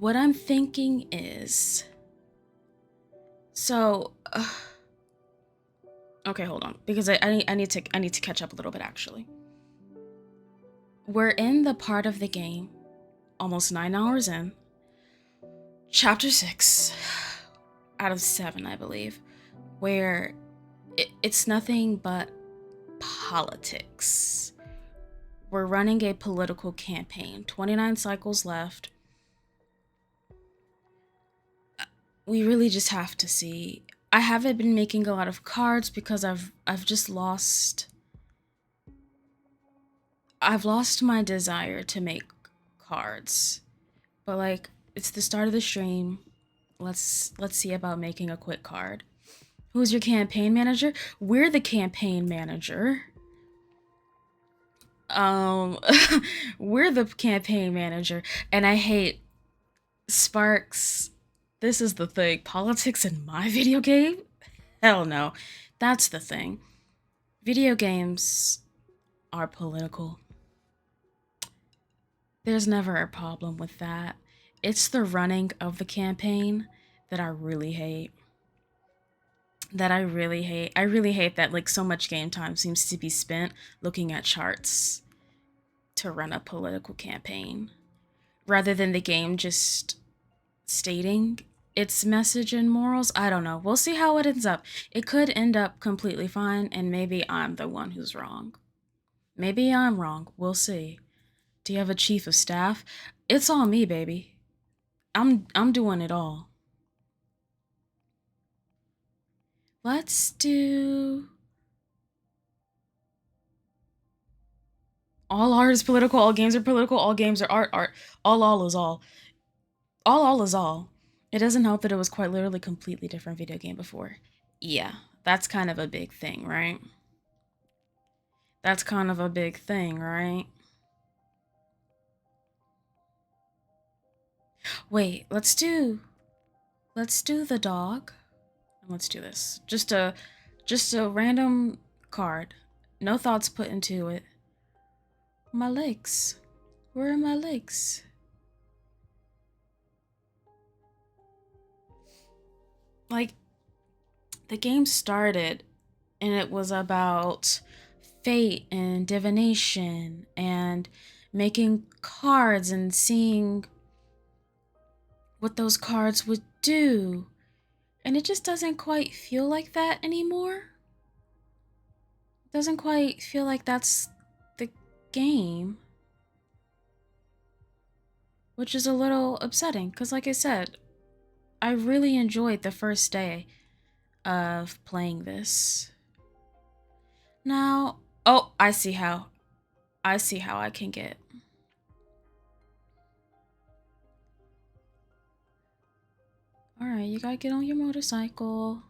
what I'm thinking is, so okay, hold on, because I need to catch up a little bit actually. We're in the part of the game, almost 9 hours in, chapter 6 out of 7, I believe, where it's nothing but politics. We're running a political campaign, 29 cycles left. We really just have to see. I haven't been making a lot of cards because I've just lost my desire to make cards. But like, it's the start of the stream. Let's see about making a quick card. Who's your campaign manager? We're the campaign manager. Um we're the campaign manager, and I hate Sparks. This is the thing. Politics in my video game? Hell no. That's the thing. Video games are political. There's never a problem with that. It's the running of the campaign that I really hate. I really hate that like so much game time seems to be spent looking at charts to run a political campaign rather than the game just stating its message and morals. I don't know. We'll see how it ends up. It could end up completely fine, and maybe I'm the one who's wrong. Maybe I'm wrong. We'll see. Do you have a chief of staff? It's all me, baby. I'm doing it all. Let's do all art is political, all games are political, all games are art. All is all. All is all. It doesn't help that it was quite literally a completely different video game before. Yeah, that's kind of a big thing, right? That's kind of a big thing, right? Wait, let's do the dog. And let's do this. Just a random card. No thoughts put into it. My legs. Where are my legs? Like, the game started and it was about fate and divination and making cards and seeing what those cards would do. And it just doesn't quite feel like that anymore. It doesn't quite feel like that's the game. Which is a little upsetting, because like I said, I really enjoyed the first day of playing this. Now, oh, I see how I can get. Alright, you gotta get on your motorcycle.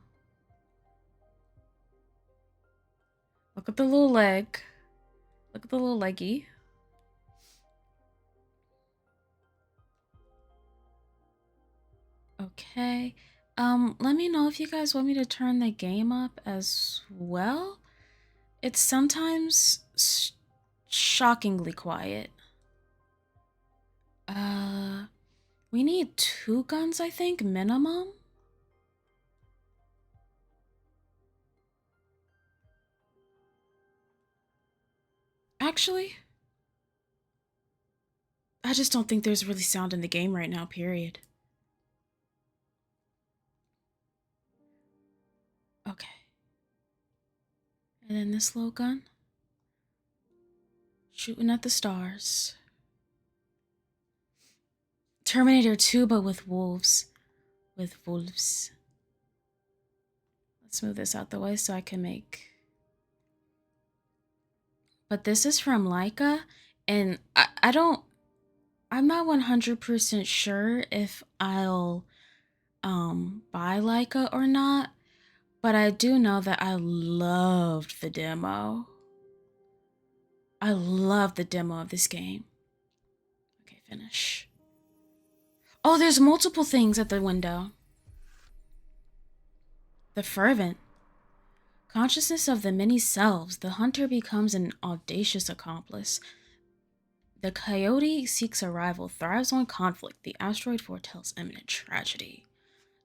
Look at the little leg. Look at the little leggy. Okay. Let me know if you guys want me to turn the game up as well. It's sometimes shockingly quiet. We need 2 guns, I think, minimum. Actually, I just don't think there's really sound in the game right now, period. Okay. And then this little gun. Shooting at the stars. Terminator 2, but with wolves. With wolves. Let's move this out the way so I can make... But this is from Leica, and I'm not 100% sure if I'll buy Leica or not, but I do know that I loved the demo. I love the demo of this game. Okay, finish. Oh, there's multiple things at the window. The fervent. Consciousness of the many selves, the hunter becomes an audacious accomplice. The coyote seeks a rival, thrives on conflict. The asteroid foretells imminent tragedy.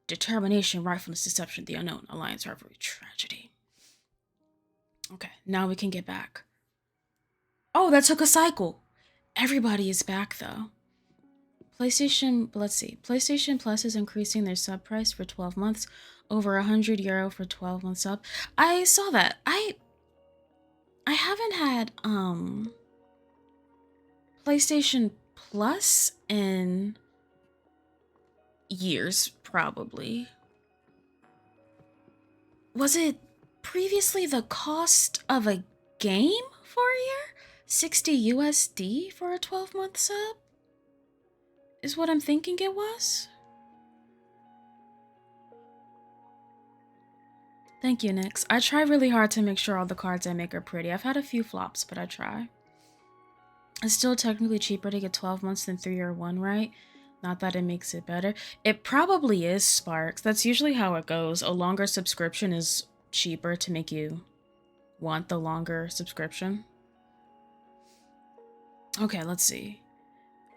Determination, rightfulness, deception, the unknown, alliance, rivalry, tragedy. Okay, now we can get back. Oh, that took a cycle. Everybody is back though. PlayStation, let's see. PlayStation Plus is increasing their sub price for 12 months, over €100 for 12 months sub. I saw that. I haven't had PlayStation Plus in years, probably. Was it previously the cost of a game for a year? 60 USD for a 12-month sub? Is what I'm thinking it was? Thank you, Nyx. I try really hard to make sure all the cards I make are pretty. I've had a few flops, but I try. It's still technically cheaper to get 12 months than 3 or 1, right? Not that it makes it better. It probably is, Sparks. That's usually how it goes. A longer subscription is cheaper to make you want the longer subscription. Okay, let's see.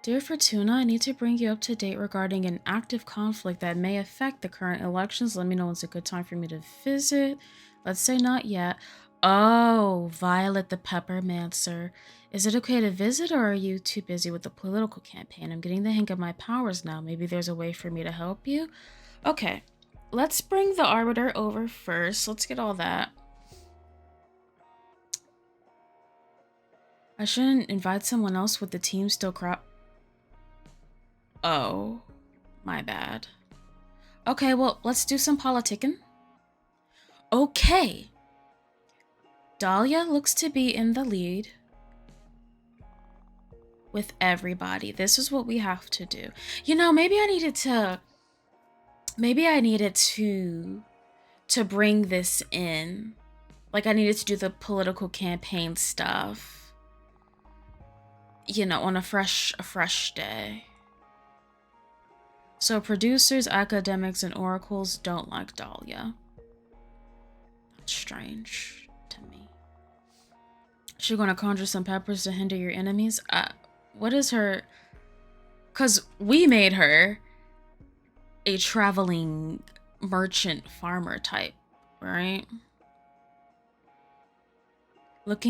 Dear Fortuna, I need to bring you up to date regarding an active conflict that may affect the current elections. Let me know when's a good time for me to visit. Let's say not yet. Oh, Violet the Peppermancer. Is it okay to visit, or are you too busy with the political campaign? I'm getting the hang of my powers now. Maybe there's a way for me to help you? Okay, let's bring the Arbiter over first. Let's get all that. I shouldn't invite someone else with the team still Oh, my bad. Okay, well, let's do some politicking. Okay. Dahlia looks to be in the lead with everybody. This is what we have to do. You know, maybe I needed to bring this in. Like, I needed to do the political campaign stuff, you know, on a fresh day. So producers, academics, and oracles don't like Dahlia. That's strange to me. She's gonna conjure some peppers to hinder your enemies? What is her... Because we made her a traveling merchant farmer type, right? Look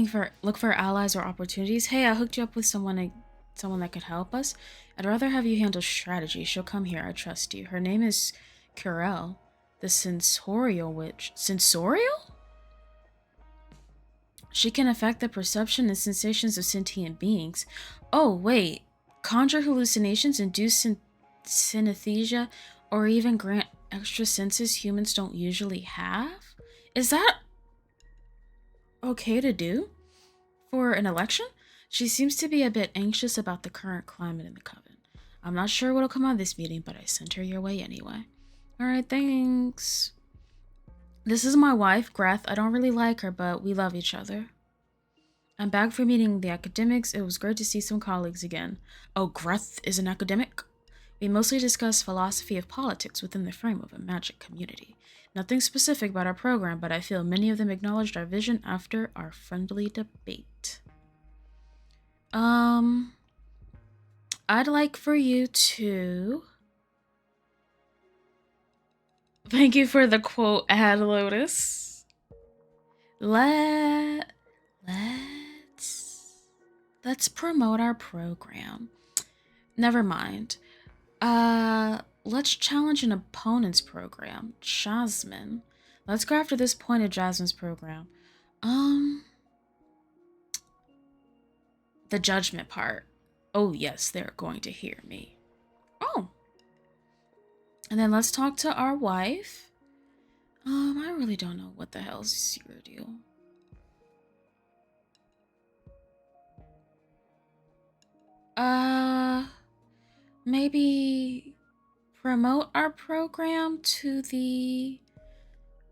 for allies or opportunities. Hey, I hooked you up with someone that could help us. I'd rather have you handle strategy. She'll come here. I trust you. Her name is Curel, the sensorial witch. Sensorial? She can affect the perception and sensations of sentient beings. Oh, wait. Conjure hallucinations, induce synesthesia, or even grant extra senses humans don't usually have? Is that okay to do for an election? She seems to be a bit anxious about the current climate in the Coven. I'm not sure what'll come out of this meeting, but I sent her your way anyway. Alright, thanks. This is my wife, Greth. I don't really like her, but we love each other. I'm back for meeting the academics. It was great to see some colleagues again. Oh, Greth is an academic? We mostly discuss philosophy of politics within the frame of a magic community. Nothing specific about our program, but I feel many of them acknowledged our vision after our friendly debate. I'd like for you to... Thank you for the quote, Ad Lotus. Let's promote our program. Never mind. Let's challenge an opponent's program. Jasmine. Let's go after this point of Jasmine's program. The judgment part. Oh, yes, they're going to hear me. Oh. And then let's talk to our wife. I really don't know what the hell's your deal. Maybe promote our program to the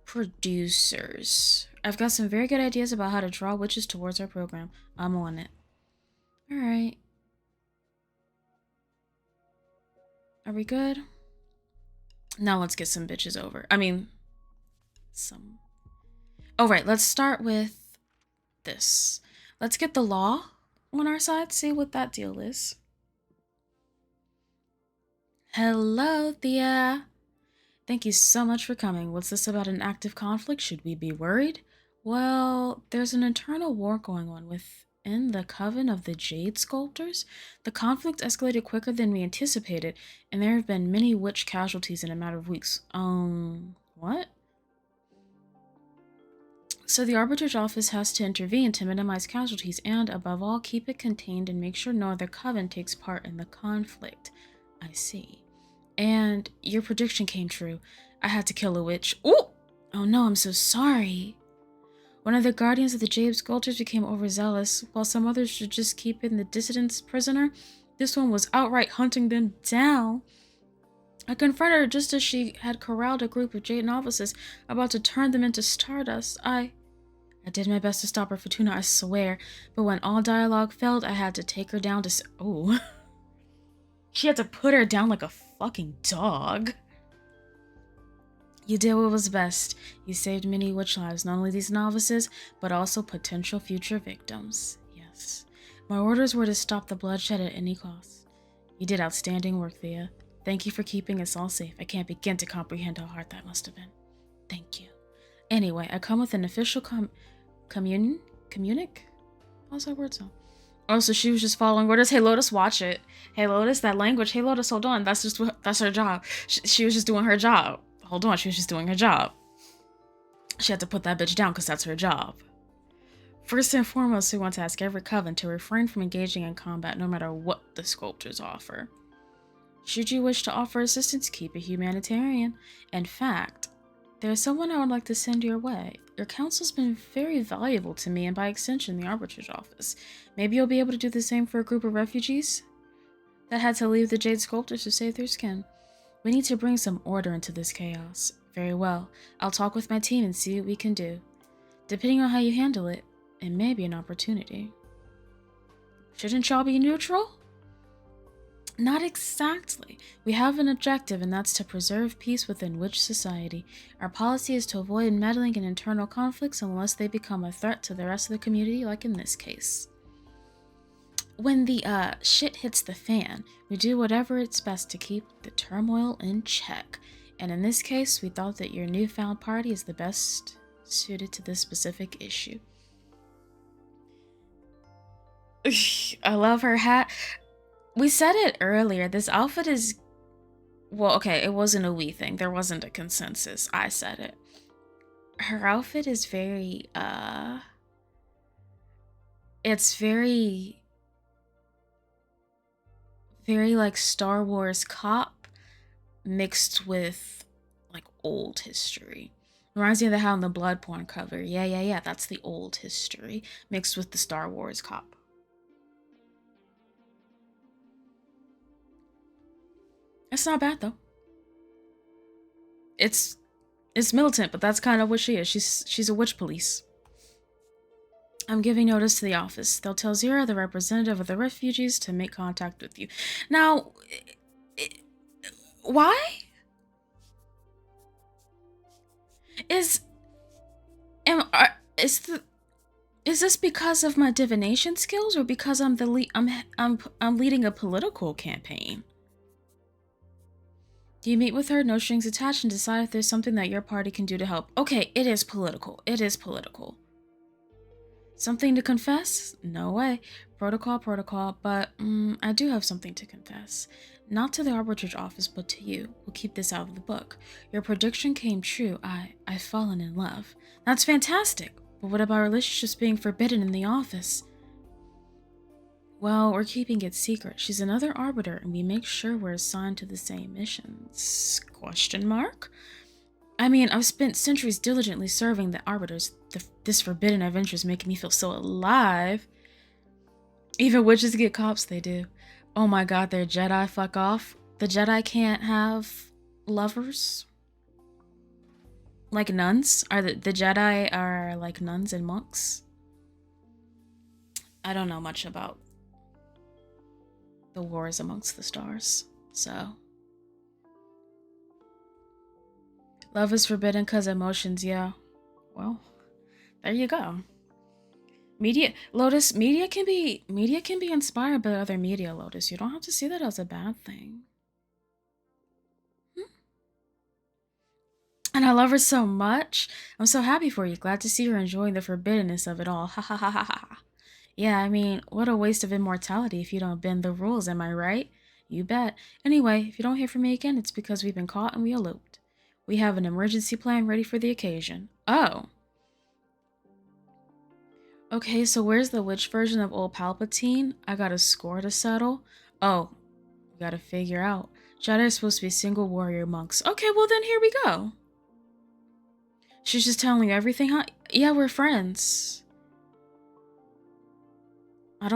producers. I've got some very good ideas about how to draw witches towards our program. I'm on it. All right. Are we good? Now let's get some bitches over. I mean, some... Oh, right. Let's start with this. Let's get the law on our side, see what that deal is. Hello, Thea. Thank you so much for coming. What's this about an active conflict? Should we be worried? Well, there's an internal war going on within the coven of the Jade sculptors. The conflict escalated quicker than we anticipated, and there have been many witch casualties in a matter of weeks. What? So the Arbitrage Office has to intervene to minimize casualties and, above all, keep it contained and make sure no other coven takes part in the conflict. I see. And your prediction came true. I had to kill a witch. Ooh! Oh no, I'm so sorry. One of the guardians of the Jade sculptors became overzealous, while some others should just keep in the dissidents prisoner. This one was outright hunting them down. I confronted her just as she had corralled a group of Jade novices, about to turn them into stardust. I did my best to stop her, Fortuna, I swear, but when all dialogue failed, I had to take her down to oh. She had to put her down like a fucking dog. You did what was best. You saved many witch lives, not only these novices, but also potential future victims. Yes. My orders were to stop the bloodshed at any cost. You did outstanding work, Thea. Thank you for keeping us all safe. I can't begin to comprehend how hard that must have been. Thank you. Anyway, I come with an official communic? How's that word sound? Oh, so she was just following orders. Hey, Lotus, watch it. Hey, Lotus, that language. Hey, Lotus, hold on. That's her job. She was just doing her job. Hold on, she was just doing her job. She had to put that bitch down because that's her job. First and foremost, we want to ask every coven to refrain from engaging in combat no matter what the sculptors offer. Should you wish to offer assistance, keep it humanitarian. In fact, there's someone I would like to send your way. Your counsel's been very valuable to me and by extension the Arbitrage Office. Maybe you'll be able to do the same for a group of refugees that had to leave the Jade sculptors to save their skin. We need to bring some order into this chaos. Very well. I'll talk with my team and see what we can do. Depending on how you handle it, it may be an opportunity. Shouldn't y'all be neutral? Not exactly. We have an objective, and that's to preserve peace within witch society. Our policy is to avoid meddling in internal conflicts unless they become a threat to the rest of the community, like in this case. When the shit hits the fan, we do whatever it's best to keep the turmoil in check. And in this case, we thought that your newfound party is the best suited to this specific issue. I love her hat. We said it earlier. This outfit is... Well, okay, it wasn't a we thing. There wasn't a consensus. I said it. Her outfit is very, it's very like Star Wars cop mixed with like old history. Reminds me of the How in the Blood porn cover. Yeah. That's the old history mixed with the Star Wars cop. It's not bad though. It's militant, but that's kind of what she is. She's a witch police. I'm giving notice to the office. They'll tell Zira, the representative of the refugees, to make contact with you. Now, why? Is this because of my divination skills, or because I'm I'm leading a political campaign? Do you meet with her, no strings attached, and decide if there's something that your party can do to help? Okay, it is political. It is political. Something to confess? No way. Protocol, but I do have something to confess. Not to the Arbitrage Office, but to you. We'll keep this out of the book. Your prediction came true. I've fallen in love. That's fantastic. But what about relationships being forbidden in the office? Well, we're keeping it secret. She's another Arbiter, and we make sure we're assigned to the same missions. Question mark? I mean, I've spent centuries diligently serving the Arbiters. This forbidden adventure is making me feel so alive. Even witches get cops, they do. Oh my god, they're Jedi, fuck off. The Jedi can't have lovers? Like nuns? The Jedi are like nuns and monks? I don't know much about the wars amongst the stars, so. Love is forbidden because emotions, yeah. Well, there you go. Media can be inspired by other media, Lotus. You don't have to see that as a bad thing. And I love her so much. I'm so happy for you. Glad to see her enjoying the forbiddenness of it all. Ha ha ha ha ha. Yeah, I mean, what a waste of immortality if you don't bend the rules, am I right? You bet. Anyway, if you don't hear from me again, it's because we've been caught and we eloped. We have an emergency plan ready for the occasion. Oh. Okay, so where's the witch version of old Palpatine? I got a score to settle. Oh, we gotta figure out. Jade are supposed to be single warrior monks. Okay, well then here we go. She's just telling you everything, huh? Yeah, we're friends. I'm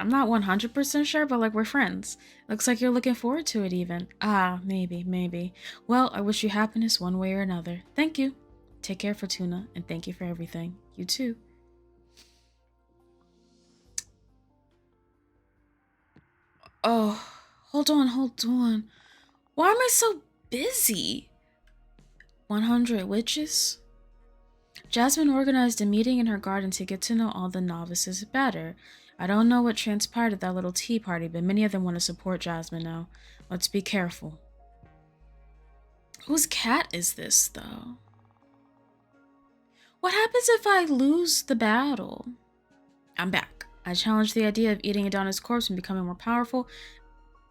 not 100% sure, but like we're friends. Looks like you're looking forward to it even. Ah, maybe. Well, I wish you happiness one way or another. Thank you. Take care, Fortuna, and thank you for everything. You too. Oh, hold on. Why am I so busy? 100 witches? Jasmine organized a meeting in her garden to get to know all the novices better. I don't know what transpired at that little tea party, but many of them want to support Jasmine now. Let's be careful. Whose cat is this, though? What happens if I lose the battle? I'm back. I challenged the idea of eating Adonis' corpse and becoming more powerful.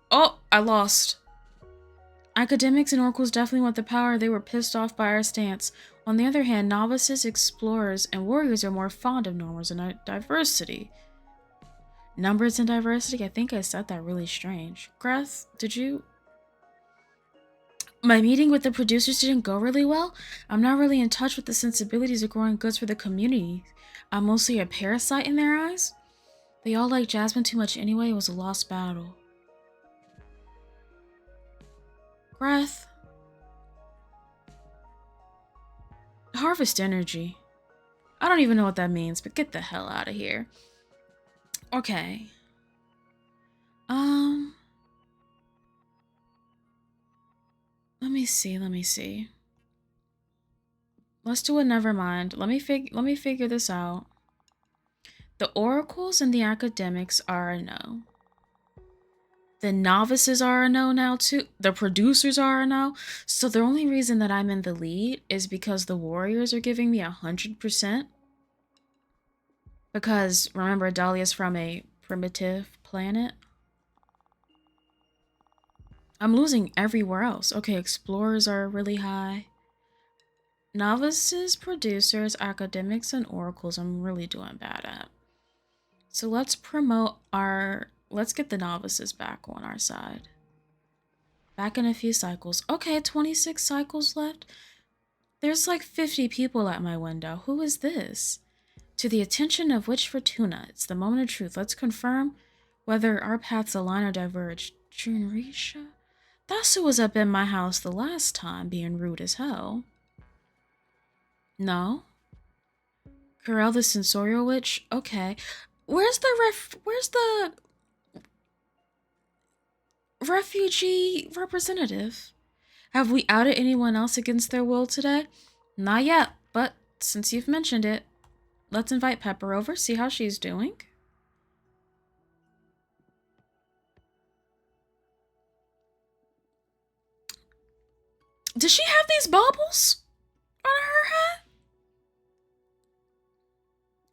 Oh, I lost. Academics and oracles definitely want the power. They were pissed off by our stance. On the other hand, novices, explorers, and warriors are more fond of numbers and diversity. Numbers and diversity? I think I said that really strange. Greth, did you... My meeting with the producers didn't go really well. I'm not really in touch with the sensibilities of growing goods for the community. I'm mostly a parasite in their eyes. They all like Jasmine too much anyway. It was a lost battle. Greth. Harvest energy. I don't even know what that means, but get the hell out of here. Okay. Let me see. Let's do a never mind. Let me figure this out. The oracles and the academics are a no. The novices are a no now too. The producers are a no. So the only reason that I'm in the lead is because the warriors are giving me 100%. Because remember, Dahlia's from a primitive planet. I'm losing everywhere else. Okay, explorers are really high. Novices, producers, academics, and oracles I'm really doing bad at. So let's get the novices back on our side. Back in a few cycles. Okay, 26 cycles left. There's like 50 people at my window. Who is this? To the attention of Witch Fortuna, it's the moment of truth. Let's confirm whether our paths align or diverge. Junrisha? That's who was up in my house the last time, being rude as hell. No? Corel the Sensorial Witch? Okay. Where's the refugee representative? Have we outed anyone else against their will today? Not yet, but since you've mentioned it, let's invite Pepper over, see how she's doing. Does she have these baubles on her head?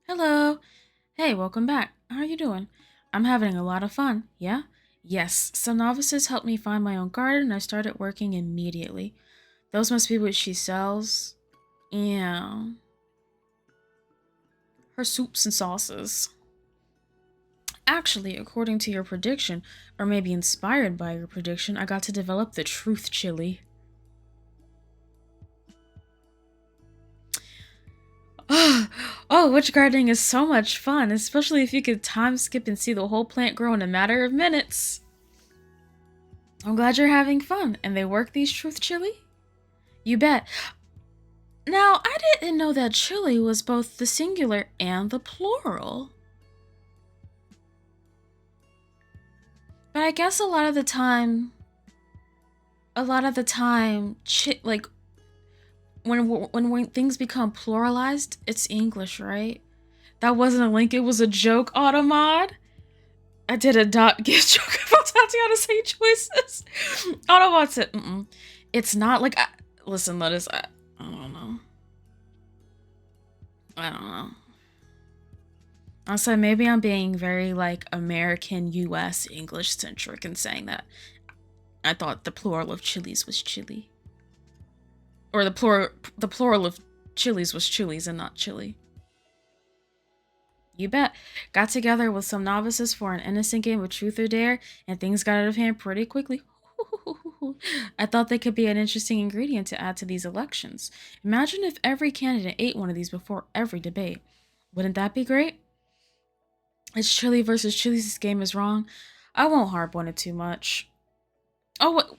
Hello. Hey, welcome back. How are you doing? I'm having a lot of fun. Yeah? Yes. Some novices helped me find my own garden and I started working immediately. Those must be what she sells. Yeah. Her soups and sauces. Actually, according to your prediction, or maybe inspired by your prediction, I got to develop the truth chili. Oh, witch gardening is so much fun, especially if you could time skip and see the whole plant grow in a matter of minutes. I'm glad you're having fun. And they work these truth chili? You bet. Now, I didn't know that chili was both the singular and the plural. But I guess a lot of the time, when things become pluralized, it's English, right? That wasn't a link, it was a joke, Automod. I did a dot gift joke about Tatiana St. Choices. Automod said, it's not like, listen, Lotus, I don't know. I don't know. Also, maybe I'm being very, like, American, US, English-centric and saying that I thought the plural of chilies was chili. Or the plural of chilies was chilies and not chili. You bet. Got together with some novices for an innocent game of truth or dare, and things got out of hand pretty quickly. I thought they could be an interesting ingredient to add to these elections. Imagine if every candidate ate one of these before every debate. Wouldn't that be great? It's chili versus chili. This game is wrong. I won't harp on it too much. Oh, what?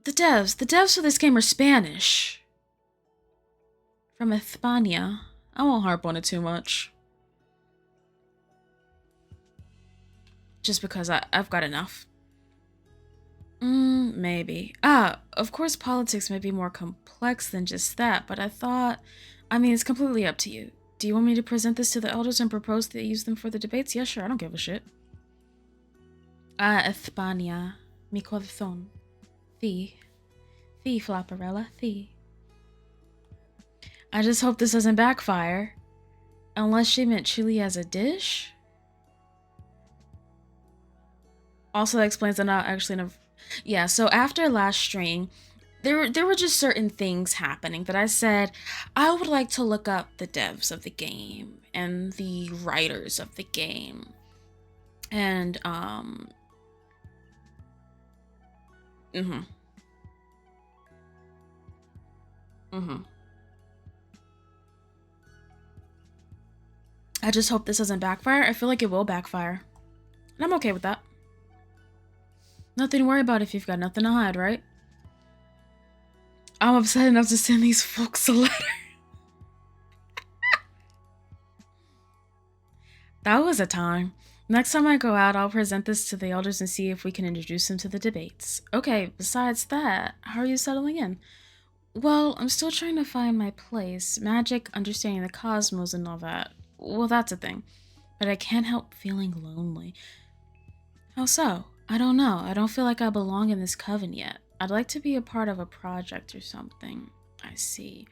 The devs for this game are Spanish. From España. I won't harp on it too much. Just because I've got enough. Maybe. Of course politics may be more complex than just that, but I mean, it's completely up to you. Do you want me to present this to the elders and propose they use them for the debates? Yeah, sure, I don't give a shit. España. Mi corazón. Fi, Flapperella, fi. I just hope this doesn't backfire. Unless she meant chili as a dish? Also, that explains I'm not actually enough. Yeah, so after last stream, there were just certain things happening that I said I would like to look up the devs of the game and the writers of the game. And I just hope this doesn't backfire. I feel like it will backfire. And I'm okay with that. Nothing to worry about if you've got nothing to hide, right? I'm upset enough to send these folks a letter. That was a time. Next time I go out, I'll present this to the elders and see if we can introduce them to the debates. Okay, besides that, how are you settling in? Well, I'm still trying to find my place. Magic, understanding the cosmos and all that. Well, that's a thing. But I can't help feeling lonely. How so? I don't know. I don't feel like I belong in this coven yet. I'd like to be a part of a project or something. I see.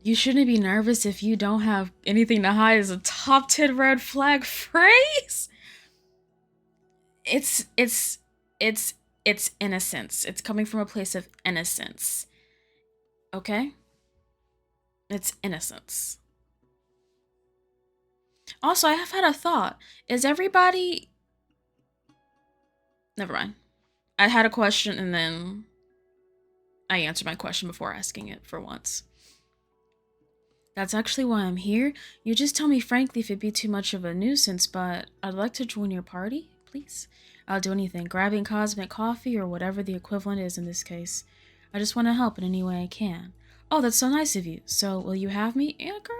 You shouldn't be nervous if you don't have anything to hide as a top 10 red flag phrase. It's innocence. It's coming from a place of innocence. Okay? It's innocence. Also, I have had a thought. Is everybody... Never mind. I had a question and then I answered my question before asking it for once. That's actually why I'm here. You just tell me frankly if it'd be too much of a nuisance, but I'd like to join your party, please. I'll do anything, grabbing cosmic coffee or whatever the equivalent is in this case. I just want to help in any way I can. Oh, that's so nice of you. So, will you have me? Yeah, girl.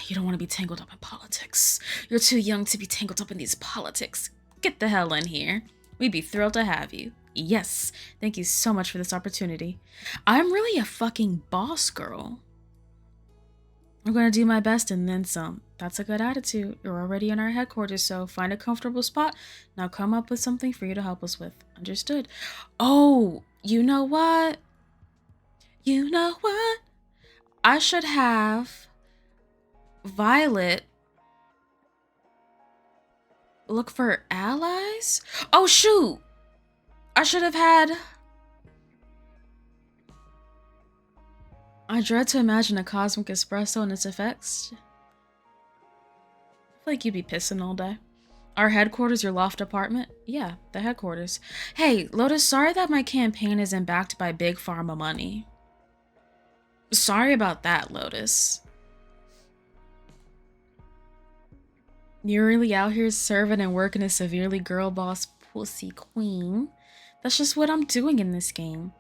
You don't want to be tangled up in politics. You're too young to be tangled up in these politics. Get the hell in here. We'd be thrilled to have you. Yes, thank you so much for this opportunity. I'm really a fucking boss girl. I'm gonna do my best and then some. That's a good attitude. You're already in our headquarters, so find a comfortable spot. Now come up with something for you to help us with. Understood? Oh, you know what? You know what? I should have Violet look for allies? Oh, shoot! I should have had... I dread to imagine a cosmic espresso and its effects. I feel like you'd be pissing all day. Our headquarters, your loft apartment? Yeah, the headquarters. Hey, Lotus, sorry that my campaign isn't backed by big pharma money. Sorry about that, Lotus. You're really out here serving and working a severely girl boss pussy queen. That's just what I'm doing in this game.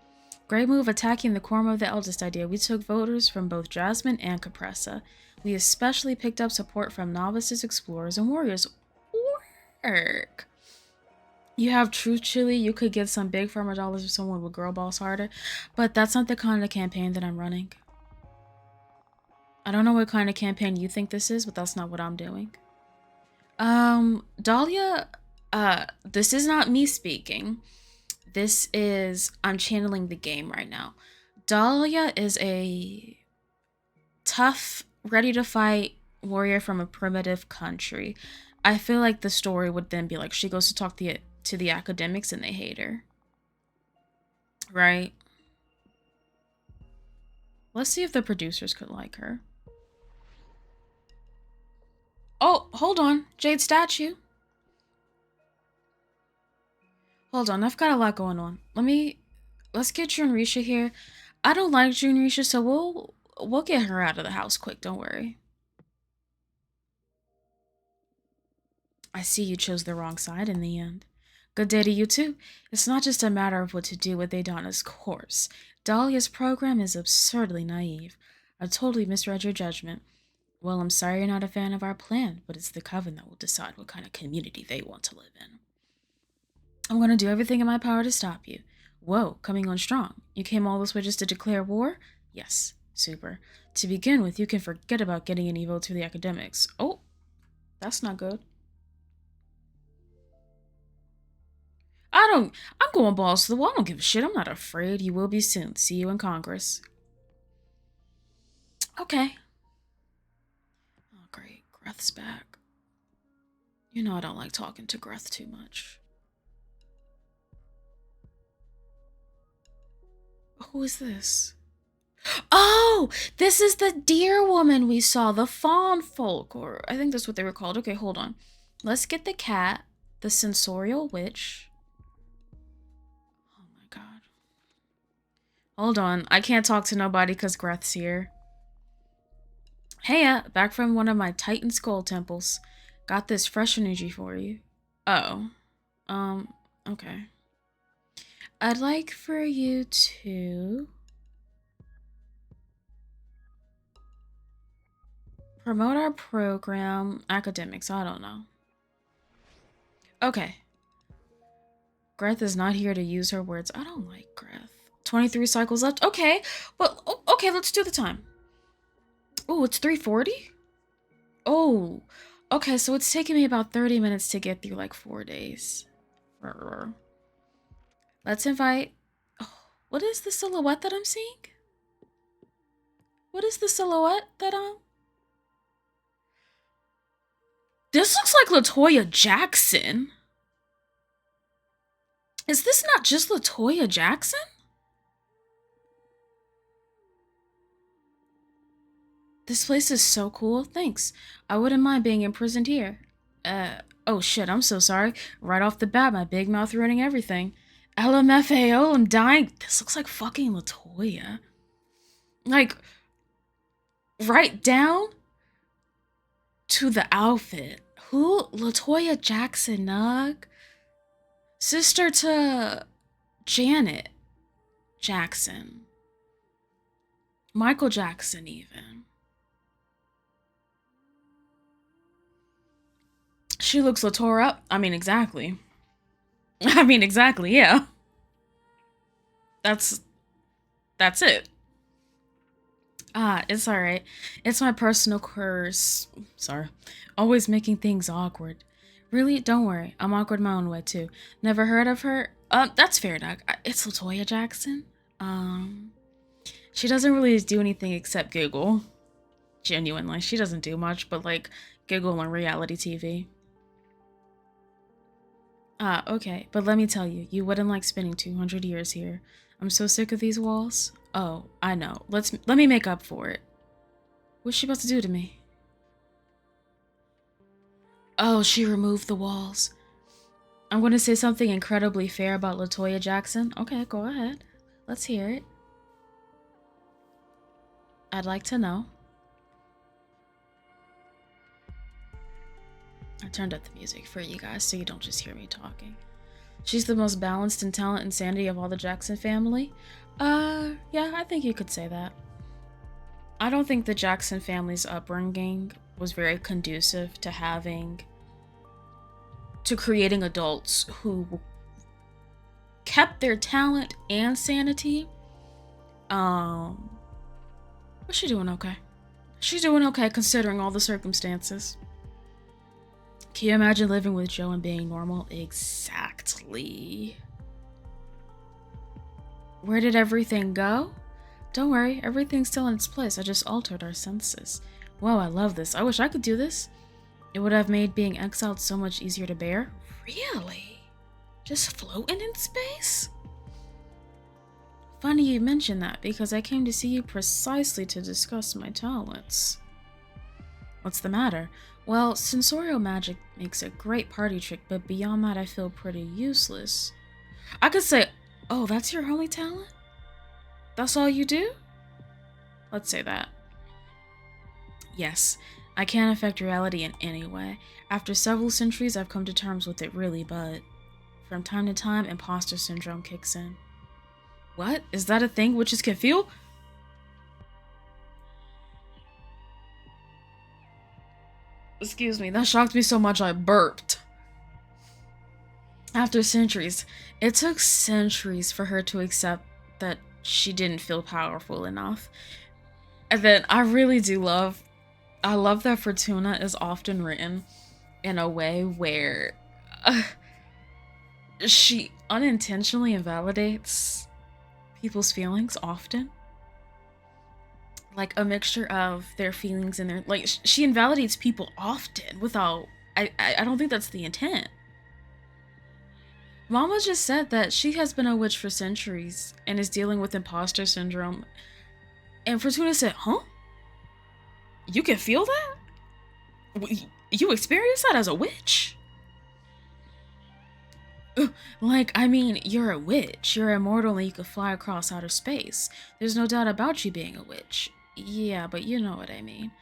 Great move attacking the quorum of the eldest idea. We took voters from both Jasmine and Capressa. We especially picked up support from novices, explorers, and warriors. Work! You have Truth Chili. You could get some Big Farmer dollars if someone would girl boss harder. But that's not the kind of campaign that I'm running. I don't know what kind of campaign you think this is, but that's not what I'm doing. Dahlia, this is not me speaking. This is, I'm channeling the game right now. Dahlia is a tough, ready to fight warrior from a primitive country. I feel like the story would then be like she goes to talk to the academics and they hate her. Right? Let's see if the producers could like her. Oh, hold on. Jade statue. Hold on, I've got a lot going on. Let's get Junrisha here. I don't like Junrisha, so we'll get her out of the house quick, don't worry. I see you chose the wrong side in the end. Good day to you too. It's not just a matter of what to do with Adana's corpse. Dahlia's program is absurdly naive. I totally misread your judgment. Well, I'm sorry you're not a fan of our plan, but it's the Coven that will decide what kind of community they want to live in. I'm going to do everything in my power to stop you. Whoa, coming on strong. You came all this way just to declare war? Yes, super. To begin with, you can forget about getting any votes for the academics. Oh, that's not good. I'm going balls to the wall. I don't give a shit. I'm not afraid. You will be soon. See you in Congress. Okay. Oh, great. Greth's back. You know I don't like talking to Greth too much. Who is this? Oh, this is the deer woman we saw, the fawn folk, or I think that's what they were called. Okay, hold on. Let's get the cat, the sensorial witch. Oh my god. Hold on, I can't talk to nobody because Greth's here. Hey, back from one of my Titan Skull temples. Got this fresh energy for you. Oh. Okay. I'd like for you to promote our program. Academics, I don't know. Okay. Greth is not here to use her words. I don't like Greth. 23 cycles left. Okay. Well, okay, let's do the time. Oh, it's 3:40? Oh. Okay, so it's taking me about 30 minutes to get through like 4 days. Let's invite... Oh, what is the silhouette that I'm seeing? What is the silhouette that This looks like LaToya Jackson. Is this not just LaToya Jackson? This place is so cool. Thanks. I wouldn't mind being imprisoned here. Oh shit, I'm so sorry. Right off the bat, my big mouth ruining everything. LMFAO, I'm dying. This looks like fucking LaToya. Like, right down to the outfit. Who? LaToya Jackson, Nug? Sister to Janet Jackson. Michael Jackson, even. She looks LaToya. I mean, exactly. Yeah. That's it. It's alright. It's my personal curse. Sorry. Always making things awkward. Really? Don't worry. I'm awkward my own way, too. Never heard of her? That's fair, Doc. It's LaToya Jackson. She doesn't really do anything except giggle. Genuinely. She doesn't do much, but, like, giggle on reality TV. Okay. But let me tell you, you wouldn't like spending 200 years here. I'm so sick of these walls. Oh, I know. Let me make up for it. What's she about to do to me? Oh, she removed the walls. I'm going to say something incredibly fair about LaToya Jackson. Okay, go ahead. Let's hear it. I'd like to know. I turned up the music for you guys so you don't just hear me talking. She's the most balanced in talent and sanity of all the Jackson family. Yeah, I think you could say that. I don't think the Jackson family's upbringing was very conducive to having to creating adults who kept their talent and sanity. Um, but she's doing okay. She's doing okay considering all the circumstances. Can you imagine living with Joe and being normal? Exactly. Where did everything go? Don't worry, everything's still in its place. I just altered our senses. Wow, I love this. I wish I could do this. It would have made being exiled so much easier to bear. Really? Just floating in space? Funny you mention that, because I came to see you precisely to discuss my talents. What's the matter? Well, sensorial magic makes a great party trick, but beyond that I feel pretty useless. I could say, oh, that's your only talent? That's all you do? Let's say that. Yes, I can't affect reality in any way. After several centuries, I've come to terms with it really, but from time to time, imposter syndrome kicks in. What? Is that a thing witches can feel? Excuse me, that shocked me so much I burped. After centuries, it took centuries for her to accept that she didn't feel powerful enough. And then I love that Fortuna is often written in a way where she unintentionally invalidates people's feelings often. Like a mixture of their feelings and their, like, she invalidates people often without, I don't think that's the intent. Mama just said that she has been a witch for centuries and is dealing with imposter syndrome. And Fortuna said, huh? You can feel that? You experienced that as a witch? Like, I mean, you're a witch. You're immortal and you can fly across outer space. There's no doubt about you being a witch. Yeah, but you know what I mean.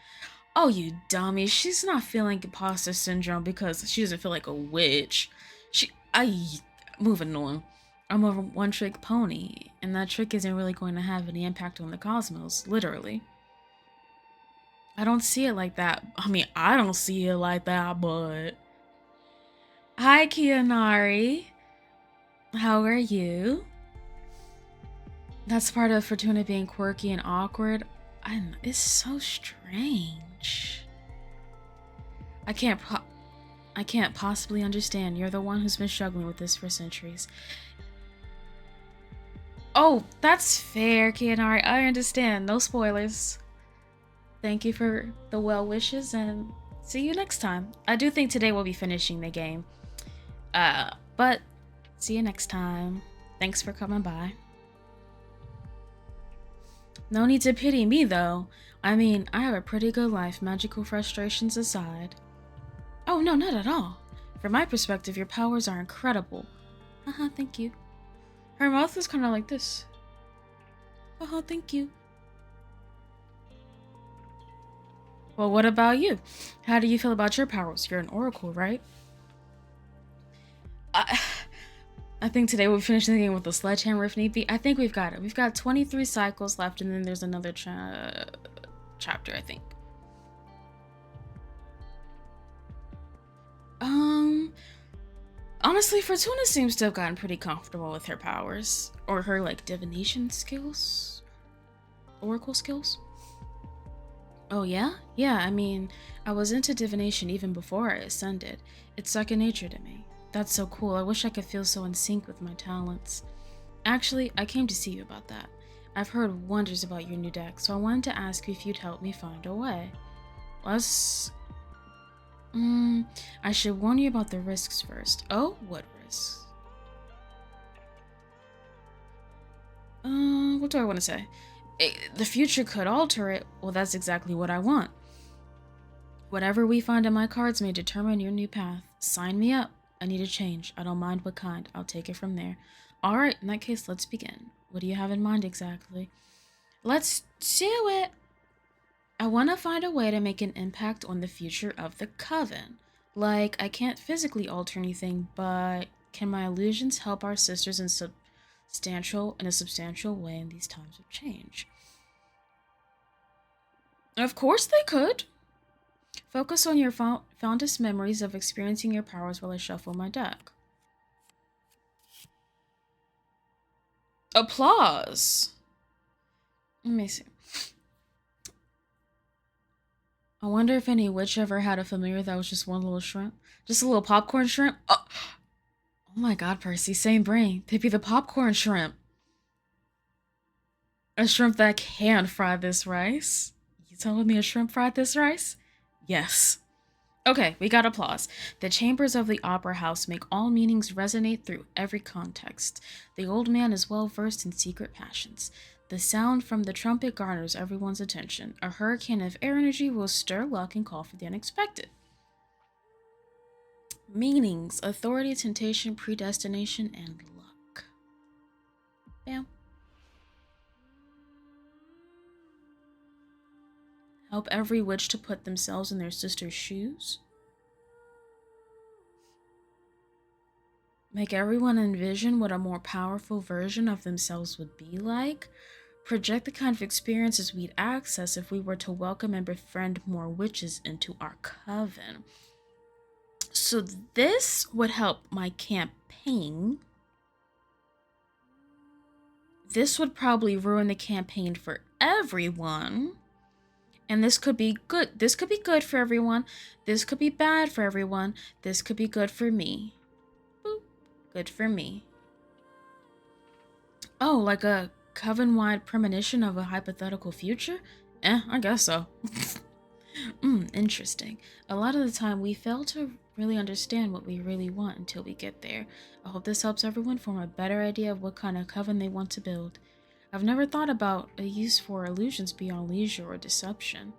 Oh, you dummy. She's not feeling imposter syndrome because she doesn't feel like a witch. Moving on. I'm a one-trick pony, and that trick isn't really going to have any impact on the cosmos, literally. I don't see it like that. I mean, I don't see it like that, but... Hi, Kianari. How are you? That's part of Fortuna being quirky and awkward. It's so strange. I can't possibly understand. You're the one who's been struggling with this for centuries. Oh, that's fair, Kianari. I understand. No spoilers. Thank you for the well wishes and see you next time. I do think today we'll be finishing the game. But see you next time. Thanks for coming by. No need to pity me, though. I mean, I have a pretty good life, magical frustrations aside. Oh, no, not at all. From my perspective, your powers are incredible. Haha, thank you. Her mouth is kind of like this. Haha, thank you. Well, what about you? How do you feel about your powers? You're an oracle, right? I think today we'll finish the game with the sledgehammer if need be. I think we've got it. We've got 23 cycles left, and then there's another chapter, I think. Honestly, Fortuna seems to have gotten pretty comfortable with her powers. Or her, like, divination skills? Oracle skills? Oh, yeah? Yeah, I mean, I was into divination even before I ascended. It's second nature to me. That's so cool. I wish I could feel so in sync with my talents. Actually, I came to see you about that. I've heard wonders about your new deck, so I wanted to ask you if you'd help me find a way. I should warn you about the risks first. Oh, what risks? What do I want to say? The future could alter it. Well, that's exactly what I want. Whatever we find in my cards may determine your new path. Sign me up. I need a change. I don't mind what kind. I'll take it from there. Alright, in that case, let's begin. What do you have in mind exactly? Let's do it! I want to find a way to make an impact on the future of the Coven. Like, I can't physically alter anything, but can my illusions help our sisters in a substantial way in these times of change? Of course they could. Focus on your fondest memories of experiencing your powers while I shuffle my deck. Applause. Let me see. I wonder if any witch ever had a familiar that was just one little shrimp. Just a little popcorn shrimp? Oh my god, Percy, same brain. Pippi the popcorn shrimp. A shrimp that can fry this rice? You telling me a shrimp fried this rice? Yes. Okay, we got applause. The chambers of the opera house make all meanings resonate through every context. The old man is well versed in secret passions. The sound from the trumpet garners everyone's attention. A hurricane of air energy will stir luck and call for the unexpected. Meanings: authority, temptation, predestination, and luck. Bam. Help every witch to put themselves in their sister's shoes. Make everyone envision what a more powerful version of themselves would be like. Project the kind of experiences we'd access if we were to welcome and befriend more witches into our coven. So this would help my campaign. This would probably ruin the campaign for everyone. And this could be good. This could be good for everyone. This could be bad for everyone. This could be good for me. Boop. Good for me. Oh, like a coven-wide premonition of a hypothetical future? I guess so. Interesting. A lot of the time, we fail to really understand what we really want until we get there. I hope this helps everyone form a better idea of what kind of coven they want to build. I've never thought about a use for illusions beyond leisure or deception.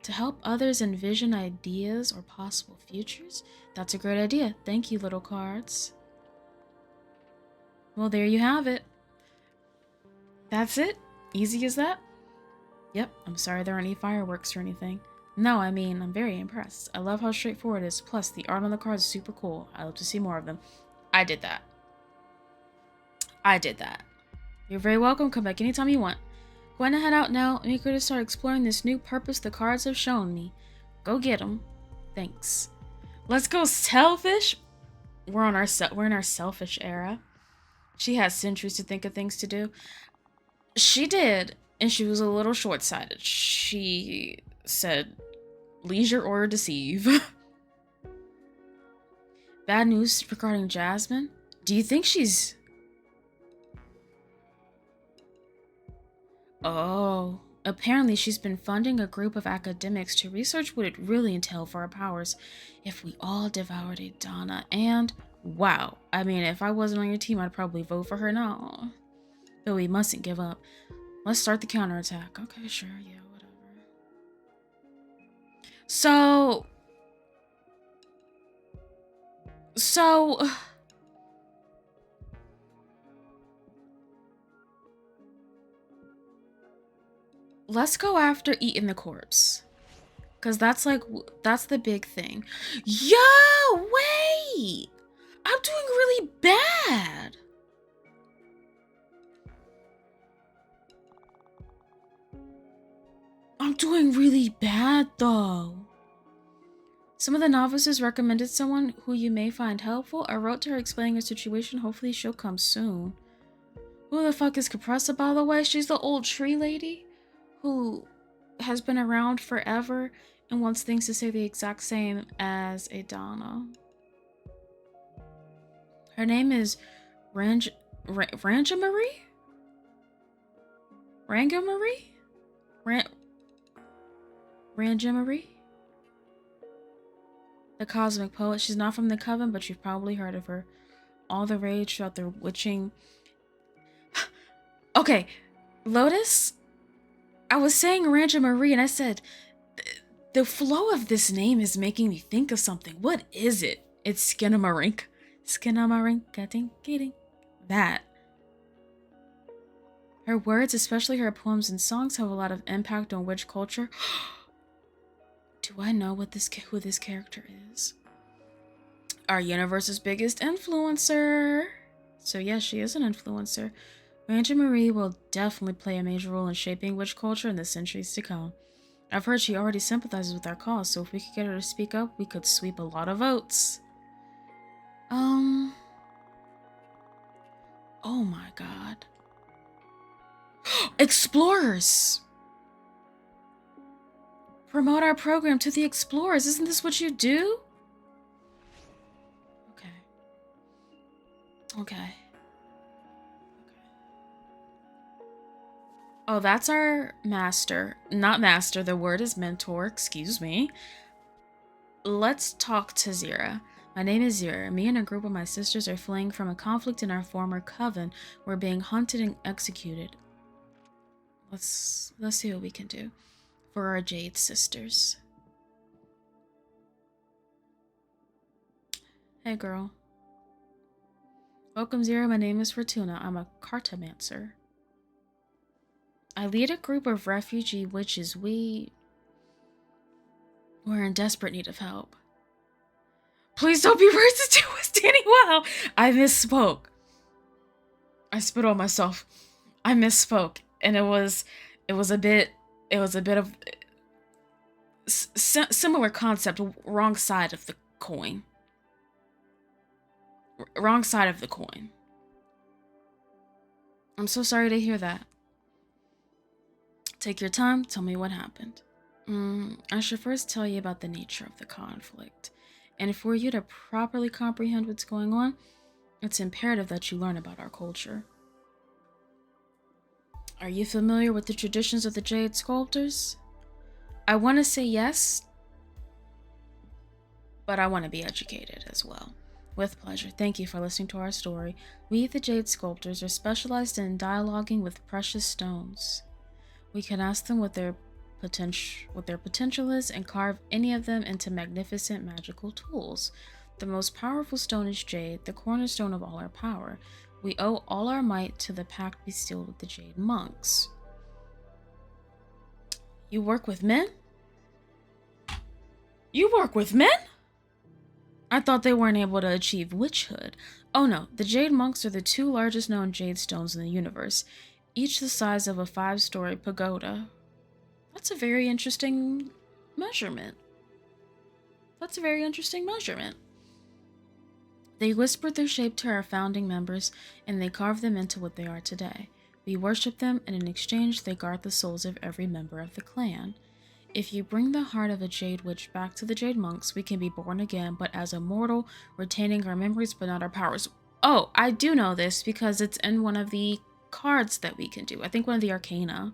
To help others envision ideas or possible futures? That's a great idea. Thank you, little cards. Well, there you have it. That's it? Easy as that? Yep, I'm sorry there aren't any fireworks or anything. No, I mean, I'm very impressed. I love how straightforward it is. Plus, the art on the cards is super cool. I love to see more of them. I did that. You're very welcome. Come back anytime you want. Going to head out now. I'm eager to start exploring this new purpose the cards have shown me. Go get them. Thanks. Let's go selfish. We're in our selfish era. She has centuries to think of things to do. She did, and she was a little short-sighted. She said, leisure or deceive. Bad news regarding Jasmine? Do you think she's... Oh, apparently she's been funding a group of academics to research what it really entails for our powers if we all devoured a Donna. And, wow, I mean, if I wasn't on your team, I'd probably vote for her now. But we mustn't give up. Let's start the counterattack. Okay, sure, yeah, whatever. So... let's go after eating the corpse. Because that's the big thing. Yo, wait! I'm doing really bad. I'm doing really bad, though. Some of the novices recommended someone who you may find helpful. I wrote to her explaining her situation. Hopefully she'll come soon. Who the fuck is Capressa, by the way? She's the old tree lady who has been around forever and wants things to say the exact same as Adana. Her name is Rangamarie? Rangamarie? Rangamarie? The Cosmic Poet. She's not from the Coven, but you've probably heard of her. All the rage throughout the witching... Okay, Lotus? I was saying Rangamarie and I said, the flow of this name is making me think of something. What is it? It's Skinamarink. Skinamarink, getting that. Her words, especially her poems and songs, have a lot of impact on witch culture. Do I know who this character is? Our universe's biggest influencer. So yes, she is an influencer. Rangamarie will definitely play a major role in shaping witch culture in the centuries to come. I've heard she already sympathizes with our cause, so if we could get her to speak up, we could sweep a lot of votes. Oh my god. Explorers! Promote our program to the explorers. Isn't this what you do? Okay. Okay. Oh, that's our master. Not master, the word is mentor, excuse me. Let's talk to Zira. My name is Zira. Me and a group of my sisters are fleeing from a conflict in our former coven. We're being hunted and executed. Let's see what we can do for our Jade sisters. Hey girl. Welcome, Zira. My name is Fortuna. I'm a cartomancer. I lead a group of refugee witches. We're in desperate need of help. Please don't be racist to us, Danny. Wow, I misspoke. I spit on myself. I misspoke, and it was a bit of similar concept. Wrong side of the coin. Wrong side of the coin. I'm so sorry to hear that. Take your time. Tell me what happened. I should first tell you about the nature of the conflict. And for you to properly comprehend what's going on, it's imperative that you learn about our culture. Are you familiar with the traditions of the Jade sculptors? I want to say yes, but I want to be educated as well. With pleasure. Thank you for listening to our story. We, the Jade sculptors, are specialized in dialoguing with precious stones. We can ask them what their potential is and carve any of them into magnificent magical tools. The most powerful stone is Jade, the cornerstone of all our power. We owe all our might to the pact we sealed with the Jade monks. You work with men? You work with men? I thought they weren't able to achieve witchhood. Oh no, the Jade monks are the two largest known Jade stones in the universe, each the size of a 5-story pagoda. That's a very interesting measurement. They whispered their shape to our founding members, and they carved them into what they are today. We worship them, and in exchange, they guard the souls of every member of the clan. If you bring the heart of a Jade Witch back to the Jade Monks, we can be born again, but as a mortal, retaining our memories but not our powers. Oh, I do know this because it's in one of the cards that we can do. I think one of the Arcana.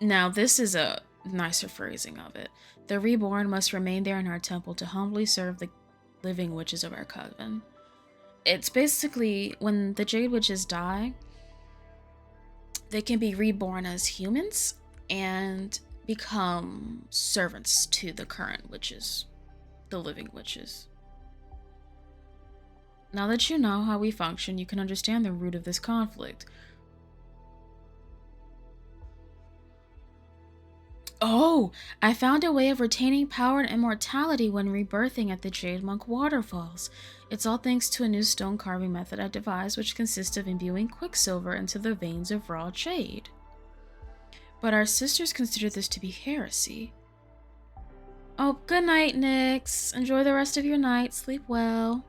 Now, this is a nicer phrasing of it. The reborn must remain there in our temple to humbly serve the living witches of our coven. It's basically when the Jade Witches die, they can be reborn as humans and become servants to the current witches, the living witches. Now that you know how we function, you can understand the root of this conflict. Oh, I found a way of retaining power and immortality when rebirthing at the Jade Monk Waterfalls. It's all thanks to a new stone carving method I devised, which consists of imbuing quicksilver into the veins of raw jade. But our sisters consider this to be heresy. Oh, good night, Nyx. Enjoy the rest of your night. Sleep well.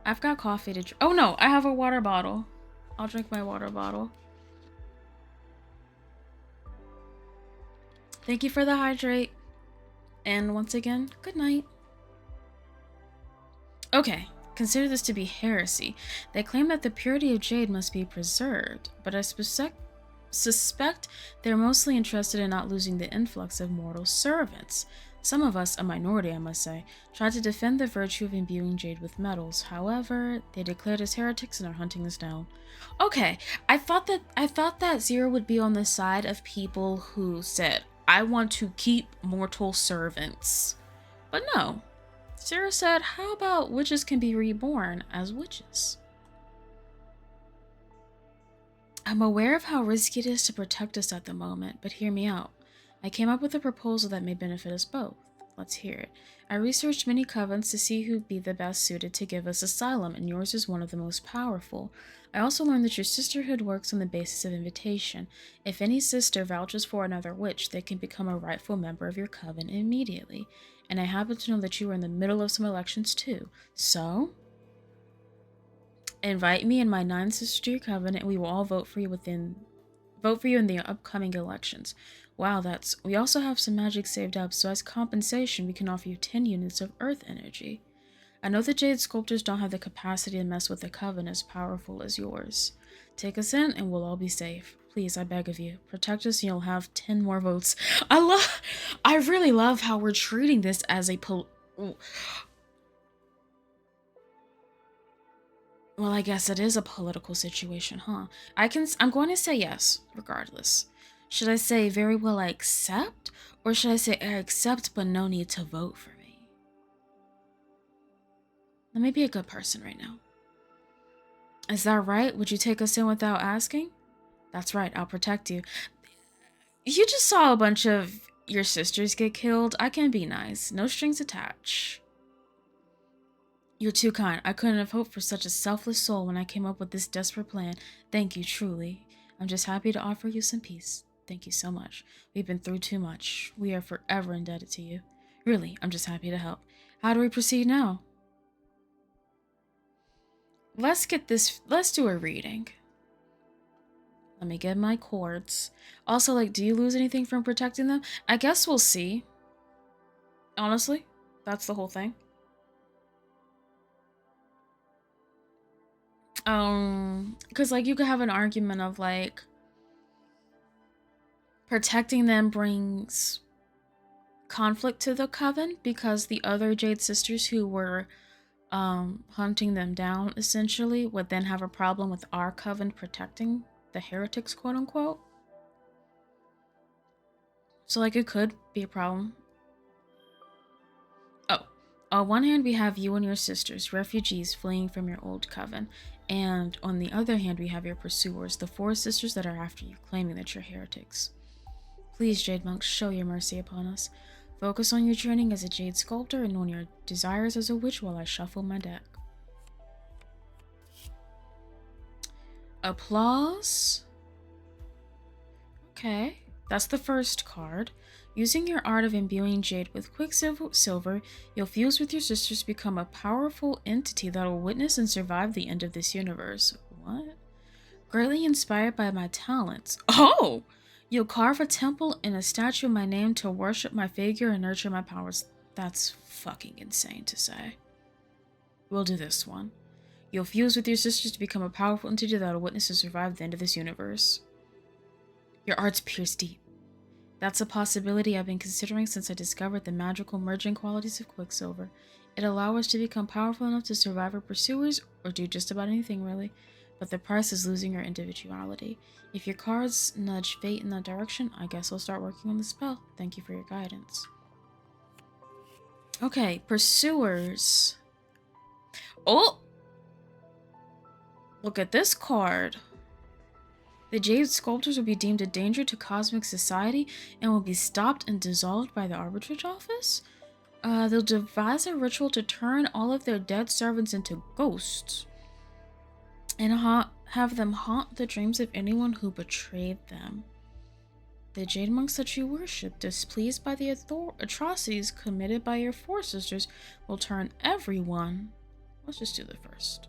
I've got coffee to drink. Oh no, I have a water bottle. I'll drink my water bottle. Thank you for the hydrate. And once again, good night. Okay, consider this to be heresy. They claim that the purity of Jade must be preserved, but I suspect they're mostly interested in not losing the influx of mortal servants. Some of us, a minority I must say, tried to defend the virtue of imbuing Jade with metals. However, they declared us heretics and are hunting us down. Okay, I thought that Zero would be on the side of people who said, I want to keep mortal servants. But no. Sarah said, how about witches can be reborn as witches? I'm aware of how risky it is to protect us at the moment, but hear me out. I came up with a proposal that may benefit us both. Let's hear it. I researched many covens to see who'd be the best suited to give us asylum, and yours is one of the most powerful. I also learned that your sisterhood works on the basis of invitation. If any sister vouches for another witch, they can become a rightful member of your coven immediately. And I happen to know that you are in the middle of some elections too. So, invite me and my 9 sisters to your coven, and we will all vote for you in the upcoming elections. Wow, we also have some magic saved up, so as compensation, we can offer you 10 units of earth energy. I know the Jade sculptors don't have the capacity to mess with a coven as powerful as yours. Take us in and we'll all be safe. Please, I beg of you, protect us and you'll have 10 more votes. I really love how we're treating this as a well, I guess it is a political situation, huh? I'm going to say yes, regardless. Should I say very well I accept? Or should I say I accept but no need to vote for me? Let me be a good person right now. Is that right? Would you take us in without asking? That's right, I'll protect you. You just saw a bunch of your sisters get killed. I can be nice. No strings attached. You're too kind. I couldn't have hoped for such a selfless soul when I came up with this desperate plan. Thank you, truly. I'm just happy to offer you some peace. Thank you so much. We've been through too much. We are forever indebted to you. Really, I'm just happy to help. How do we proceed now? Let's do a reading. Let me get my cords. Also, do you lose anything from protecting them? I guess we'll see. Honestly, that's the whole thing. Because, you could have an argument of, protecting them brings conflict to the coven because the other Jade sisters who were hunting them down, essentially, would then have a problem with our coven protecting the heretics, quote unquote. So, it could be a problem. Oh, on one hand, we have you and your sisters, refugees fleeing from your old coven. And on the other hand, we have your pursuers, the 4 sisters that are after you, claiming that you're heretics. Please, Jade monks, show your mercy upon us. Focus on your training as a Jade sculptor and on your desires as a witch while I shuffle my deck. Applause. Okay, that's the first card. Using your art of imbuing Jade with quicksilver, you'll fuse with your sisters to become a powerful entity that will witness and survive the end of this universe. What? Greatly inspired by my talents. Oh! You'll carve a temple and a statue of my name to worship my figure and nurture my powers. That's fucking insane to say. We'll do this one. You'll fuse with your sisters to become a powerful entity that will witness and survive the end of this universe. Your arts pierce deep. That's a possibility I've been considering since I discovered the magical merging qualities of Quicksilver. It allows us to become powerful enough to survive our pursuers, or do just about anything really, but the price is losing your individuality. If your cards nudge fate in that direction, I guess I'll start working on the spell. Thank you for your guidance. Okay, pursuers. Oh! Look at this card. The Jade sculptors will be deemed a danger to cosmic society and will be stopped and dissolved by the arbitrage office. They'll devise a ritual to turn all of their dead servants into ghosts and have them haunt the dreams of anyone who betrayed them. The Jade monks that you worship, displeased by the atrocities committed by your 4 sisters, will turn everyone. Let's just do the first.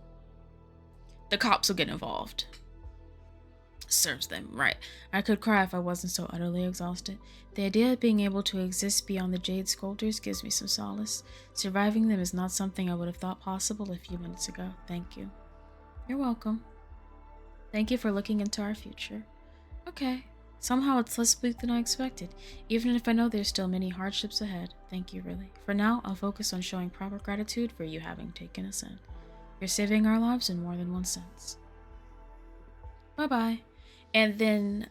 The cops will get involved. Serves them right. I could cry if I wasn't so utterly exhausted. The idea of being able to exist beyond the Jade sculptors gives me some solace. Surviving them is not something I would have thought possible a few minutes ago. Thank you. You're welcome. Thank you for looking into our future. Okay. Somehow it's less bleak than I expected, even if I know there's still many hardships ahead. Thank you, really. For now, I'll focus on showing proper gratitude for you having taken us in. You're saving our lives in more than one sense. Bye-bye. And then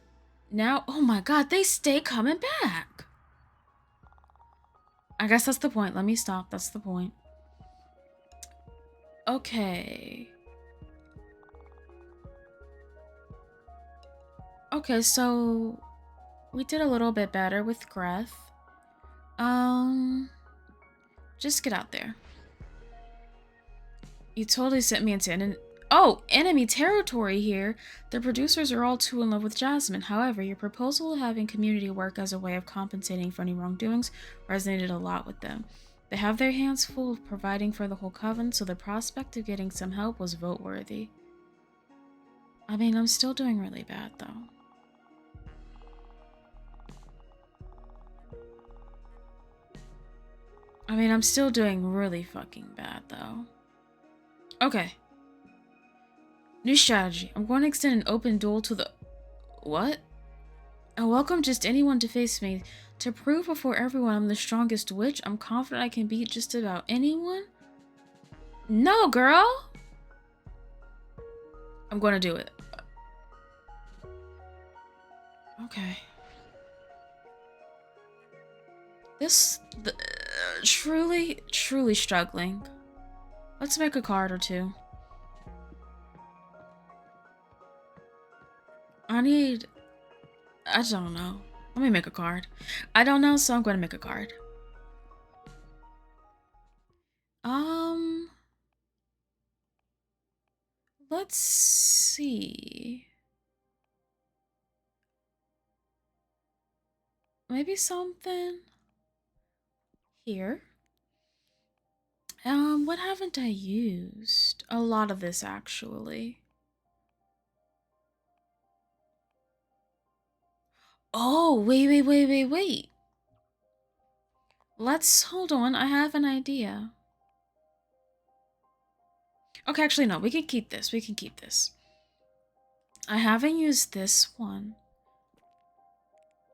now, oh my god, they stay coming back. I guess that's the point. Let me stop. That's the point. Okay. Okay, so we did a little bit better with Greth. Just get out there. You totally sent me into enemy territory here. The producers are all too in love with Jasmine. However, your proposal of having community work as a way of compensating for any wrongdoings resonated a lot with them. They have their hands full of providing for the whole coven, so the prospect of getting some help was vote-worthy. I mean, I'm still doing really bad, though. I'm still doing really fucking bad, though. Okay. New strategy. I'm going to extend an open duel to the... What? I welcome just anyone to face me. To prove before everyone I'm the strongest witch, I'm confident I can beat just about anyone? No, girl! I'm going to do it. Okay. Truly struggling. Let's make a card or two. I don't know. Let me make a card. I don't know, so I'm going to make a card. Let's see. Maybe something here. What haven't I used? A lot of this, actually. Oh, wait. Hold on, I have an idea. Okay, actually, no, we can keep this. I haven't used this one.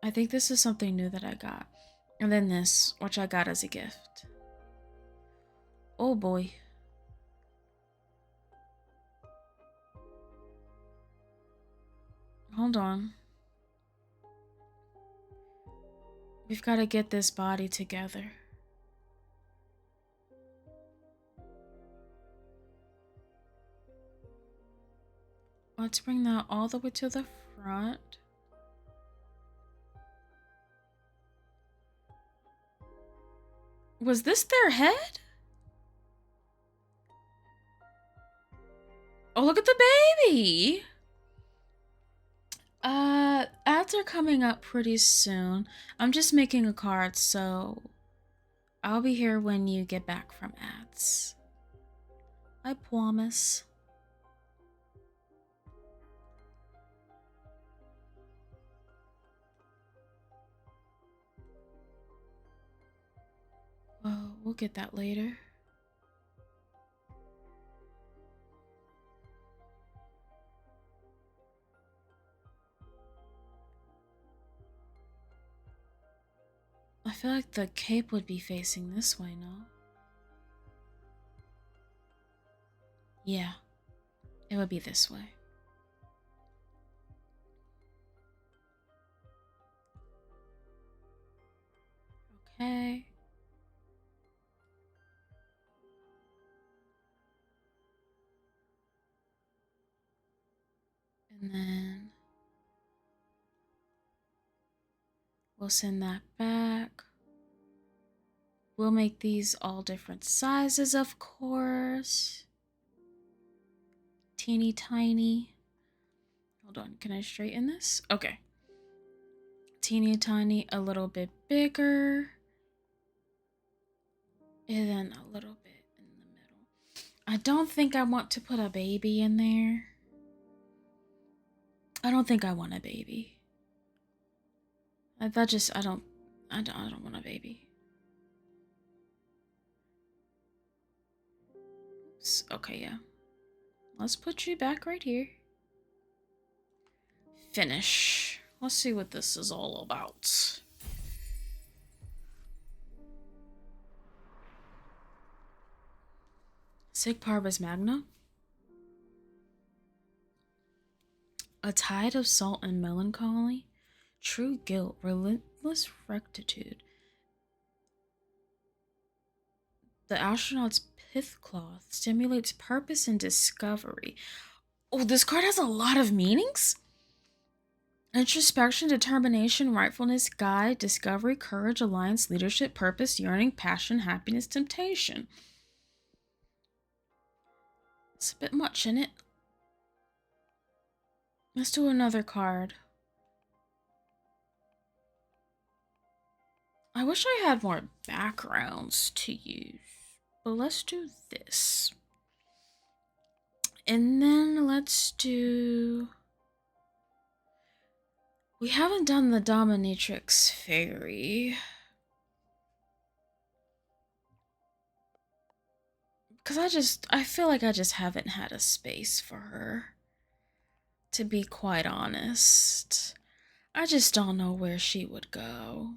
I think this is something new that I got. And then this, which I got as a gift. Oh boy. Hold on. We've got to get this body together. Let's bring that all the way to the front. Was this their head? Oh, look at the baby! Ads are coming up pretty soon. I'm just making a card, so I'll be here when you get back from ads. I promise. Well, we'll get that later. I feel like the cape would be facing this way, no? Yeah, it would be this way. Okay. And then we'll send that back. We'll make these all different sizes, of course. Teeny tiny. Hold on, can I straighten this? Okay. Teeny tiny, a little bit bigger. And then a little bit in the middle. I don't think I want to put a baby in there. I don't think I want a baby. I don't want a baby. Oops. Okay, yeah. Let's put you back right here. Finish. Let's see what this is all about. Sig Parvis Magna. A tide of salt and melancholy. True guilt, relentless rectitude. The astronaut's pith cloth stimulates purpose and discovery. Oh, this card has a lot of meanings? Introspection, determination, rightfulness, guide, discovery, courage, alliance, leadership, purpose, yearning, passion, happiness, temptation. It's a bit much in it. Let's do another card. I wish I had more backgrounds to use, but let's do this. And then let's do... We haven't done the Dominatrix Fairy. Because I feel like I just haven't had a space for her. To be quite honest. I just don't know where she would go.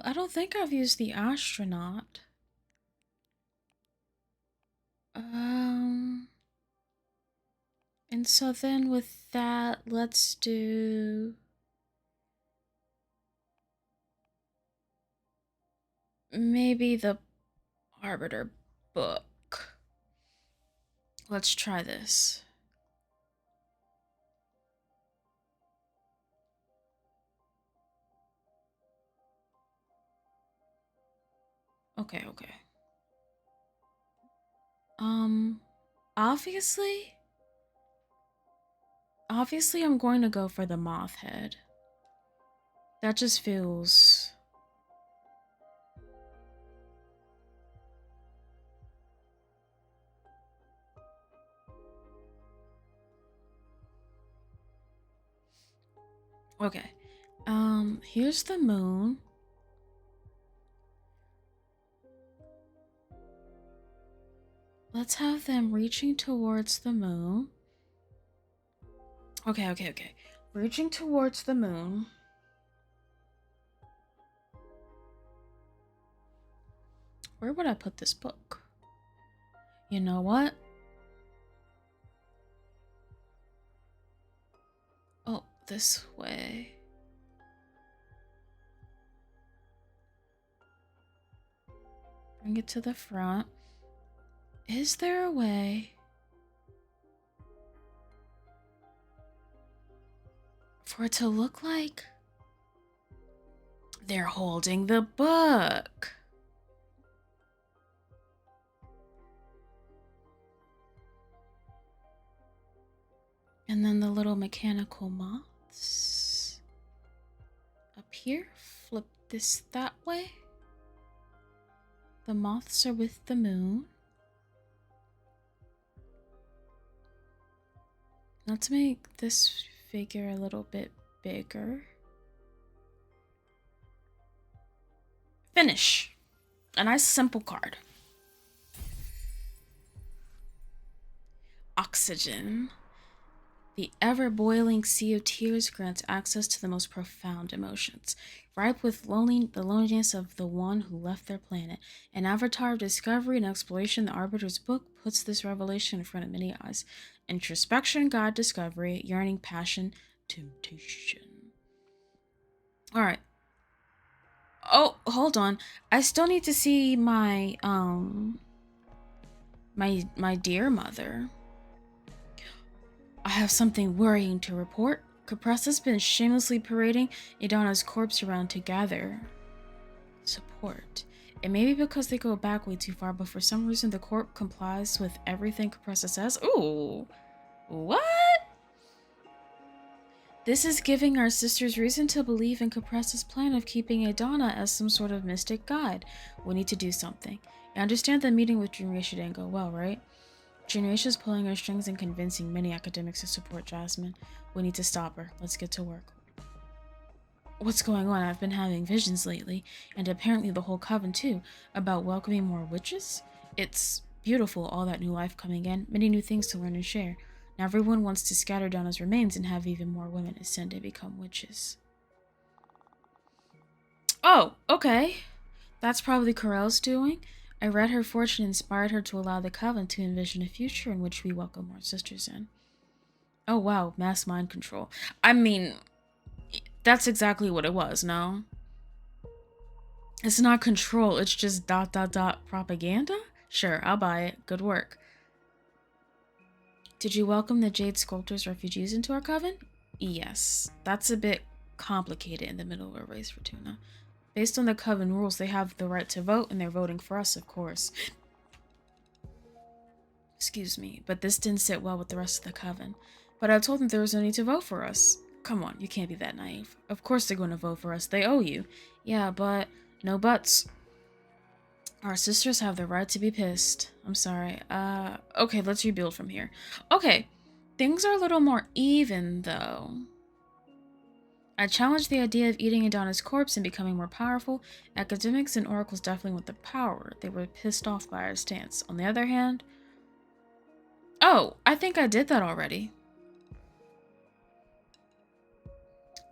I don't think I've used the astronaut. And so then with that, let's do... maybe the Arbiter book. Let's try this. Okay. Obviously I'm going to go for the moth head. That just feels... Okay. Here's the moon. Let's have them reaching towards the moon. Okay. Reaching towards the moon. Where would I put this book? You know what? Oh, this way. Bring it to the front. Is there a way for it to look like they're holding the book? And then the little mechanical moths up here. Flip this that way. The moths are with the moon. Let's make this figure a little bit bigger. Finish. A nice simple card. Oxygen. The ever-boiling sea of tears grants access to the most profound emotions. Ripe with the loneliness of the one who left their planet. An avatar of discovery and exploration, the Arbiter's book puts this revelation in front of many eyes. Introspection, God, discovery, yearning, passion, temptation. Alright. Oh, hold on. I still need to see my dear mother. I have something worrying to report. Capressa's been shamelessly parading Idana's corpse around to gather support. It may be because they go back way too far, but for some reason the corp complies with everything Capressa says. Ooh, what? This is giving our sisters reason to believe in Capressa's plan of keeping Idana as some sort of mystic guide. We need to do something. I understand the meeting with Jinraisha didn't go well, right? Jinraisha's pulling her strings and convincing many academics to support Jasmine. We need to stop her. Let's get to work. What's going on? I've been having visions lately, and apparently the whole coven too, about welcoming more witches. It's beautiful, all that new life coming in, many new things to learn and share. Now everyone wants to scatter Donna's remains and have even more women ascend and become witches. Oh, okay. That's probably Corell's doing. I read her fortune inspired her to allow the coven to envision a future in which we welcome more sisters in. Oh wow, mass mind control. I mean, that's exactly what it was, no? It's not control, it's just ... propaganda? Sure, I'll buy it. Good work. Did you welcome the Jade sculptors refugees into our coven? Yes. That's a bit complicated in the middle of a race, Fortuna. Based on the coven rules, they have the right to vote, and they're voting for us, of course. Excuse me, but this didn't sit well with the rest of the coven. But I told them there was no need to vote for us. Come on, you can't be that naive. Of course they're going to vote for us. They owe you. Yeah, but no buts. Our sisters have the right to be pissed. I'm sorry. Okay, let's rebuild from here. Okay, things are a little more even, though. I challenged the idea of eating Adonna's corpse and becoming more powerful. Academics and oracles definitely want the power. They were pissed off by our stance. On the other hand... Oh, I think I did that already.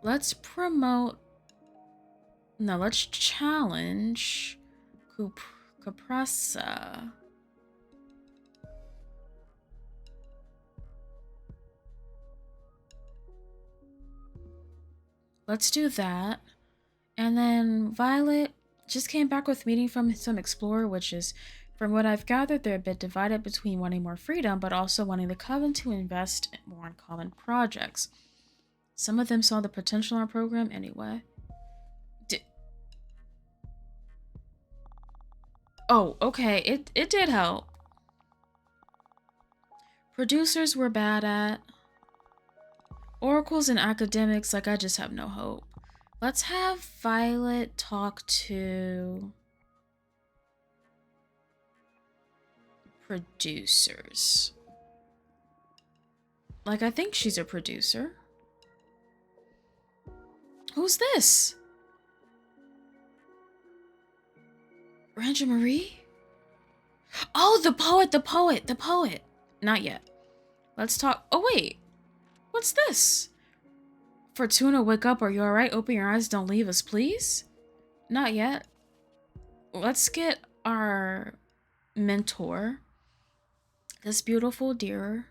Let's promote... No, let's challenge... Capressa. Let's do that. And then Violet just came back with meeting from some explorer witches. From what I've gathered, they're a bit divided between wanting more freedom, but also wanting the coven to invest more in common projects. Some of them saw the potential in our program anyway. Oh, okay, it did help. Producers were bad at. Oracles and academics, like, I just have no hope. Let's have Violet talk to... producers. Like, I think she's a producer. Who's this? Ranger Marie? Oh, the poet. Not yet. Let's talk. Oh, wait. What's this? Fortuna, wake up. Are you alright? Open your eyes. Don't leave us, please. Not yet. Let's get our mentor. This beautiful deer.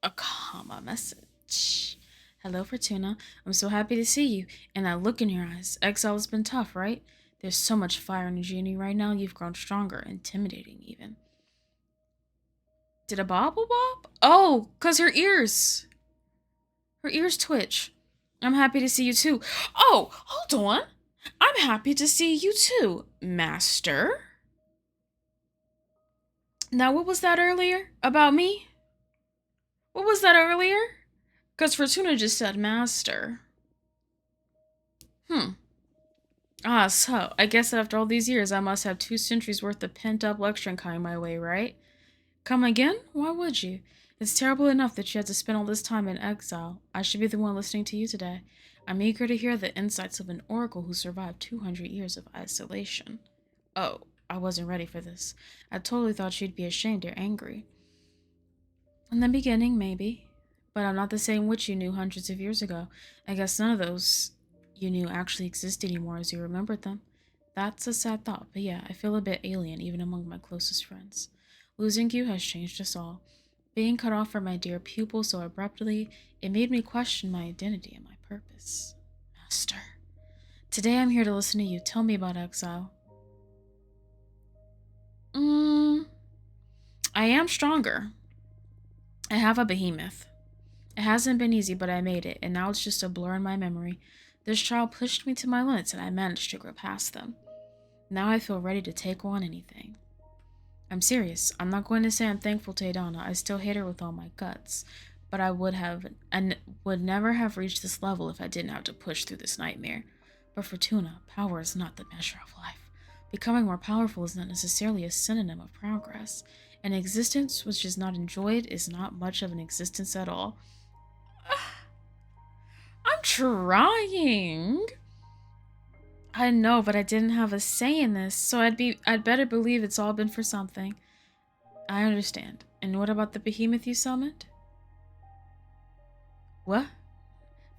A comma message. Hello, Fortuna. I'm so happy to see you. And that look in your eyes. Exile has been tough, right? There's so much fire energy in you right now. You've grown stronger, intimidating even. Did a bobble bob? Oh, 'cause her ears. Her ears twitch. I'm happy to see you too. Oh, hold on. I'm happy to see you too, Master. Now, what was that earlier about me? What was that earlier? Because Fortuna just said Master. So I guess that after all these years, I must have 2 centuries worth of pent-up lecturing coming my way, right? Come again? Why would you? It's terrible enough that you had to spend all this time in exile. I should be the one listening to you today. I'm eager to hear the insights of an oracle who survived 200 years of isolation. Oh, I wasn't ready for this. I totally thought you'd be ashamed or angry. In the beginning, maybe. But I'm not the same witch you knew hundreds of years ago. I guess none of those you knew actually exist anymore as you remembered them. That's a sad thought, but yeah, I feel a bit alien even among my closest friends. Losing you has changed us all. Being cut off from my dear pupil so abruptly, it made me question my identity and my purpose. Master. Today I'm here to listen to you. Tell me about exile. I am stronger. I have a behemoth. It hasn't been easy, but I made it, and now it's just a blur in my memory. This trial pushed me to my limits, and I managed to grow past them. Now I feel ready to take on anything. I'm serious. I'm not going to say I'm thankful to Adonna. I still hate her with all my guts. But I would never have reached this level if I didn't have to push through this nightmare. But Fortuna, power is not the measure of life. Becoming more powerful is not necessarily a synonym of progress. An existence which is not enjoyed is not much of an existence at all. I'm trying. I know, but I didn't have a say in this, so I'd better believe it's all been for something. I understand. And what about the behemoth you summoned? What?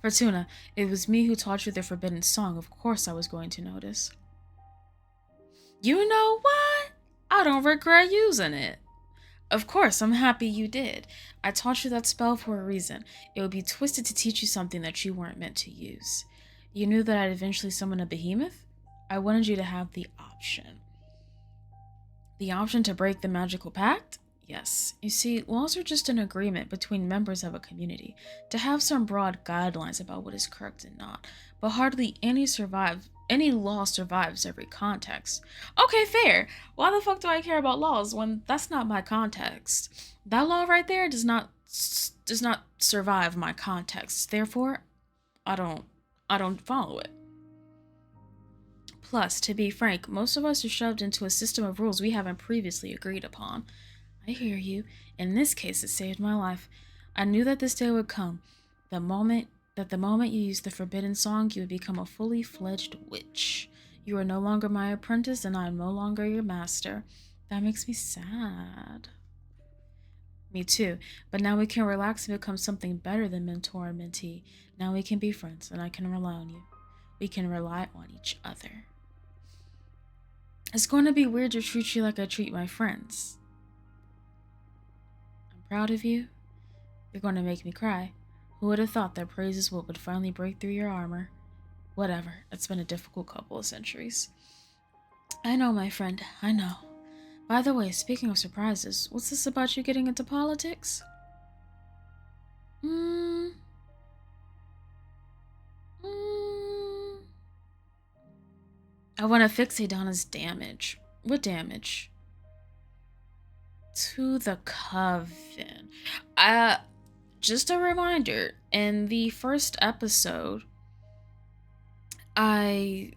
Fortuna, it was me who taught you the forbidden song. Of course I was going to notice. You know what? I don't regret using it. Of course, I'm happy you did. I taught you that spell for a reason. It would be twisted to teach you something that you weren't meant to use. You knew that I'd eventually summon a behemoth? I wanted you to have the option. The option to break the magical pact? Yes. You see, laws are just an agreement between members of a community to have some broad guidelines about what is correct and not, but hardly any law survives every context. Okay, fair. Why the fuck do I care about laws when that's not my context? That law right there does not survive my context. Therefore, I don't I don't follow it. Plus, to be frank, most of us are shoved into a system of rules we haven't previously agreed upon. I hear you. In this case, it saved my life. I knew that this day would come. The moment you used the forbidden song, you would become a fully fledged witch. You are no longer my apprentice, and I am no longer your master. That makes me sad. Me too. But now we can relax and become something better than mentor and mentee. Now we can be friends, and I can rely on you. We can rely on each other. It's going to be weird to treat you like I treat my friends. I'm proud of you. You're going to make me cry. Who would have thought that praise is what would finally break through your armor? Whatever. It's been a difficult couple of centuries. I know, my friend. I know. By the way, speaking of surprises, what's this about you getting into politics? I want to fix Adana's damage. What damage? To the coven. Just a reminder, in the first episode, I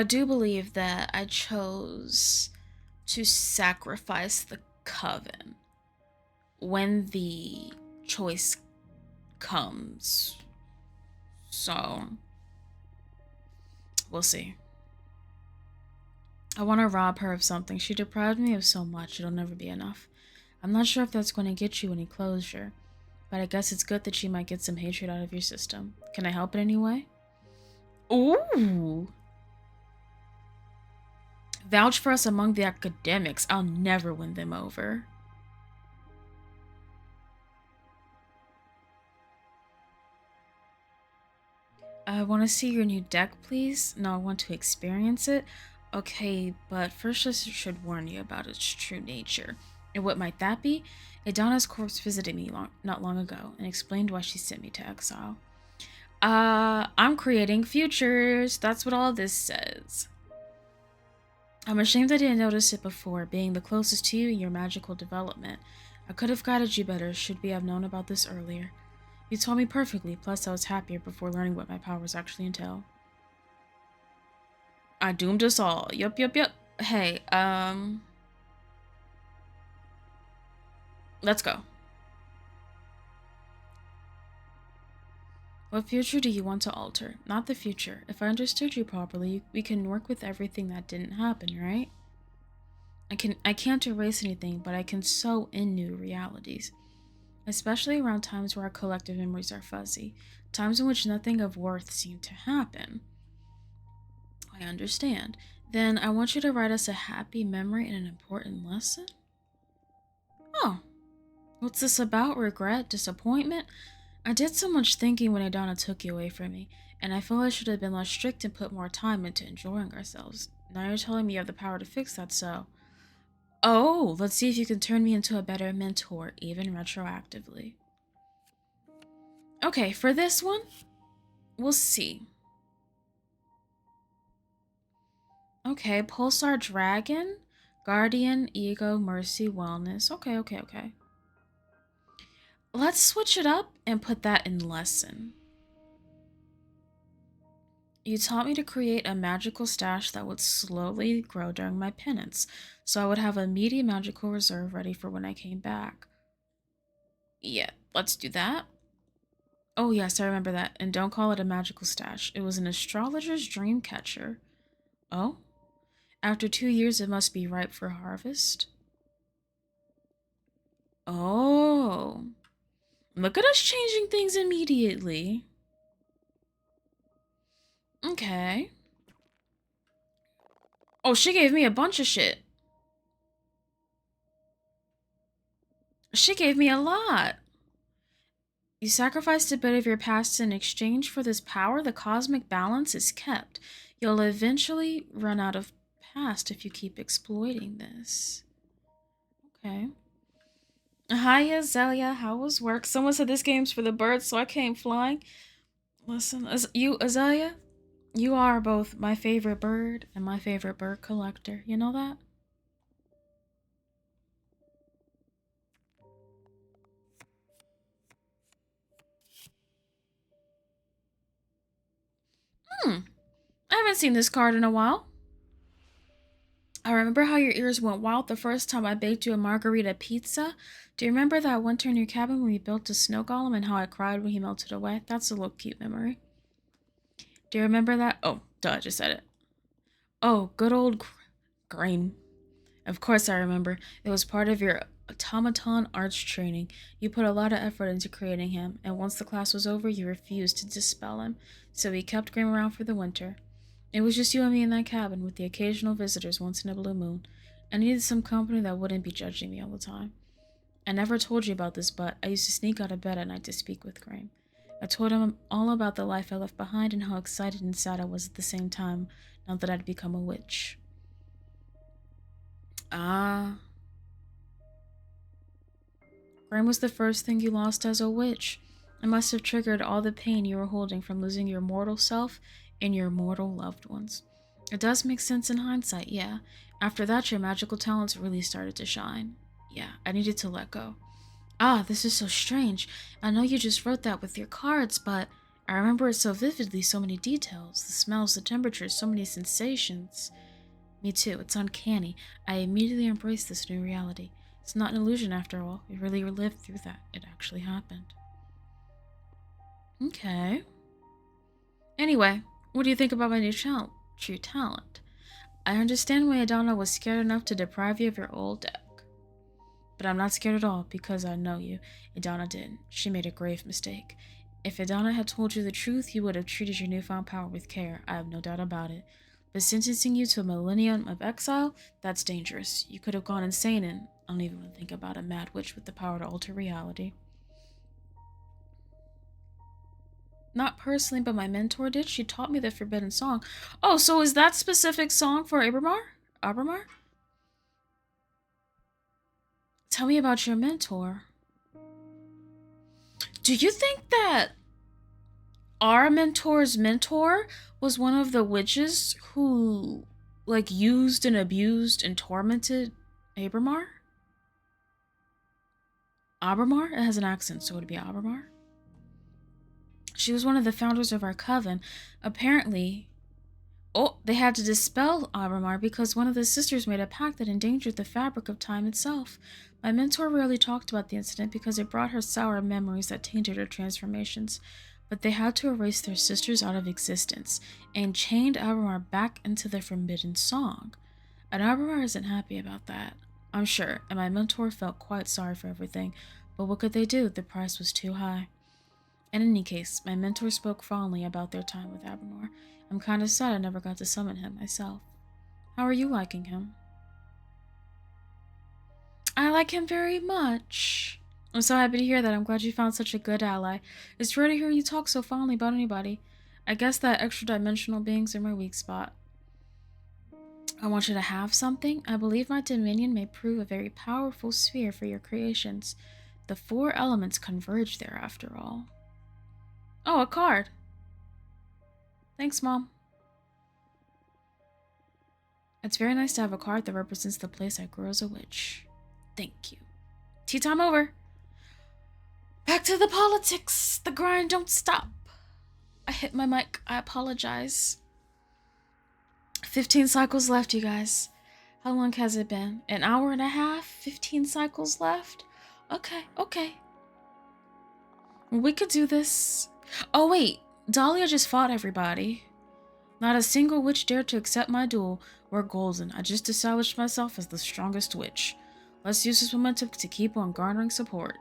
do believe that I chose to sacrifice the coven when the choice comes. So, we'll see. I want to rob her of something. She deprived me of so much, it'll never be enough. I'm not sure if that's going to get you any closure, but I guess it's good that she might get some hatred out of your system. Can I help in any way? Ooh! Vouch for us among the academics. I'll never win them over. I want to see your new deck, please. No, I want to experience it. Okay, but first I should warn you about its true nature. And what might that be? Adana's corpse visited me not long ago and explained why she sent me to exile. I'm creating futures. That's what all this says. I'm ashamed I didn't notice it before, being the closest to you in your magical development. I could have guided you better should we have known about this earlier. You told me perfectly, plus I was happier before learning what my powers actually entail. I doomed us all. Yup. Hey, let's go. What future do you want to alter? Not the future. If I understood you properly, we can work with everything that didn't happen, right? I can't erase anything, but I can sew in new realities. Especially around times where our collective memories are fuzzy. Times in which nothing of worth seemed to happen. I understand. Then I want you to write us a happy memory and an important lesson? Oh. What's this about? Regret? Disappointment? I did so much thinking when Adana took you away from me, and I feel I should have been less strict and put more time into enjoying ourselves. Now you're telling me you have the power to fix that, so... Oh, let's see if you can turn me into a better mentor, even retroactively. Okay, for this one, we'll see. Okay, Pulsar Dragon, Guardian, Ego, Mercy, Wellness. Okay. Let's switch it up and put that in lesson. You taught me to create a magical stash that would slowly grow during my penance, so I would have a meaty magical reserve ready for when I came back. Yeah, let's do that. Oh yes, I remember that, and don't call it a magical stash. It was an astrologer's dream catcher. Oh? After 2 years, it must be ripe for harvest? Oh. Look at us changing things immediately. Okay. Oh, she gave me a bunch of shit. She gave me a lot. You sacrificed a bit of your past in exchange for this power. The cosmic balance is kept. You'll eventually run out of past if you keep exploiting this. Okay. Hi, Azalea. How was work? Someone said this game's for the birds, so I came flying. Listen, Azalea, you are both my favorite bird and my favorite bird collector. You know that? Hmm. I haven't seen this card in a while. I remember how your ears went wild the first time I baked you a margarita pizza. Do you remember that winter in your cabin when we built a snow golem and how I cried when he melted away? That's a little cute memory. Do you remember that? Oh, duh, I just said it. Oh, good old Grain. Of course I remember. It was part of your automaton arts training. You put a lot of effort into creating him, and once the class was over, you refused to dispel him, so we kept Grim around for the winter. It was just you and me in that cabin, with the occasional visitors once in a blue moon. I needed some company that wouldn't be judging me all the time. I never told you about this, but I used to sneak out of bed at night to speak with Graham. I told him all about the life I left behind and how excited and sad I was at the same time now that I'd become a witch. Ah, Graham was the first thing you lost as a witch. It must have triggered all the pain you were holding from losing your mortal self and your mortal loved ones. It does make sense in hindsight, yeah. After that, your magical talents really started to shine. Yeah, I needed to let go. Ah, this is so strange. I know you just wrote that with your cards, but I remember it so vividly, so many details. The smells, the temperatures, so many sensations. Me too, it's uncanny. I immediately embraced this new reality. It's not an illusion after all. We really lived through that. It actually happened. Okay. Anyway, what do you think about my true talent? I understand why Adana was scared enough to deprive you of your old deck. But I'm not scared at all because I know you. Adana didn't. She made a grave mistake. If Adana had told you the truth, you would have treated your newfound power with care. I have no doubt about it. But sentencing you to a millennium of exile, that's dangerous. You could have gone insane and I don't even want to think about a mad witch with the power to alter reality. Not personally, but my mentor did. She taught me the forbidden song. Oh, so is that specific song for Abramar? Abramar? Tell me about your mentor. Do you think that our mentor's mentor was one of the witches who, like, used and abused and tormented Abramar? Abramar? It has an accent, so it would be Abramar. She was one of the founders of our coven. Apparently, they had to dispel Abramar because one of the sisters made a pact that endangered the fabric of time itself. My mentor rarely talked about the incident because it brought her sour memories that tainted her transformations. But they had to erase their sisters out of existence and chained Abramar back into the forbidden song. And Abramar isn't happy about that, I'm sure, and my mentor felt quite sorry for everything. But what could they do? The price was too high. In any case, my mentor spoke fondly about their time with Abramar. I'm kind of sad I never got to summon him myself. How are you liking him? I like him very much. I'm so happy to hear that. I'm glad you found such a good ally. It's rare to hear you talk so fondly about anybody. I guess that extra-dimensional beings are my weak spot. I want you to have something. I believe my dominion may prove a very powerful sphere for your creations. The four elements converge there, after all. Oh, a card. Thanks, Mom. It's very nice to have a card that represents the place I grew as a witch. Thank you. Tea time over. Back to the politics. The grind don't stop. I hit my mic. I apologize. 15 cycles left, you guys. How long has it been? An hour and a half? 15 cycles left? Okay. We could do this. Oh, wait. Dahlia just fought everybody. Not a single witch dared to accept my duel. We're golden. I just established myself as the strongest witch. Let's use this momentum to keep on garnering support.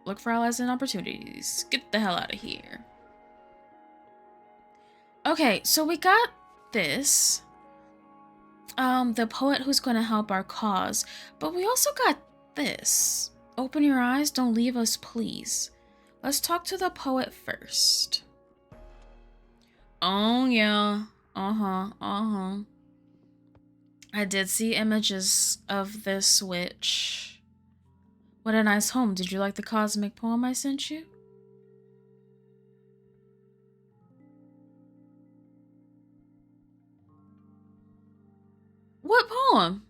Look for allies and opportunities. Get the hell out of here. Okay, so we got this. The poet who's going to help our cause. But we also got this. Open your eyes, don't leave us, please. Let's talk to the poet first. Oh, yeah. I did see images of this witch. What a nice home. Did you like the cosmic poem I sent you? What poem?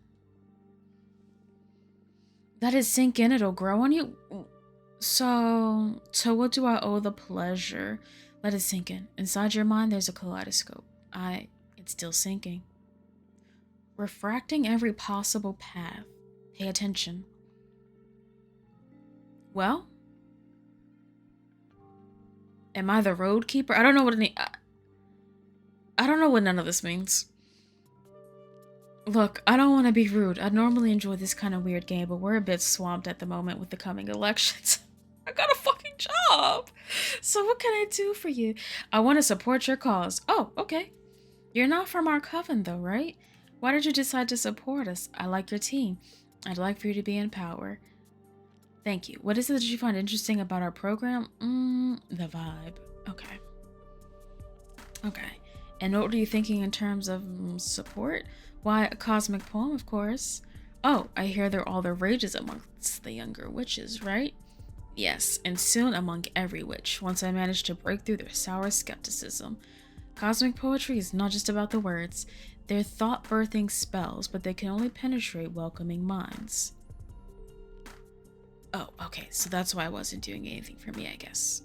Let it sink in, it'll grow on you. So what do I owe the pleasure? Let it sink in. Inside your mind, there's a kaleidoscope. It's still sinking. Refracting every possible path. Pay attention. Well, am I the road keeper? I don't know what I don't know what none of this means. Look, I don't want to be rude. I'd normally enjoy this kind of weird game, but we're a bit swamped at the moment with the coming elections. I got a fucking job. So what can I do for you? I want to support your cause. Oh, okay. You're not from our coven though, right? Why did you decide to support us? I like your team. I'd like for you to be in power. Thank you. What is it that you find interesting about our program? The vibe. Okay. Okay. And what were you thinking in terms of support? Why, a cosmic poem, of course. Oh, I hear they're all the rages amongst the younger witches, right? Yes, and soon among every witch, once I manage to break through their sour skepticism. Cosmic poetry is not just about the words. They're thought-birthing spells, but they can only penetrate welcoming minds. Oh, okay, so that's why I wasn't doing anything for me, I guess.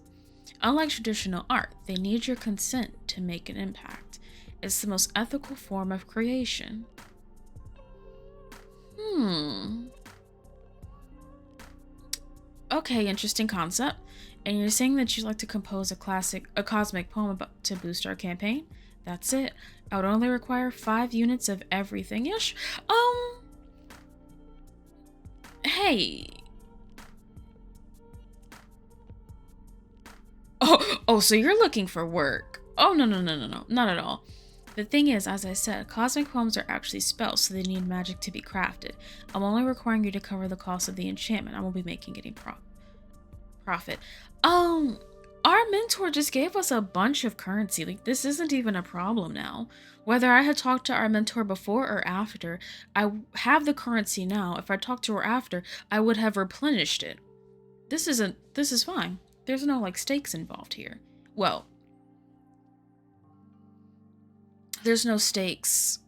Unlike traditional art, they need your consent to make an impact. It's the most ethical form of creation. Okay, interesting concept. And you're saying that you'd like to compose a cosmic poem to boost our campaign? That's it. I would only require 5 units of everything. Ish. Hey. Oh, so you're looking for work. Oh, no, not at all. The thing is, as I said, cosmic poems are actually spells, so they need magic to be crafted. I'm only requiring you to cover the cost of the enchantment. I won't be making any profit. Our mentor just gave us a bunch of currency. Like, this isn't even a problem now. Whether I had talked to our mentor before or after, I have the currency now. If I talked to her after, I would have replenished it. This is fine. There's no, like, stakes involved here. Well, there's no stakes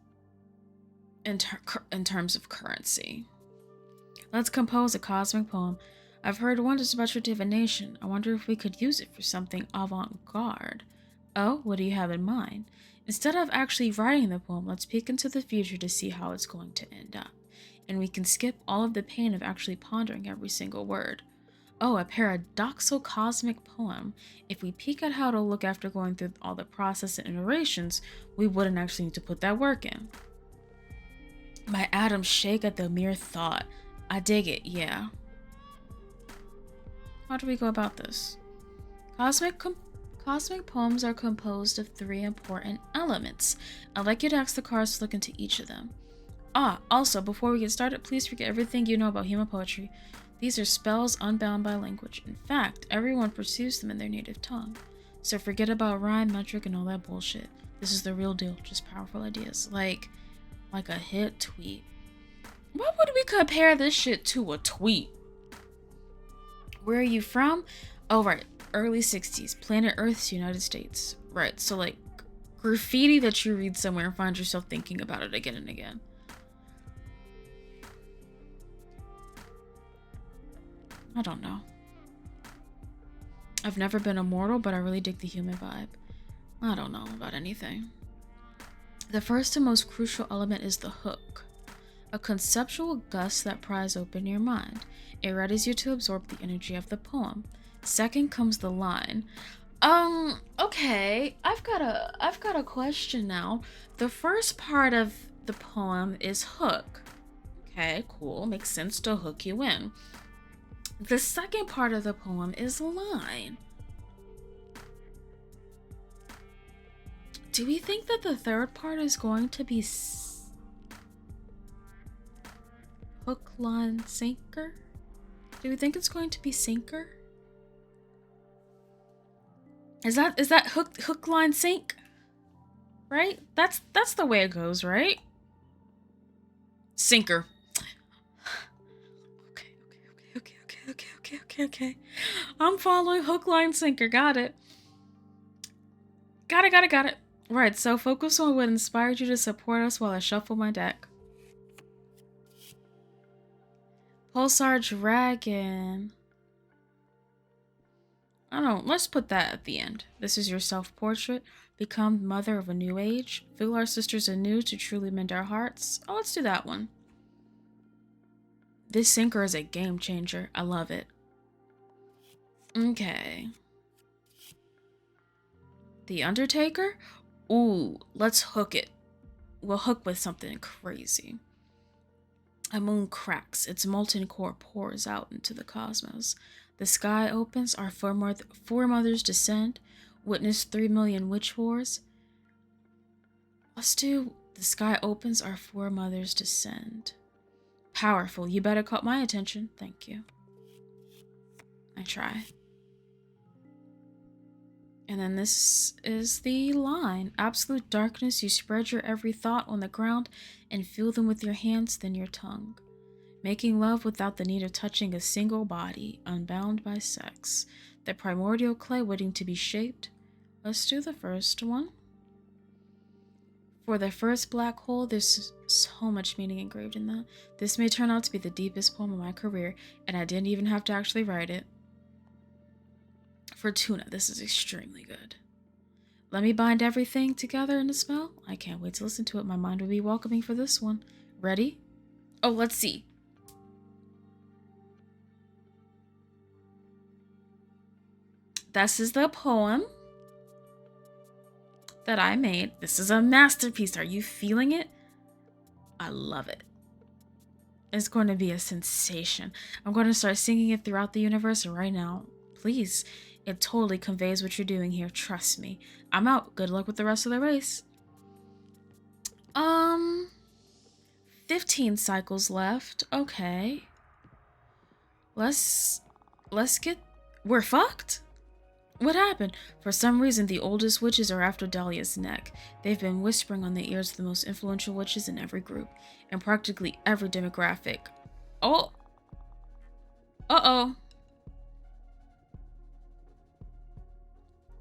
in terms of currency. Let's compose a cosmic poem. I've heard wonders about your divination. I wonder if we could use it for something avant-garde. Oh, what do you have in mind? Instead of actually writing the poem, let's peek into the future to see how it's going to end up. And we can skip all of the pain of actually pondering every single word. Oh, a paradoxal cosmic poem. If we peek at how it'll look after going through all the process and iterations, we wouldn't actually need to put that work in. My atoms shake at the mere thought. I dig it, yeah. How do we go about this? Cosmic poems are composed of 3 important elements. I'd like you to ask the cards to look into each of them. Also, before we get started, please forget everything you know about human poetry. These are spells unbound by language. In fact, everyone pursues them in their native tongue. So forget about rhyme, metric, and all that bullshit. This is the real deal, just powerful ideas. Like a hit tweet. Why would we compare this shit to a tweet? Where are you from? Oh, right. Early 60s. Planet Earth's United States. Right. So, like, graffiti that you read somewhere and find yourself thinking about it again and again. I don't know. I've never been immortal, but I really dig the human vibe. I don't know about anything. The first and most crucial element is the hook. A conceptual gust that pries open your mind. It readies you to absorb the energy of the poem. Second comes the line. Okay, I've got a question now. The first part of the poem is hook. Okay, cool. Makes sense to hook you in. The second part of the poem is line. Do we think that the third part is going to be hook, line, sinker? Do we think it's going to be sinker? Is that hook, line, sink? Right? That's the way it goes, right? Sinker. Okay. Okay. I'm following hook, line, sinker. Got it. Got it. Right, so focus on what inspired you to support us while I shuffle my deck. Pulsar Dragon. I don't know, let's put that at the end. This is your self-portrait. Become mother of a new age. Feel our sisters anew to truly mend our hearts. Oh, let's do that one. This sinker is a game changer. I love it. Okay. The Undertaker? Ooh, let's hook it. We'll hook with something crazy. A moon cracks, its molten core pours out into the cosmos. The sky opens, our foremothers descend, witness 3 million witch wars. Let's do the sky opens, our foremothers descend. Powerful, you better caught my attention. Thank you. I try. And then this is the line. Absolute darkness, you spread your every thought on the ground and feel them with your hands, then your tongue. Making love without the need of touching a single body, unbound by sex. The primordial clay waiting to be shaped. Let's do the first one. For the first black hole, there's so much meaning engraved in that. This may turn out to be the deepest poem of my career, and I didn't even have to actually write it. Fortuna, this is extremely good. Let me bind everything together in a spell. I can't wait to listen to it. My mind will be welcoming for this one. Ready? Oh, let's see. This is the poem that I made. This is a masterpiece. Are you feeling it? I love it. It's going to be a sensation. I'm going to start singing it throughout the universe right now. Please. It totally conveys what you're doing here. Trust me. I'm out. Good luck with the rest of the race. 15 cycles left. Okay. Let's get... We're fucked? What happened? For some reason, the oldest witches are after Dahlia's neck. They've been whispering on the ears of the most influential witches in every group, and practically every demographic. Oh! Uh-oh.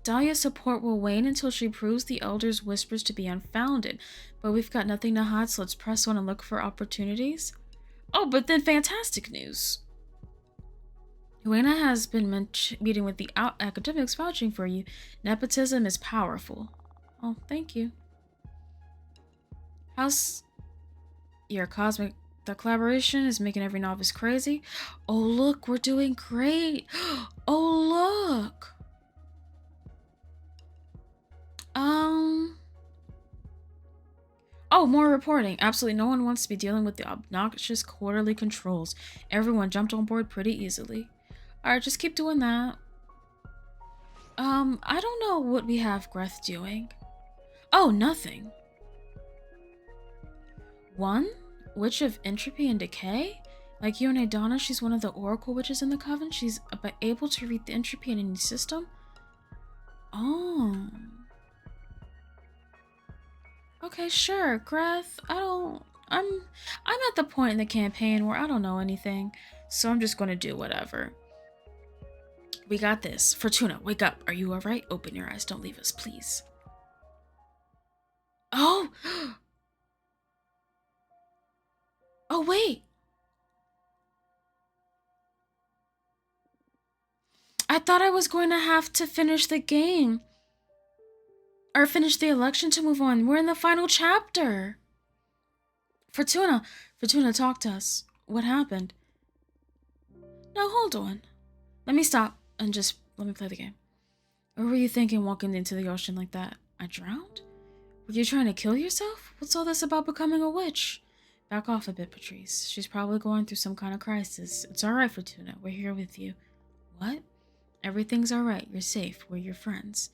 Dahlia's support will wane until she proves the elders' whispers to be unfounded, but we've got nothing to hide, so let's press on and look for opportunities. Oh, but then fantastic news. Huena has been meeting with the academics vouching for you. Nepotism is powerful. Oh, thank you. How's your cosmic... The collaboration is making every novice crazy. Oh, look, we're doing great. Oh, look. Oh, more reporting. Absolutely no one wants to be dealing with the obnoxious quarterly controls. Everyone jumped on board pretty easily. Alright, just keep doing that. I don't know what we have Greth doing. Oh, nothing. One? Witch of Entropy and Decay? Like you and Adana, she's one of the Oracle Witches in the Coven. She's able to read the entropy in any system. Oh. Okay, sure, Greth. I'm at the point in the campaign where I don't know anything, so I'm just gonna do whatever. We got this. Fortuna, wake up. Are you alright? Open your eyes. Don't leave us, please. Oh! Oh, wait! I thought I was going to have to finish the game. Or finish the election to move on. We're in the final chapter. Fortuna, talk to us. What happened? No, hold on. Let me stop and just let me play the game. What were you thinking walking into the ocean like that? I drowned? Were you trying to kill yourself? What's all this about becoming a witch? Back off a bit, Patrice. She's probably going through some kind of crisis. It's alright, Fortuna. We're here with you. What? Everything's alright. You're safe. We're your friends.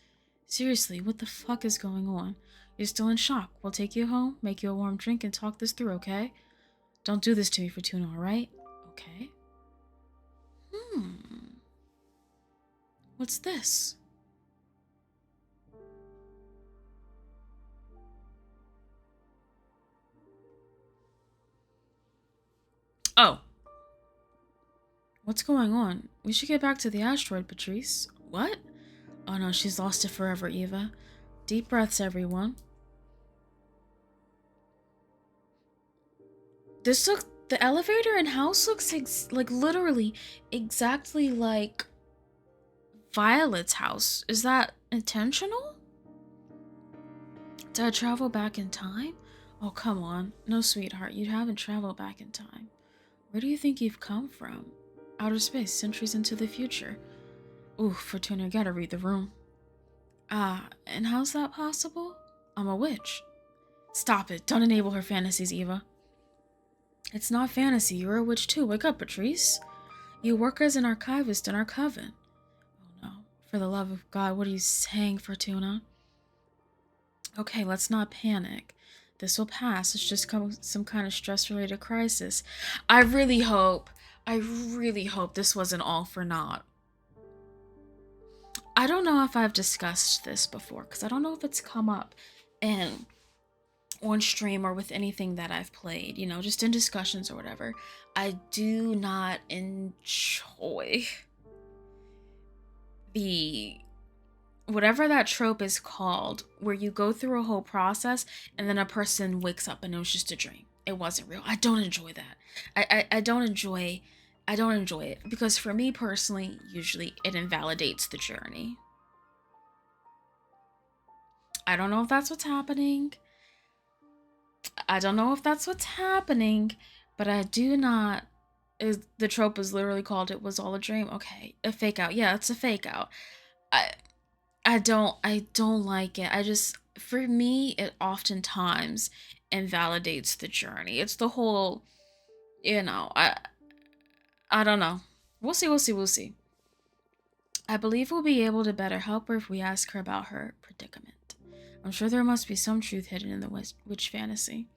Seriously, what the fuck is going on? You're still in shock. We'll take you home, make you a warm drink, and talk this through, okay? Don't do this to me, Fortuna, alright? Okay. What's this? Oh. What's going on? We should get back to the asteroid, Patrice. What? Oh no, she's lost it forever, Eva. Deep breaths, everyone. The elevator in house looks like literally exactly like Violet's house. Is that intentional? Did I travel back in time? Oh, come on. No, sweetheart, you haven't traveled back in time. Where do you think you've come from? Outer space, centuries into the future. Ooh, Fortuna, you gotta read the room. Ah, and how's that possible? I'm a witch. Stop it. Don't enable her fantasies, Eva. It's not fantasy. You're a witch too. Wake up, Patrice. You work as an archivist in our coven. Oh no. For the love of God, what are you saying, Fortuna? Okay, let's not panic. This will pass. It's just some kind of stress-related crisis. I really hope this wasn't all for naught. I don't know if I've discussed this before, because I don't know if it's come up in on stream or with anything that I've played, you know, just in discussions or whatever. I do not enjoy the whatever that trope is called, where you go through a whole process and then a person wakes up and it was just a dream. It wasn't real. I don't enjoy that. I don't enjoy it because for me personally, usually it invalidates the journey. I don't know if that's what's happening. But I do not. The trope is literally called "It was all a dream." Okay, a fake out. Yeah, it's a fake out. I don't like it. For me, it oftentimes invalidates the journey. It's the whole, I don't know. We'll see. I believe we'll be able to better help her if we ask her about her predicament. I'm sure there must be some truth hidden in the witch fantasy.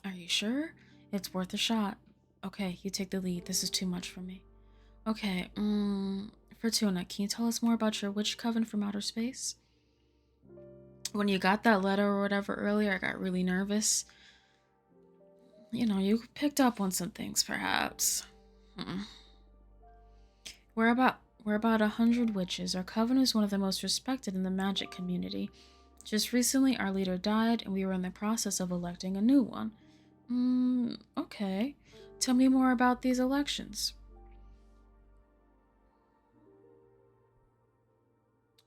Are you sure? It's worth a shot. Okay, you take the lead. This is too much for me. Okay, Fortuna, can you tell us more about your witch coven from outer space? When you got that letter or whatever earlier, I got really nervous. You know, you picked up on some things, perhaps. We're about 100 witches. Our coven is one of the most respected in the magic community. Just recently, our leader died, and we were in the process of electing a new one. Okay. Tell me more about these elections.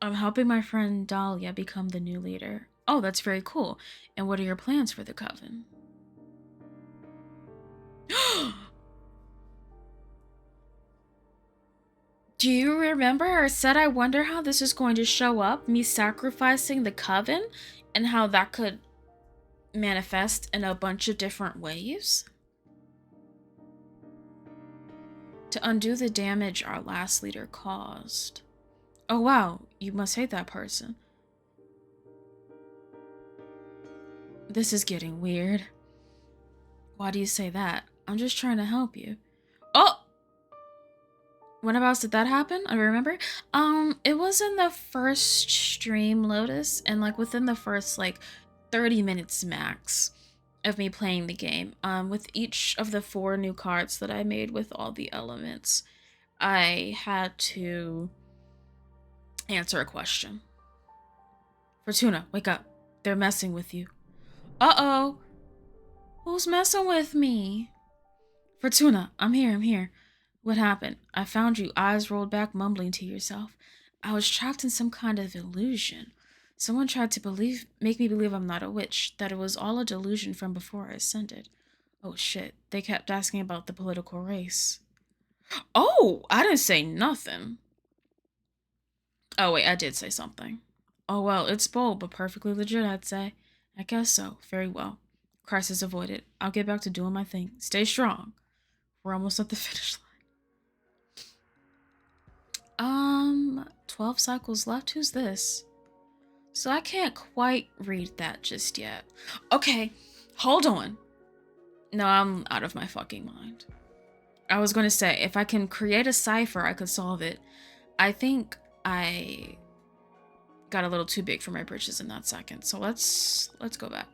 I'm helping my friend Dahlia become the new leader. Oh, that's very cool. And what are your plans for the coven? Do you remember I said I wonder how this is going to show up? Me sacrificing the coven? And how that could manifest in a bunch of different ways? To undo the damage our last leader caused. Oh wow, you must hate that person. This is getting weird. Why do you say that? I'm just trying to help you. Oh! When about did that happen? I remember. It was in the first stream, Lotus, and like within the first like 30 minutes max of me playing the game. With each of the 4 new cards that I made with all the elements, I had to answer a question. Fortuna, wake up. They're messing with you. Uh-oh. Who's messing with me? Fortuna, I'm here. What happened? I found you, eyes rolled back, mumbling to yourself. I was trapped in some kind of illusion. Someone tried to make me believe I'm not a witch, that it was all a delusion from before I ascended. Oh shit, they kept asking about the political race. Oh, I didn't say nothing. Oh wait, I did say something. Oh well, it's bold, but perfectly legit, I'd say. I guess so. Very well. Crisis avoided. I'll get back to doing my thing. Stay strong. We're almost at the finish line. 12 cycles left. Who's this? So I can't quite read that just yet. Okay, hold on. No, I'm out of my fucking mind. I was going to say, if I can create a cipher, I could solve it. I think I got a little too big for my britches in that second. So let's go back.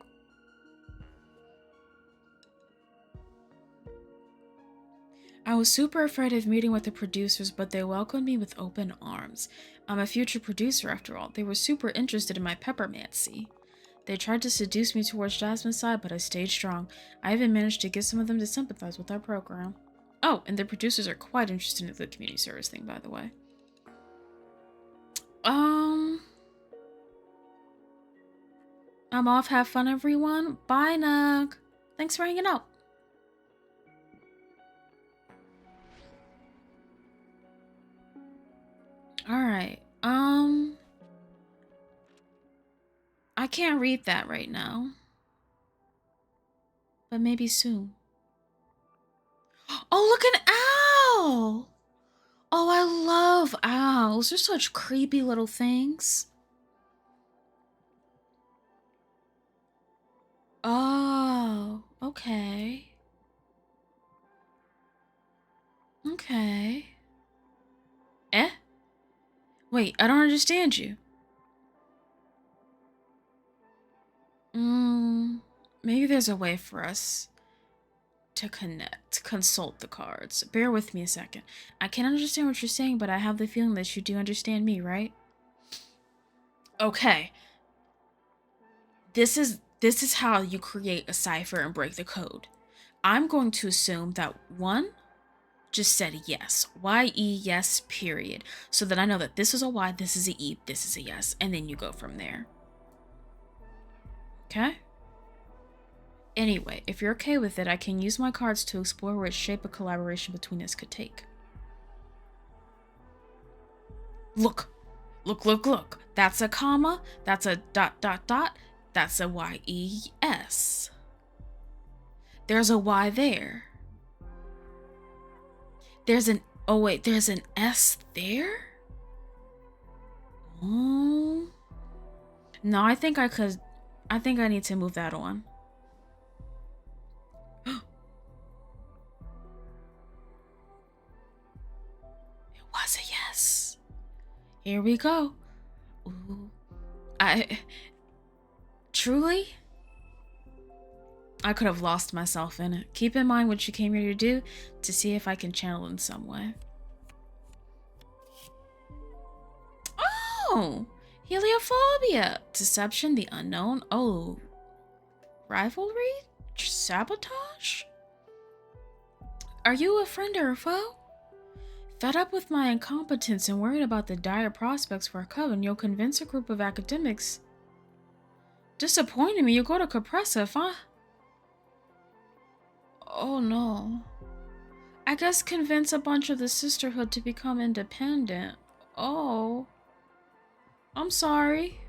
I was super afraid of meeting with the producers, but they welcomed me with open arms. I'm a future producer after all. They were super interested in my peppermancy. They tried to seduce me towards Jasmine's side, but I stayed strong. I even managed to get some of them to sympathize with our program. Oh, and the producers are quite interested in the community service thing, by the way. I'm off. Have fun, everyone. Bye, Nug. Thanks for hanging out. Alright. I can't read that right now. But maybe soon. Oh, look at Owl! Oh, I love owls. They're such creepy little things. Oh, okay. Okay. Eh? Wait, I don't understand you. Maybe there's a way for us to consult the cards. Bear with me a second. I can't understand what you're saying, but I have the feeling that you do understand me, right? Okay. This is how you create a cipher and break the code. I'm going to assume that one just said yes. Y-E, yes, period. So that I know that this is a Y, this is a E, this is a yes. And then you go from there. Okay? Anyway, if you're okay with it, I can use my cards to explore which shape a collaboration between us could take. Look. Look, look, look. That's a comma. That's a dot, dot, dot. That's a Y-E-S. There's a Y there. There's an, oh wait, there's an S there? Oh. No, I think I need to move that on. It was a yes. Here we go. Ooh. Truly? I could have lost myself in it. Keep in mind what you came here to do, to see if I can channel in some way. Oh! Heliophobia! Deception, the unknown. Oh. Rivalry? Sabotage? Are you a friend or a foe? Fed up with my incompetence and worried about the dire prospects for a coven, you'll convince a group of academics. Disappointing me, you'll go to Compressive, huh? Oh no. I guess convince a bunch of the sisterhood to become independent. Oh. I'm sorry.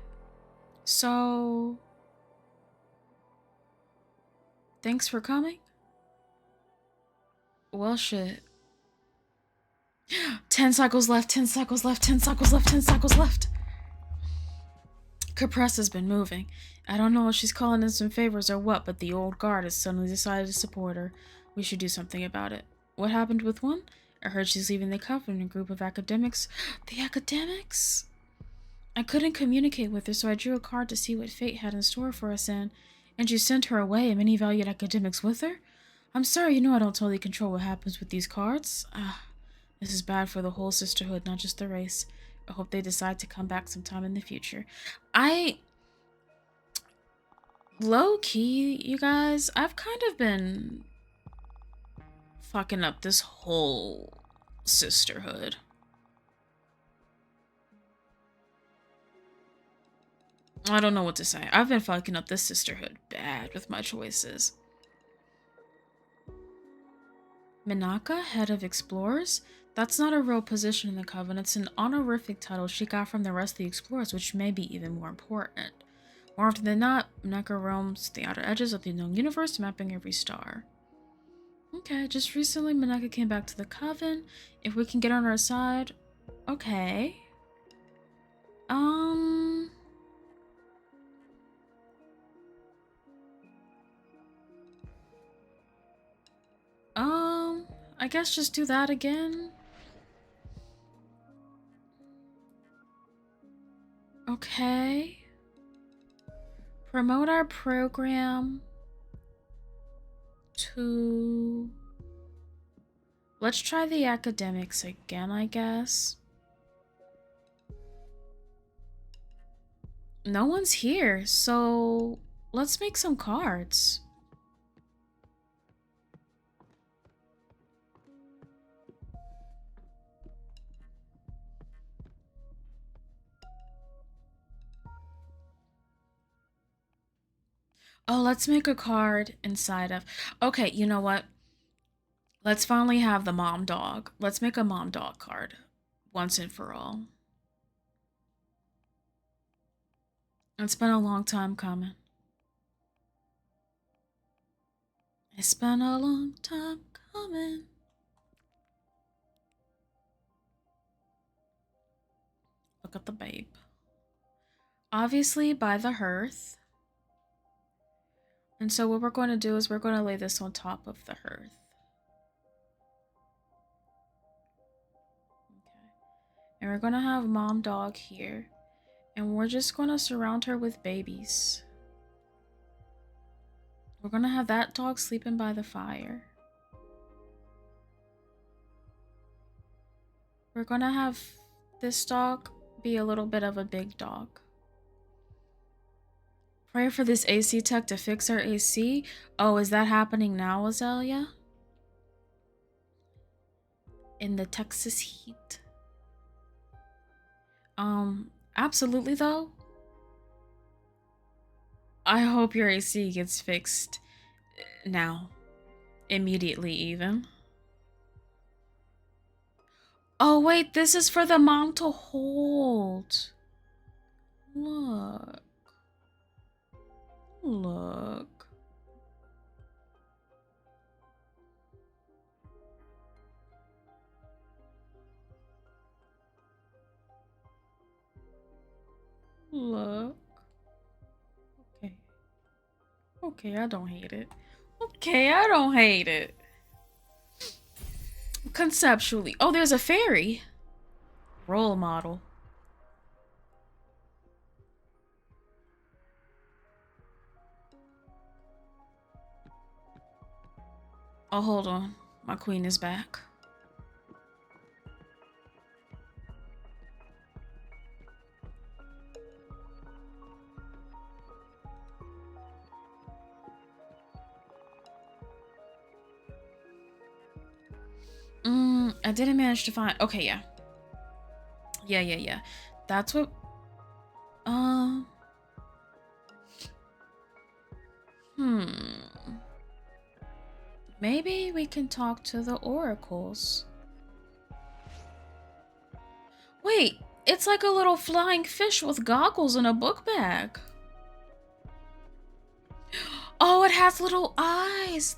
So... thanks for coming? Well, shit. 10 cycles left, 10 cycles left, 10 cycles left, 10 cycles left. Capress has been moving. I don't know if she's calling in some favors or what, but the old guard has suddenly decided to support her. We should do something about it. What happened with one? I heard she's leaving the coven, a group of academics. The academics? I couldn't communicate with her, so I drew a card to see what fate had in store for us, and you sent her away, and many valued academics with her? I'm sorry, you know I don't totally control what happens with these cards. This is bad for the whole sisterhood, not just the race. I hope they decide to come back sometime in the future. Low-key, you guys, I've kind of been fucking up this whole sisterhood. I don't know what to say. I've been fucking up this sisterhood bad with my choices. Minaka, head of explorers? That's not a real position in the coven. It's an honorific title she got from the rest of the explorers, which may be even more important. More often than not, Minaka roams the outer edges of the known universe, mapping every star. Okay, just recently Minaka came back to the coven. If we can get on our side, okay. I guess just do that again. Okay. Promote our program to... Let's try the academics again, I guess. No one's here, so let's make some cards. Oh, let's make a card inside of... Okay, you know what? Let's finally have the mom dog. Let's make a mom dog card once and for all. It's been a long time coming. It's been a long time coming. Look at the babe. Obviously by the hearth. And so what we're going to do is we're going to lay this on top of the hearth. Okay. And we're going to have mom dog here. And we're just going to surround her with babies. We're going to have that dog sleeping by the fire. We're going to have this dog be a little bit of a big dog. Pray for this AC tech to fix our AC. Oh, is that happening now, Azalea? In the Texas heat. Absolutely though. I hope your AC gets fixed now. Immediately even. Oh wait, this is for the mom to hold. Look. Look. Look. Okay. Okay, I don't hate it. Okay, I don't hate it. Conceptually. Oh, there's a fairy. Role model. Oh, hold on. My queen is back. I didn't manage to find... Okay, yeah. Yeah. That's what... Maybe we can talk to the oracles. Wait, it's like a little flying fish with goggles and a book bag. Oh, it has little eyes.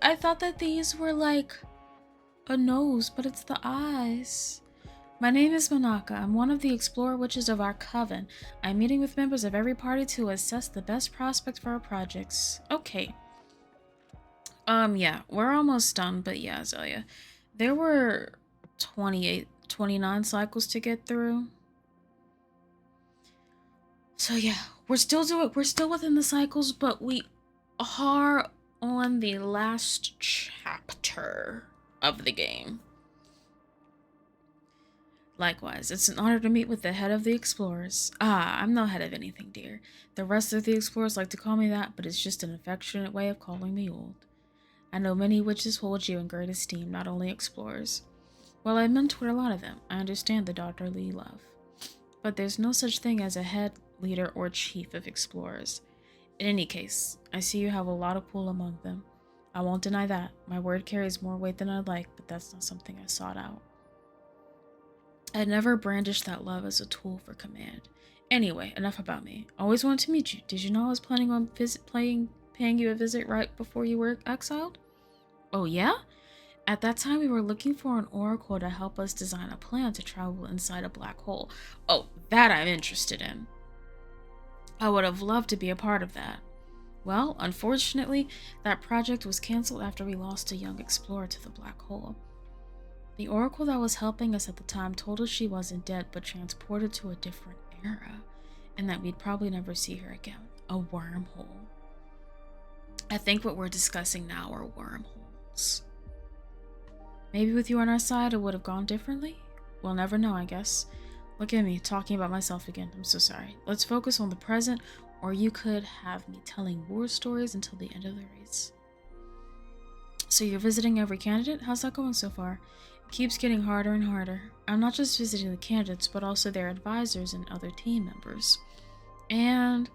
I thought that these were like a nose, but it's the eyes. My name is Manaka. I'm one of the explorer witches of our coven. I'm meeting with members of every party to assess the best prospect for our projects. Okay. Yeah, we're almost done, but yeah, Azalea. There were 29 cycles to get through. So yeah, we're still within the cycles, but we are on the last chapter of the game. Likewise, it's an honor to meet with the head of the explorers. Ah, I'm no head of anything, dear. The rest of the explorers like to call me that, but it's just an affectionate way of calling me old. I know many witches hold you in great esteem, not only explorers. While I mentored a lot of them, I understand the daughterly love. But there's no such thing as a head, leader, or chief of explorers. In any case, I see you have a lot of pull among them. I won't deny that. My word carries more weight than I'd like, but that's not something I sought out. I never brandished that love as a tool for command. Anyway, enough about me. Always wanted to meet you. Did you know I was planning on paying you a visit right before you were exiled? Oh yeah? At that time, we were looking for an oracle to help us design a plan to travel inside a black hole. Oh, that I'm interested in. I would have loved to be a part of that. Well, unfortunately, that project was cancelled after we lost a young explorer to the black hole. The oracle that was helping us at the time told us she wasn't dead, but transported to a different era, and that we'd probably never see her again. A wormhole. I think what we're discussing now are wormholes. Maybe with you on our side, it would have gone differently? We'll never know, I guess. Look at me, talking about myself again. I'm so sorry. Let's focus on the present, or you could have me telling war stories until the end of the race. So you're visiting every candidate? How's that going so far? It keeps getting harder and harder. I'm not just visiting the candidates, but also their advisors and other team members. And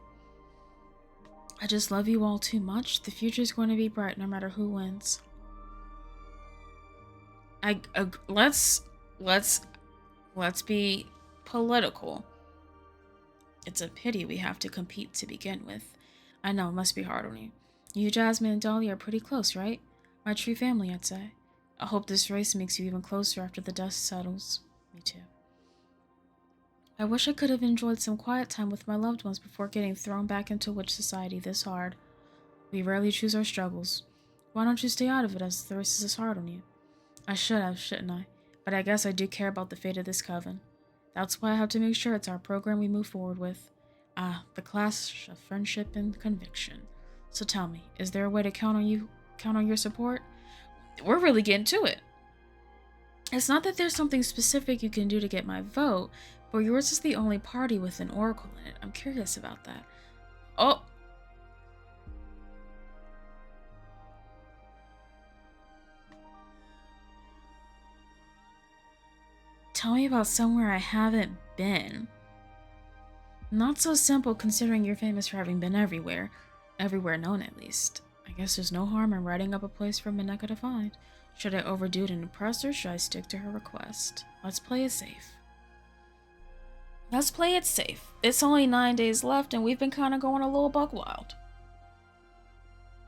I just love you all too much. The future's going to be bright no matter who wins. Let's be political. It's a pity we have to compete to begin with. I know, it must be hard on you. You, Jasmine, and Dolly are pretty close, right? My true family, I'd say. I hope this race makes you even closer after the dust settles. Me too. I wish I could have enjoyed some quiet time with my loved ones before getting thrown back into witch society this hard. We rarely choose our struggles. Why don't you stay out of it as the race is this hard on you? I should have, shouldn't I? But I guess I do care about the fate of this coven. That's why I have to make sure it's our program we move forward with. The clash of friendship and conviction. So tell me, is there a way to count on your support? We're really getting to it. It's not that there's something specific you can do to get my vote, but yours is the only party with an oracle in it. I'm curious about that. Oh! Tell me about somewhere I haven't been. Not so simple considering you're famous for having been everywhere. Everywhere known, at least. I guess there's no harm in writing up a place for Mineka to find. Should I overdo it and impress her, or should I stick to her request? Let's play it safe. Let's play it safe. It's only 9 days left, and we've been kind of going a little buck wild.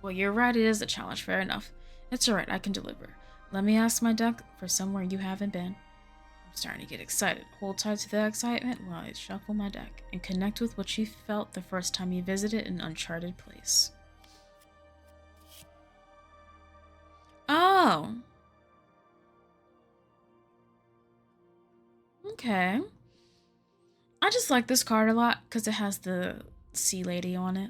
Well, you're right, it is a challenge, fair enough. It's alright, I can deliver. Let me ask my deck for somewhere you haven't been. I'm starting to get excited. Hold tight to the excitement while I shuffle my deck, and connect with what you felt the first time you visited an uncharted place. Oh. Okay. I just like this card a lot because it has the sea lady on it.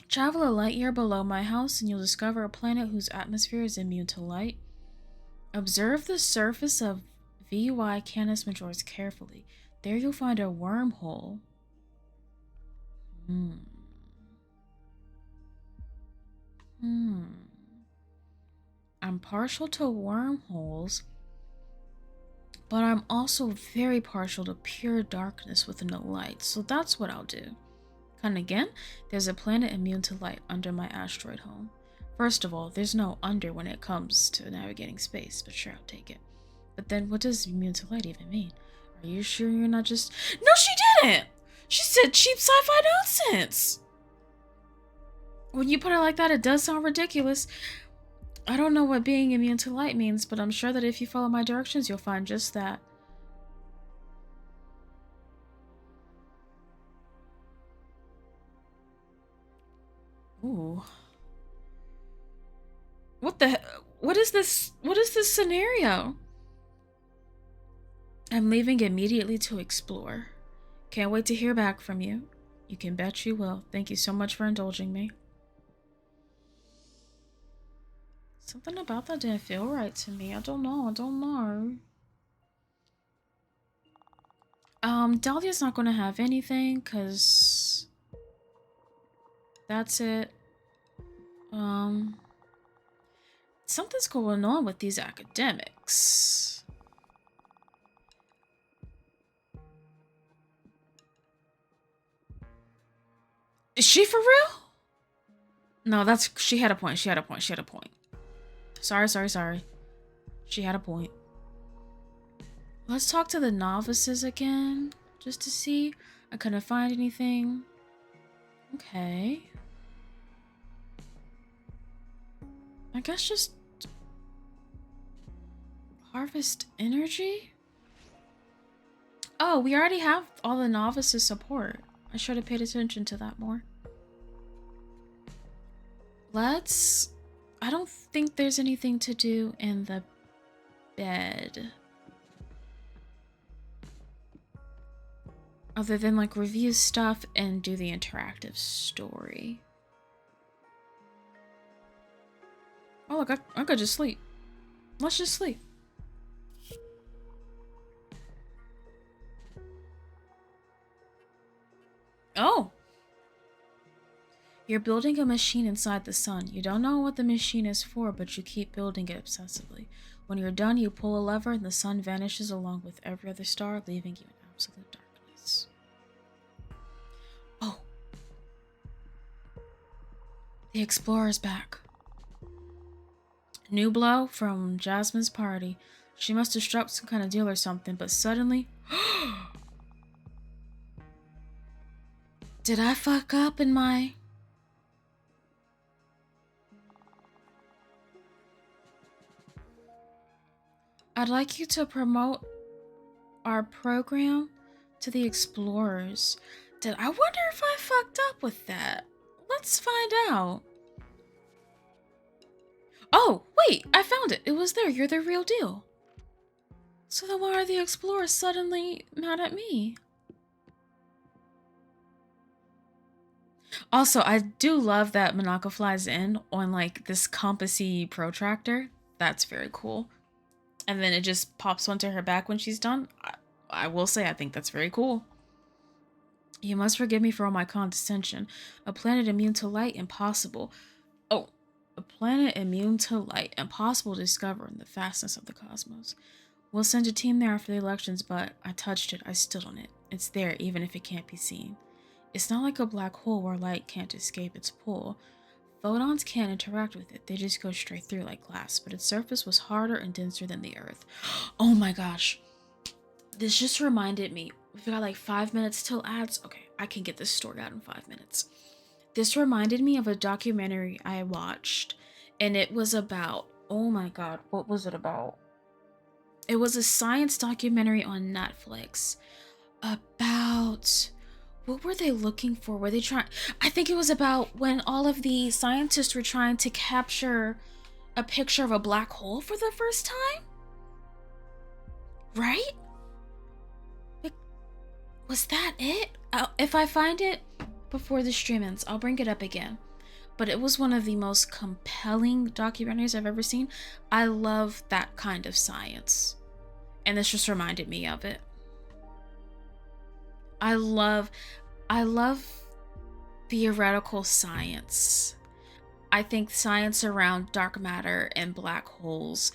Travel a light year below my house and you'll discover a planet whose atmosphere is immune to light. Observe the surface of VY Canis Majors carefully. There you'll find a wormhole. I'm partial to wormholes, but I'm also very partial to pure darkness within the light, so that's what I'll do. And again, there's a planet immune to light under my asteroid home. First of all, there's no under when it comes to navigating space, but sure, I'll take it. But then what does immune to light even mean? Are you sure you're not just— No, she didn't! She said cheap sci-fi nonsense! When you put it like that, it does sound ridiculous. I don't know what being immune to light means, but I'm sure that if you follow my directions, you'll find just that. Ooh. What the— What is this? What is this scenario? I'm leaving immediately to explore. Can't wait to hear back from you. You can bet you will. Thank you so much for indulging me. Something about that didn't feel right to me. I don't know. Dahlia's not gonna have anything because that's it. Something's going on with these academics. Is she for real? No, that's— she had a point. Sorry. She had a point. Let's talk to the novices again, just to see. I couldn't find anything. Okay. I guess just harvest energy? Oh, we already have all the novices support. I should have paid attention to that more. I don't think there's anything to do in the bed. Other than like review stuff and do the interactive story. Oh look, I could just sleep. Let's just sleep. Oh. You're building a machine inside the sun. You don't know what the machine is for, but you keep building it obsessively. When you're done, you pull a lever and the sun vanishes along with every other star, leaving you in absolute darkness. Oh. The Explorer's back. New blow from Jasmine's party. She must have struck some kind of deal or something, but suddenly... Did I fuck up in my... I'd like you to promote our program to the explorers. I wonder if I fucked up with that. Let's find out. Oh, wait, I found it. It was there. You're the real deal. So then why are the explorers suddenly mad at me? Also, I do love that Manaka flies in on like this compassy protractor. That's very cool. And then it just pops onto her back when she's done. I will say I think that's very cool. You must forgive me for all my condescension. A planet immune to light, impossible. Oh, a planet immune to light, impossible to discover in the vastness of the cosmos. We'll send a team there after the elections, but I touched it. I stood on it. It's there, even if it can't be seen. It's not like a black hole where light can't escape its pull. Photons can't interact with it. They just go straight through like glass, but its surface was harder and denser than the Earth. Oh my gosh. This just reminded me. We've got like 5 minutes till ads. Okay, I can get this story out in 5 minutes. This reminded me of a documentary I watched, and it was about, oh my god, what was it about? It was a science documentary on Netflix about... What were they looking for? Were they trying... I think it was about when all of the scientists were trying to capture a picture of a black hole for the first time? Right? Was that it? If I find it before the stream ends, I'll bring it up again. But it was one of the most compelling documentaries I've ever seen. I love that kind of science. And this just reminded me of it. I love theoretical science. I think science around dark matter and black holes,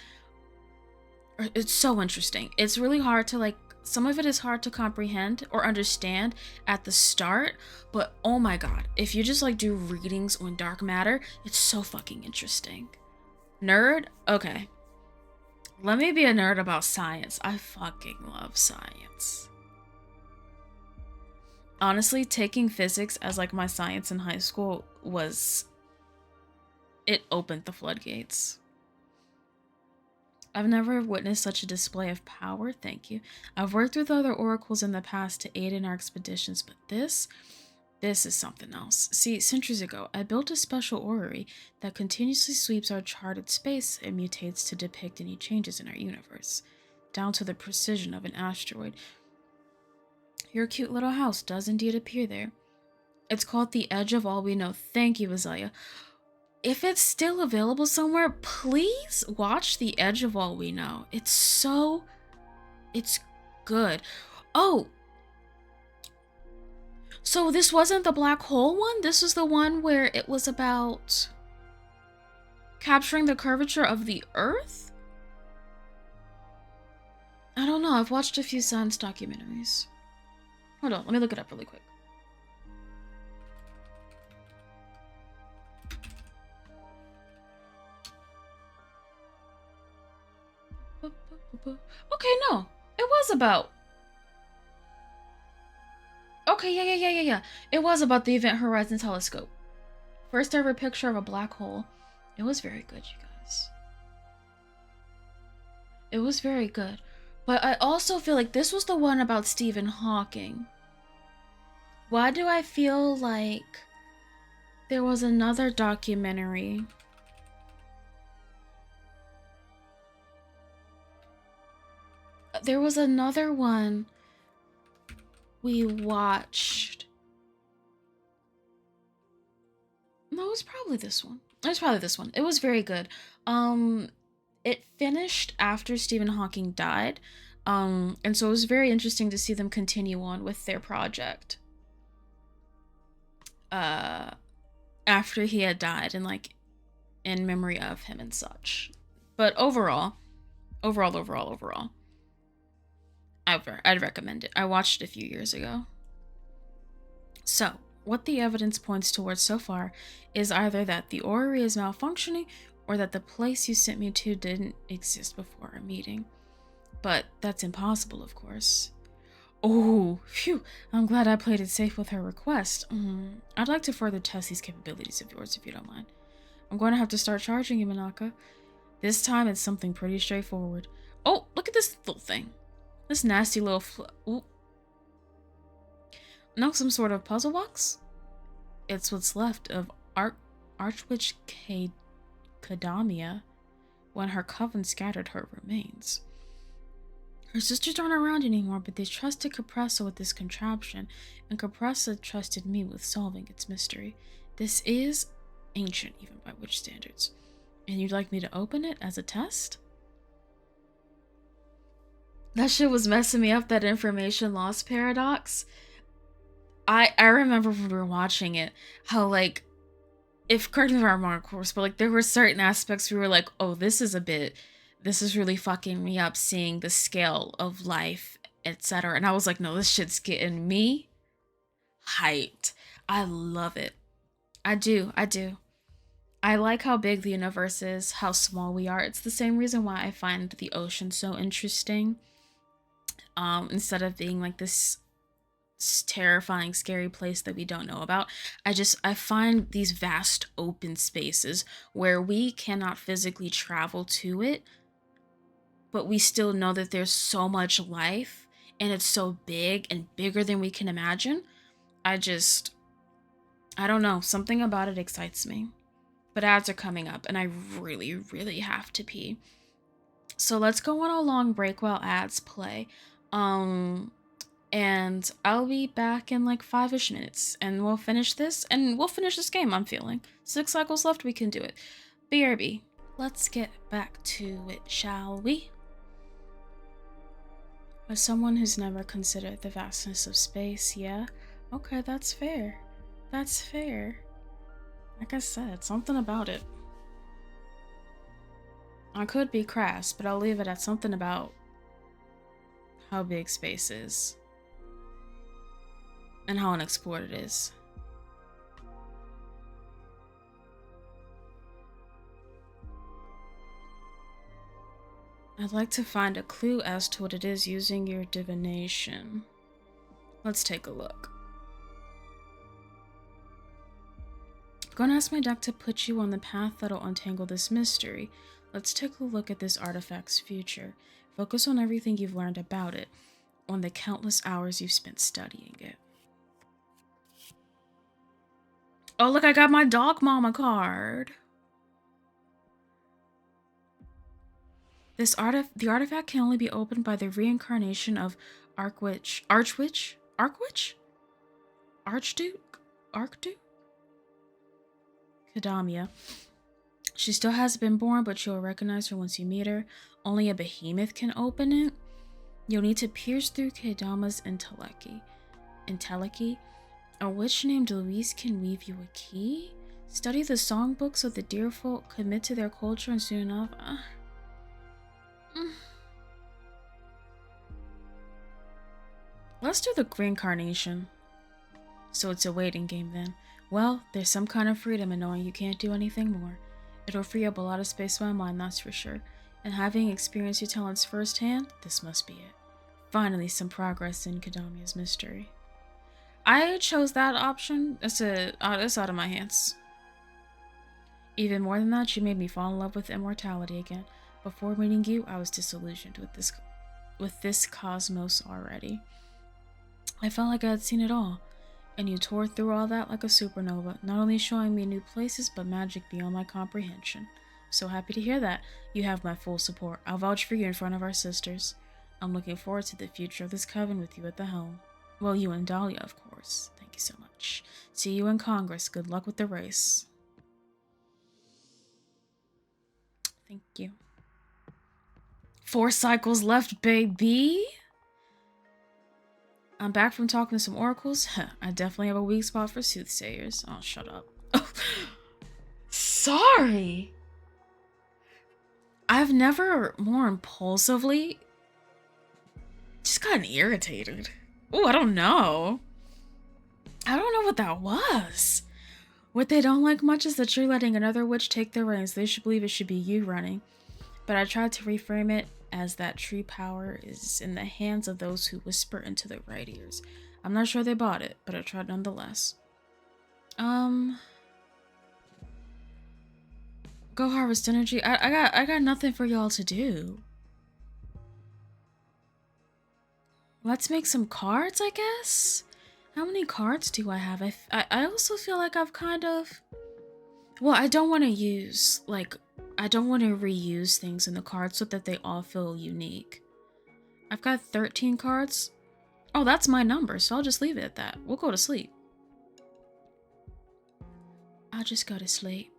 it's so interesting. It's really hard to like, some of it is hard to comprehend or understand at the start, but oh my god, if you just like do readings on dark matter, it's so fucking interesting. Nerd? Okay. Let me be a nerd about science. I fucking love science. Honestly, taking physics as like my science in high school it opened the floodgates. I've never witnessed such a display of power, thank you. I've worked with other oracles in the past to aid in our expeditions, but this is something else. See, centuries ago, I built a special orrery that continuously sweeps our charted space and mutates to depict any changes in our universe, down to the precision of an asteroid. Your cute little house does indeed appear there. It's called The Edge of All We Know. Thank you, Azalea. If it's still available somewhere, please watch The Edge of All We Know. It's good. Oh, so this wasn't the black hole one? This was the one where it was about capturing the curvature of the Earth? I don't know. I've watched a few science documentaries. Hold on, let me look it up really quick. Okay, no. It was about... Okay, yeah. It was about the Event Horizon Telescope. First ever picture of a black hole. It was very good, you guys. It was very good. But I also feel like this was the one about Stephen Hawking. Why do I feel like there was another documentary? There was another one we watched. No, it was probably this one. It was very good. it finished after Stephen Hawking died. And so it was very interesting to see them continue on with their project. Uh, After he had died and like in memory of him and such. But overall, I'd recommend it. I watched it a few years ago. So, what the evidence points towards so far is either that the orrery is malfunctioning or that the place you sent me to didn't exist before our meeting. But that's impossible, of course. Oh, phew, I'm glad I played it safe with her request. I'd like to further test these capabilities of yours if you don't mind. I'm going to have to start charging you, Minaka. This time it's something pretty straightforward. Oh, look at this little thing. This nasty little ooh. Now some sort of puzzle box? It's what's left of Archwitch Kadamia when her coven scattered her remains. Her sisters aren't around anymore, but they trusted Capressa with this contraption, and Capressa trusted me with solving its mystery. This is ancient, even by witch standards. And you'd like me to open it as a test? That shit was messing me up, that information loss paradox. I remember when we were watching it, how like, if correct me if I'm wrong, of course, but like there were certain aspects we were like, oh, this is really fucking me up, seeing the scale of life, etc. And I was like, no, this shit's getting me hyped. I love it. I do. I like how big the universe is, how small we are. It's the same reason why I find the ocean so interesting. Instead of being like this terrifying, scary place that we don't know about, I find these vast open spaces where we cannot physically travel to it, but we still know that there's so much life and it's so big and bigger than we can imagine. I don't know, something about it excites me. But ads are coming up and I really, really have to pee. So let's go on a long break while ads play. And I'll be back in like 5-ish minutes and we'll finish this game, I'm feeling. 6 cycles left, we can do it. BRB. Let's get back to it, shall we? As someone who's never considered the vastness of space, yeah? Okay, that's fair. That's fair. Like I said, something about it. I could be crass, but I'll leave it at something about how big space is. And how unexplored it is. I'd like to find a clue as to what it is using your divination. Let's take a look. I'm gonna ask my deck to put you on the path that'll untangle this mystery. Let's take a look at this artifact's future. Focus on everything you've learned about it, on the countless hours you've spent studying it. Oh, look, I got my dog mama card. The artifact can only be opened by the reincarnation of Archduke? Kadamia. She still hasn't been born, but you'll recognize her once you meet her. Only a behemoth can open it. You'll need to pierce through Kadama's entelechy. A witch named Louise can weave you a key. Study the songbooks of the deer folk, commit to their culture, and soon enough... Let's do the reincarnation. So it's a waiting game then. Well, there's some kind of freedom in knowing you can't do anything more. It'll free up a lot of space in my mind, that's for sure. And having experienced your talents firsthand, this must be it. Finally, some progress in Kadamia's mystery. I chose that option. It's out of my hands. Even more than that, she made me fall in love with immortality again. Before meeting you, I was disillusioned with this cosmos already. I felt like I had seen it all, and you tore through all that like a supernova, not only showing me new places, but magic beyond my comprehension. So happy to hear that. You have my full support. I'll vouch for you in front of our sisters. I'm looking forward to the future of this coven with you at the helm. Well, you and Dahlia, of course. Thank you so much. See you in Congress. Good luck with the race. Thank you. 4 cycles left, baby. I'm back from talking to some oracles. I definitely have a weak spot for soothsayers. Oh, shut up. Sorry. I've never more impulsively just gotten irritated. Oh, I don't know. I don't know what that was. What they don't like much is that you're letting another witch take their reins. They should believe it should be you running. But I tried to reframe it as that true power is in the hands of those who whisper into their right ears. I'm not sure they bought it, but I tried nonetheless. Go harvest energy. I got nothing for y'all to do. Let's make some cards, I guess? How many cards do I have? I also feel like I've kind of... Well, I don't want to use, like... I don't want to reuse things in the cards so that they all feel unique. I've got 13 cards. Oh, that's my number, so I'll just leave it at that. We'll go to sleep. I'll just go to sleep.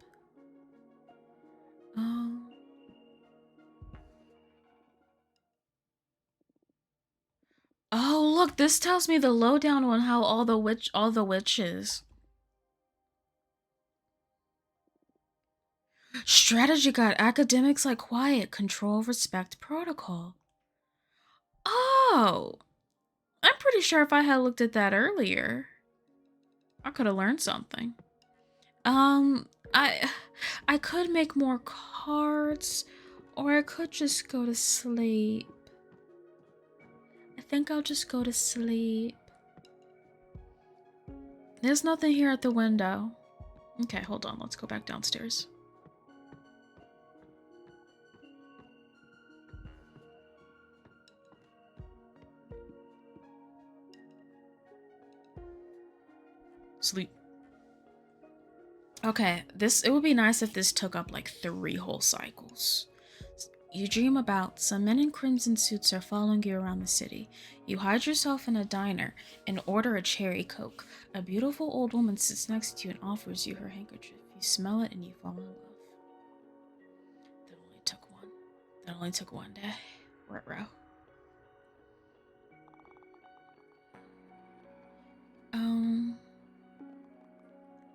Oh, look, this tells me the lowdown on how all the witches. Strategy guide, academics like quiet, control, respect, protocol. Oh, I'm pretty sure if I had looked at that earlier, I could have learned something. I could make more cards, or I could just go to sleep. I think I'll just go to sleep. There's nothing here at the window. Okay, hold on. Let's go back downstairs. Sleep. Okay, it would be nice if this took up like 3 whole cycles. You dream about some men in crimson suits are following you around the city. You hide yourself in a diner and order a cherry coke. A beautiful old woman sits next to you and offers you her handkerchief. You smell it and you fall in love. That only took one day. Ruh-roh.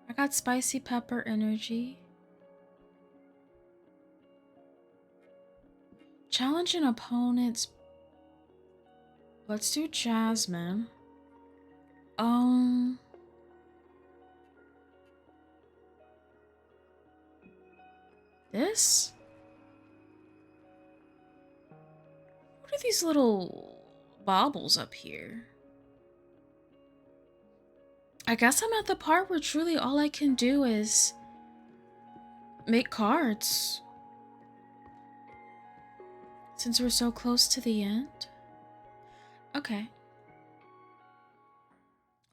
I got spicy pepper energy. Challenge an opponent's... Let's do Jasmine. This? What are these little baubles up here? I guess I'm at the part where truly all I can do is make cards. Since we're so close to the end. Okay.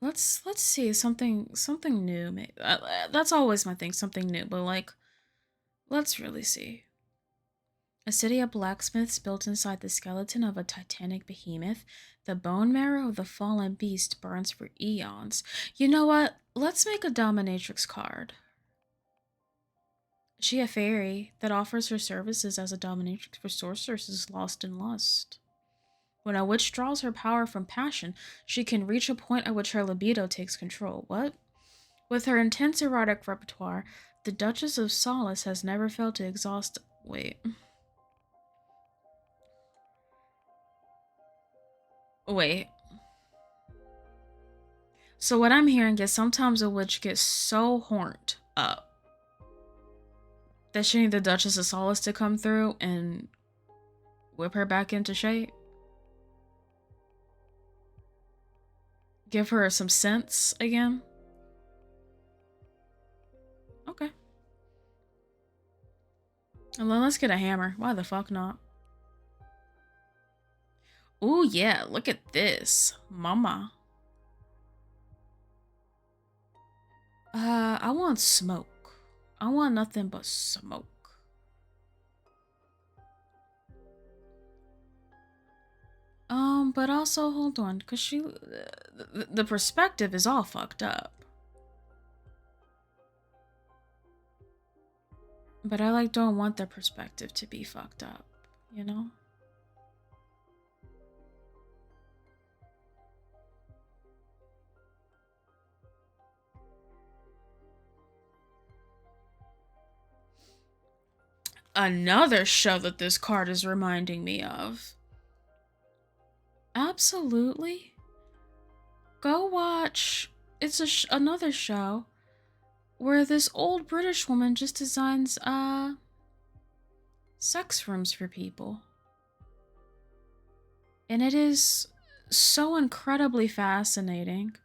Let's see something new. Maybe. That's always my thing, something new. But like, let's really see. A city of blacksmiths built inside the skeleton of a titanic behemoth. The bone marrow of the fallen beast burns for eons. You know what? Let's make a dominatrix card. She a fairy that offers her services as a dominatrix for sorceresses lost in lust. When a witch draws her power from passion, she can reach a point at which her libido takes control. What? With her intense erotic repertoire, the Duchess of Solace has never failed to exhaust... Wait. So what I'm hearing is sometimes a witch gets so horned up that she needs the Duchess of Solace to come through and whip her back into shape. Give her some sense again. Okay. And then let's get a hammer. Why the fuck not? Ooh, yeah. Look at this. Mama. I want smoke. I want nothing but smoke. But also, hold on, because the perspective is all fucked up. But I, like, don't want their perspective to be fucked up, you know? Another show that this card is reminding me of. Absolutely. Go watch. It's another show where this old British woman just designs sex rooms for people. And it is so incredibly fascinating.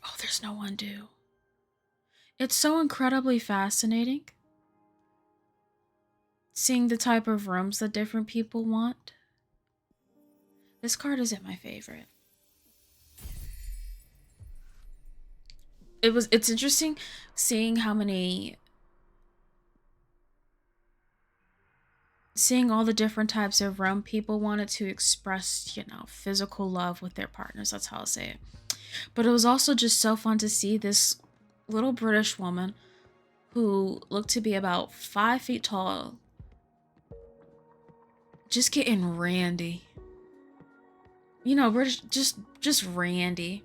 Oh, there's no undo. It's so incredibly fascinating seeing the type of rooms that different people want. This card isn't my favorite. It's interesting seeing seeing all the different types of room people wanted to express, physical love with their partners. That's how I'll say it. But it was also just so fun to see this little British woman who looked to be about 5 feet tall just getting randy. British, just randy.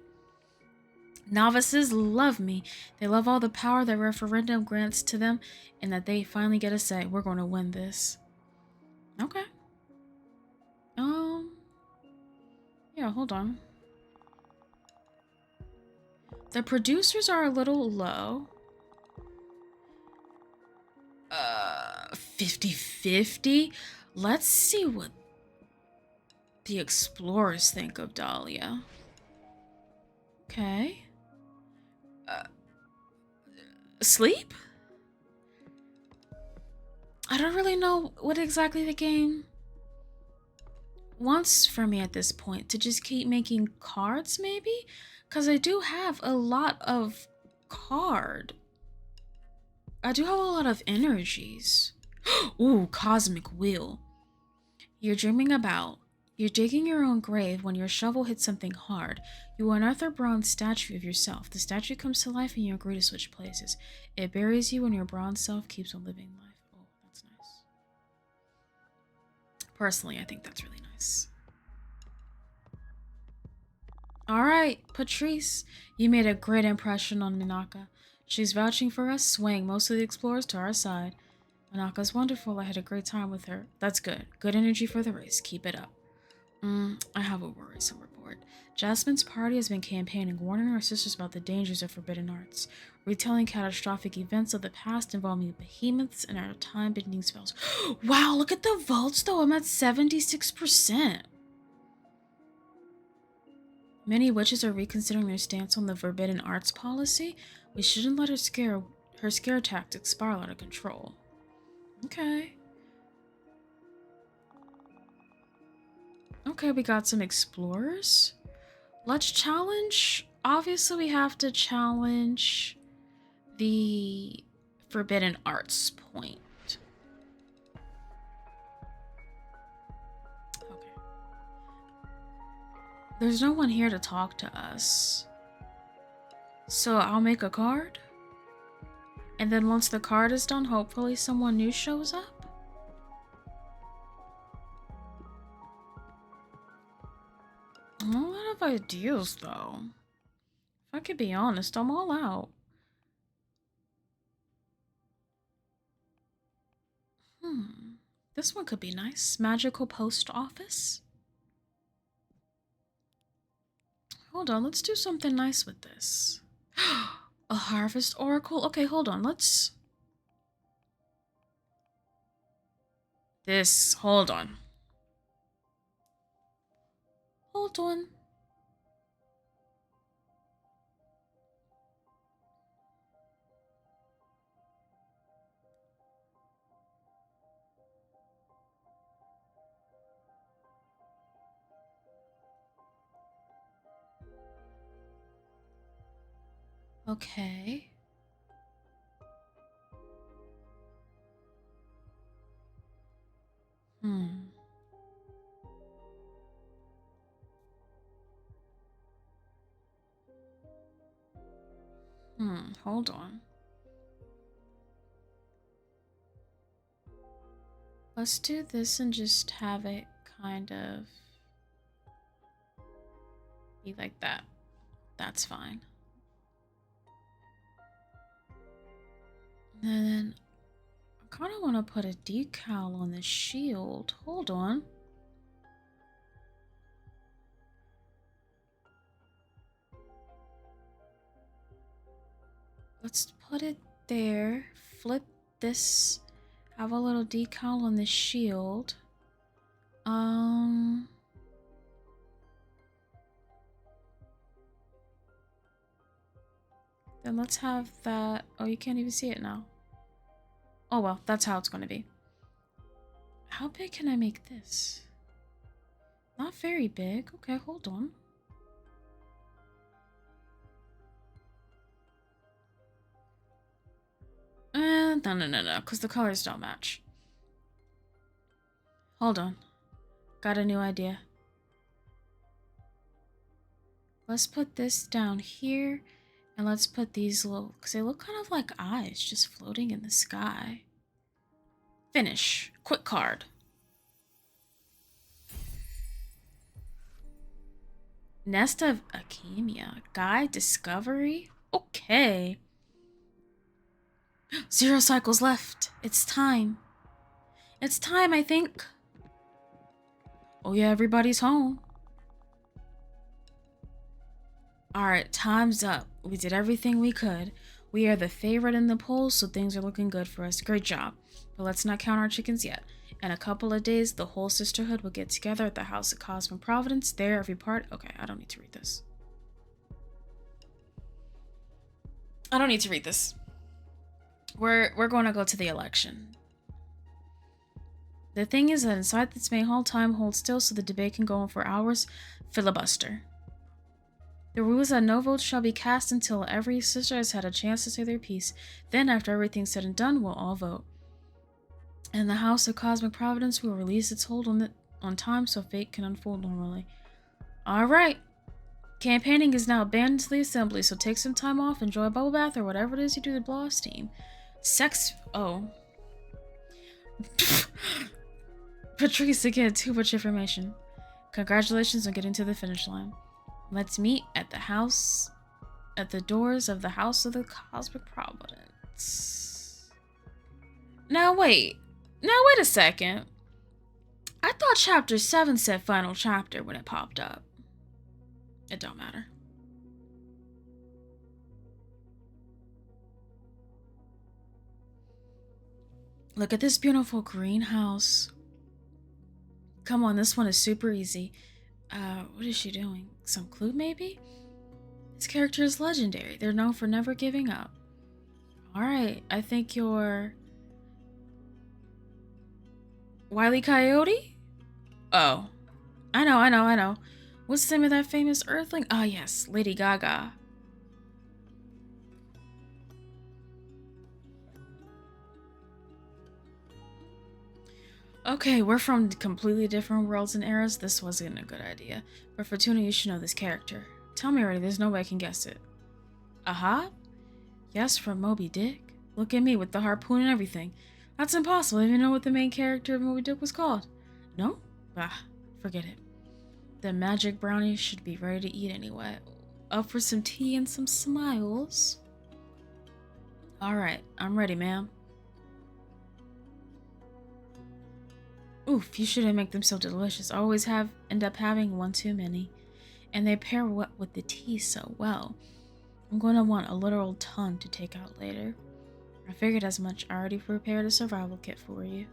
Novices love me. They love all the power that referendum grants to them and that they finally get a say. We're going to win this. Okay. Yeah, hold on. The producers are a little low. 50-50. Let's see what the explorers think of Dahlia. Okay. Sleep? I don't really know what exactly the game wants from me at this point. To just keep making cards, maybe? Because I do have a lot of I do have a lot of energies. Ooh, Cosmic Wheel. You're digging your own grave when your shovel hits something hard. You unearth a bronze statue of yourself. The statue comes to life and you agree to switch places. It buries you and your bronze self keeps on living life. Oh, that's nice. Personally, I think that's really nice. Alright, Patrice. You made a great impression on Minaka. She's vouching for us, swaying most of the explorers to our side. Minaka's wonderful. I had a great time with her. That's good. Good energy for the race. Keep it up. I have a worrisome report. Jasmine's party has been campaigning, warning our sisters about the dangers of forbidden arts, retelling catastrophic events of the past involving behemoths and our time-bending spells. Wow, look at the votes though. I'm at 76%. Many witches are reconsidering their stance on the forbidden arts policy. We shouldn't let her scare tactics spiral out of control. Okay. Okay, we got some explorers. Let's challenge. Obviously, we have to challenge the forbidden arts point. Okay. There's no one here to talk to us. So I'll make a card. And then once the card is done, hopefully someone new shows up. I'm all out of ideas, though. If I could be honest, I'm all out. This one could be nice. Magical post office. Hold on, let's do something nice with this. A harvest oracle? Okay, hold on, hold on. Hold on. Okay. Hold on. Let's do this and just have it kind of be like that. That's fine. And then kind of want to put a decal on the shield. Hold on. Let's put it there. Flip this. Have a little decal on the shield. Then let's have that. Oh, you can't even see it now. Oh well, that's how it's going to be. How big can I make this? Not very big. Okay, hold on. No, because the colors don't match. Hold on. Got a new idea. Let's put this down here, and let's put these little, because they look kind of like eyes just floating in the sky. Finish. Quick card. Nest of Akemia. Guide Discovery? Okay. 0 cycles left. It's time. It's time, I think. Oh yeah, everybody's home. Alright, time's up. We did everything we could. We are the favorite in the polls, so things are looking good for us. Great job. But let's not count our chickens yet. In a couple of days, the whole sisterhood will get together at the House of Cosmic Providence. There, every part... Okay, I don't need to read this. I don't need to read this. We're going to go to the election. The thing is that inside this main hall, time holds still so the debate can go on for hours. Filibuster. The rule is that no votes shall be cast until every sister has had a chance to say their piece. Then, after everything's said and done, we'll all vote. And the House of Cosmic Providence will release its hold on time so fate can unfold normally. Alright. Campaigning is now abandoned to the assembly, so take some time off, enjoy a bubble bath, or whatever it is you do to blow off steam. Oh. Patrice, again, too much information. Congratulations on getting to the finish line. Let's meet at the doors of the House of the Cosmic Providence. Now wait a second. I thought chapter 7 said final chapter when it popped up. It don't matter. Look at this beautiful greenhouse. Come on, this one is super easy. What is she doing? Some clue, maybe? This character is legendary. They're known for never giving up. Alright, I think you're... Wile E. Coyote? Oh. I know. What's the name of that famous earthling? Ah, yes, Lady Gaga. Okay, we're from completely different worlds and eras. This wasn't a good idea. But Fortuna, you should know this character. Tell me already, there's no way I can guess it. Aha? Yes, from Moby Dick. Look at me with the harpoon and everything. That's impossible. I didn't even know what the main character of Moby Dick was called. No? Ah, forget it. The magic brownie should be ready to eat anyway. Up for some tea and some smiles. Alright, I'm ready, ma'am. Oof, you shouldn't make them so delicious. I always end up having one too many. And they pair with the tea so well. I'm going to want a literal ton to take out later. I figured as much. I already prepared a survival kit for you.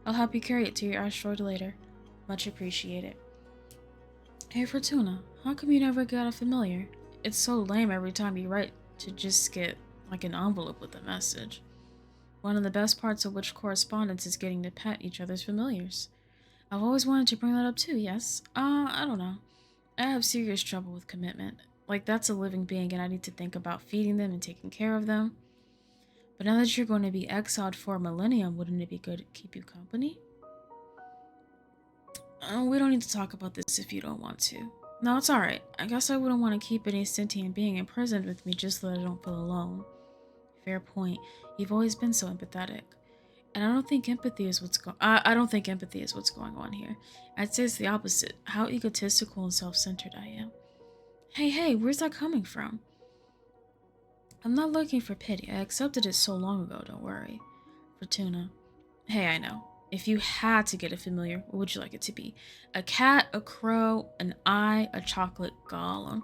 I'll help you carry it to your asteroid later. Much appreciated. Hey Fortuna, how come you never got a familiar? It's so lame every time you write to just get like an envelope with a message. One of the best parts of which correspondence is getting to pet each other's familiars. I've always wanted to bring that up too, yes? I don't know. I have serious trouble with commitment. Like, that's a living being and I need to think about feeding them and taking care of them. But now that you're going to be exiled for a millennium, wouldn't it be good to keep you company? We don't need to talk about this if you don't want to. No, it's alright. I guess I wouldn't want to keep any sentient being imprisoned with me just so that I don't feel alone. Fair point. You've always been so empathetic. And I don't think empathy is what's going on here. I'd say it's the opposite. How egotistical and self-centered I am. Hey, where's that coming from? I'm not looking for pity. I accepted it so long ago, don't worry. Fortuna. Hey, I know. If you had to get a familiar, what would you like it to be? A cat, a crow, an eye, a chocolate golem?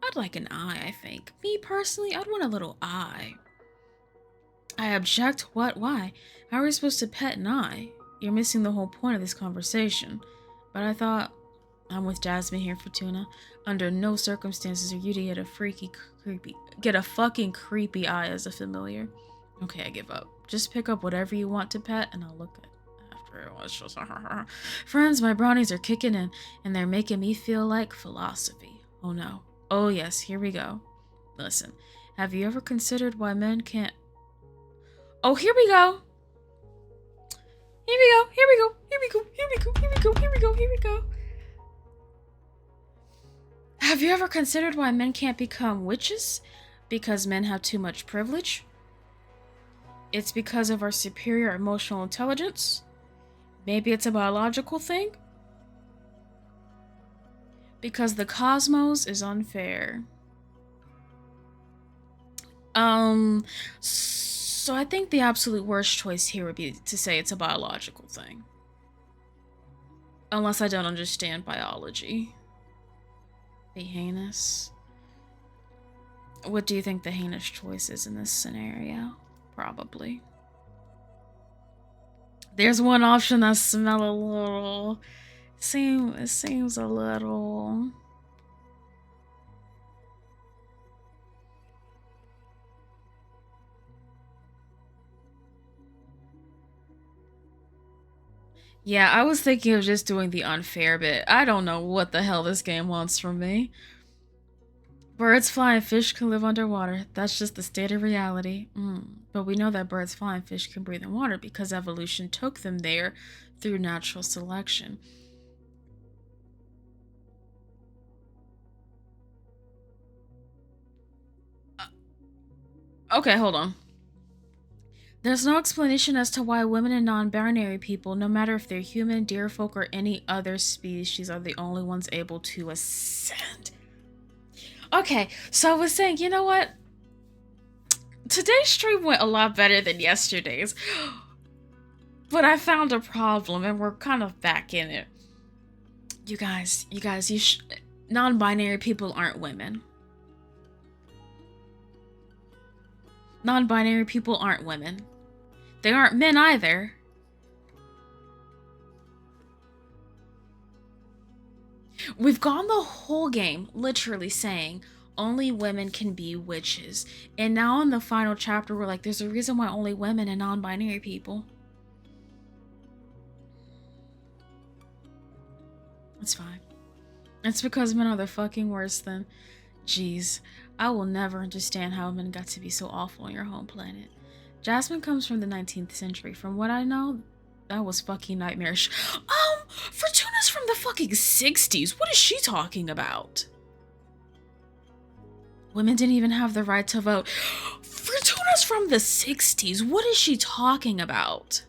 I'd like an eye, I think. Me personally, I'd want a little eye. I object. What? Why? How are we supposed to pet an eye? You're missing the whole point of this conversation. But I thought, I'm with Jasmine here, Fortuna. Under no circumstances are you to get a fucking creepy eye as a familiar. Okay, I give up. Just pick up whatever you want to pet, and I'll look at after it. It's just friends, my brownies are kicking in, and they're making me feel like philosophy. Oh no. Oh yes, here we go. Listen, have you ever considered why men can't... Oh, here we go. Here we go. Here we go. Here we go. Here we go. Here we go. Here we go. Here we go. Have you ever considered why men can't become witches? Because men have too much privilege? It's because of our superior emotional intelligence? Maybe it's a biological thing? Because the cosmos is unfair. So I think the absolute worst choice here would be to say it's a biological thing. Unless I don't understand biology. Be heinous. What do you think the heinous choice is in this scenario? Probably. There's one option that smells a little... It seems a little... Yeah, I was thinking of just doing the unfair bit. I don't know what the hell this game wants from me. Birds fly and fish can live underwater. That's just the state of reality. But we know that birds fly and fish can breathe in water because evolution took them there through natural selection. Okay, hold on. There's no explanation as to why women and non-binary people, no matter if they're human, deerfolk, or any other species, are the only ones able to ascend. Okay, so I was saying, you know what? Today's stream went a lot better than yesterday's. But I found a problem, and we're kind of back in it. You guys, non-binary people aren't women. Non-binary people aren't women. They aren't men either. We've gone the whole game literally saying only women can be witches. And now in the final chapter, we're like, there's a reason why only women and non-binary people. It's fine. It's because men are the fucking worst then. Jeez, I will never understand how men got to be so awful on your home planet. Jasmine comes from the 19th century. From what I know, that was fucking nightmarish. Fortuna's from the fucking 60s. What is she talking about? Women didn't even have the right to vote. Fortuna's from the 60s. What is she talking about?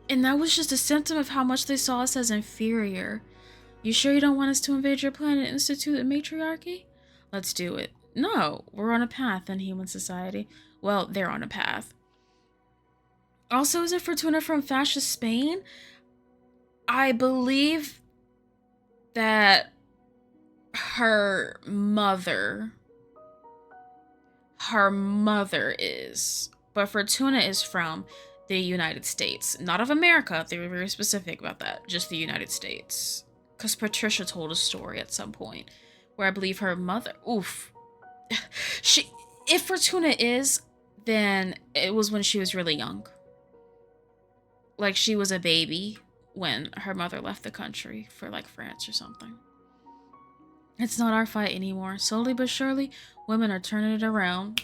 And that was just a symptom of how much they saw us as inferior. You sure you don't want us to invade your planet and institute a matriarchy? Let's do it. No, we're on a path in human society. Well, they're on a path. Also, isn't Fortuna from fascist Spain? I believe that her mother is. But Fortuna is from the United States. Not of America. They were very specific about that. Just the United States. Because Patricia told a story at some point where I believe her mother... Oof. If Fortuna is, then it was when she was really young. Like, she was a baby when her mother left the country for, like, France or something. It's not our fight anymore. Slowly but surely, women are turning it around.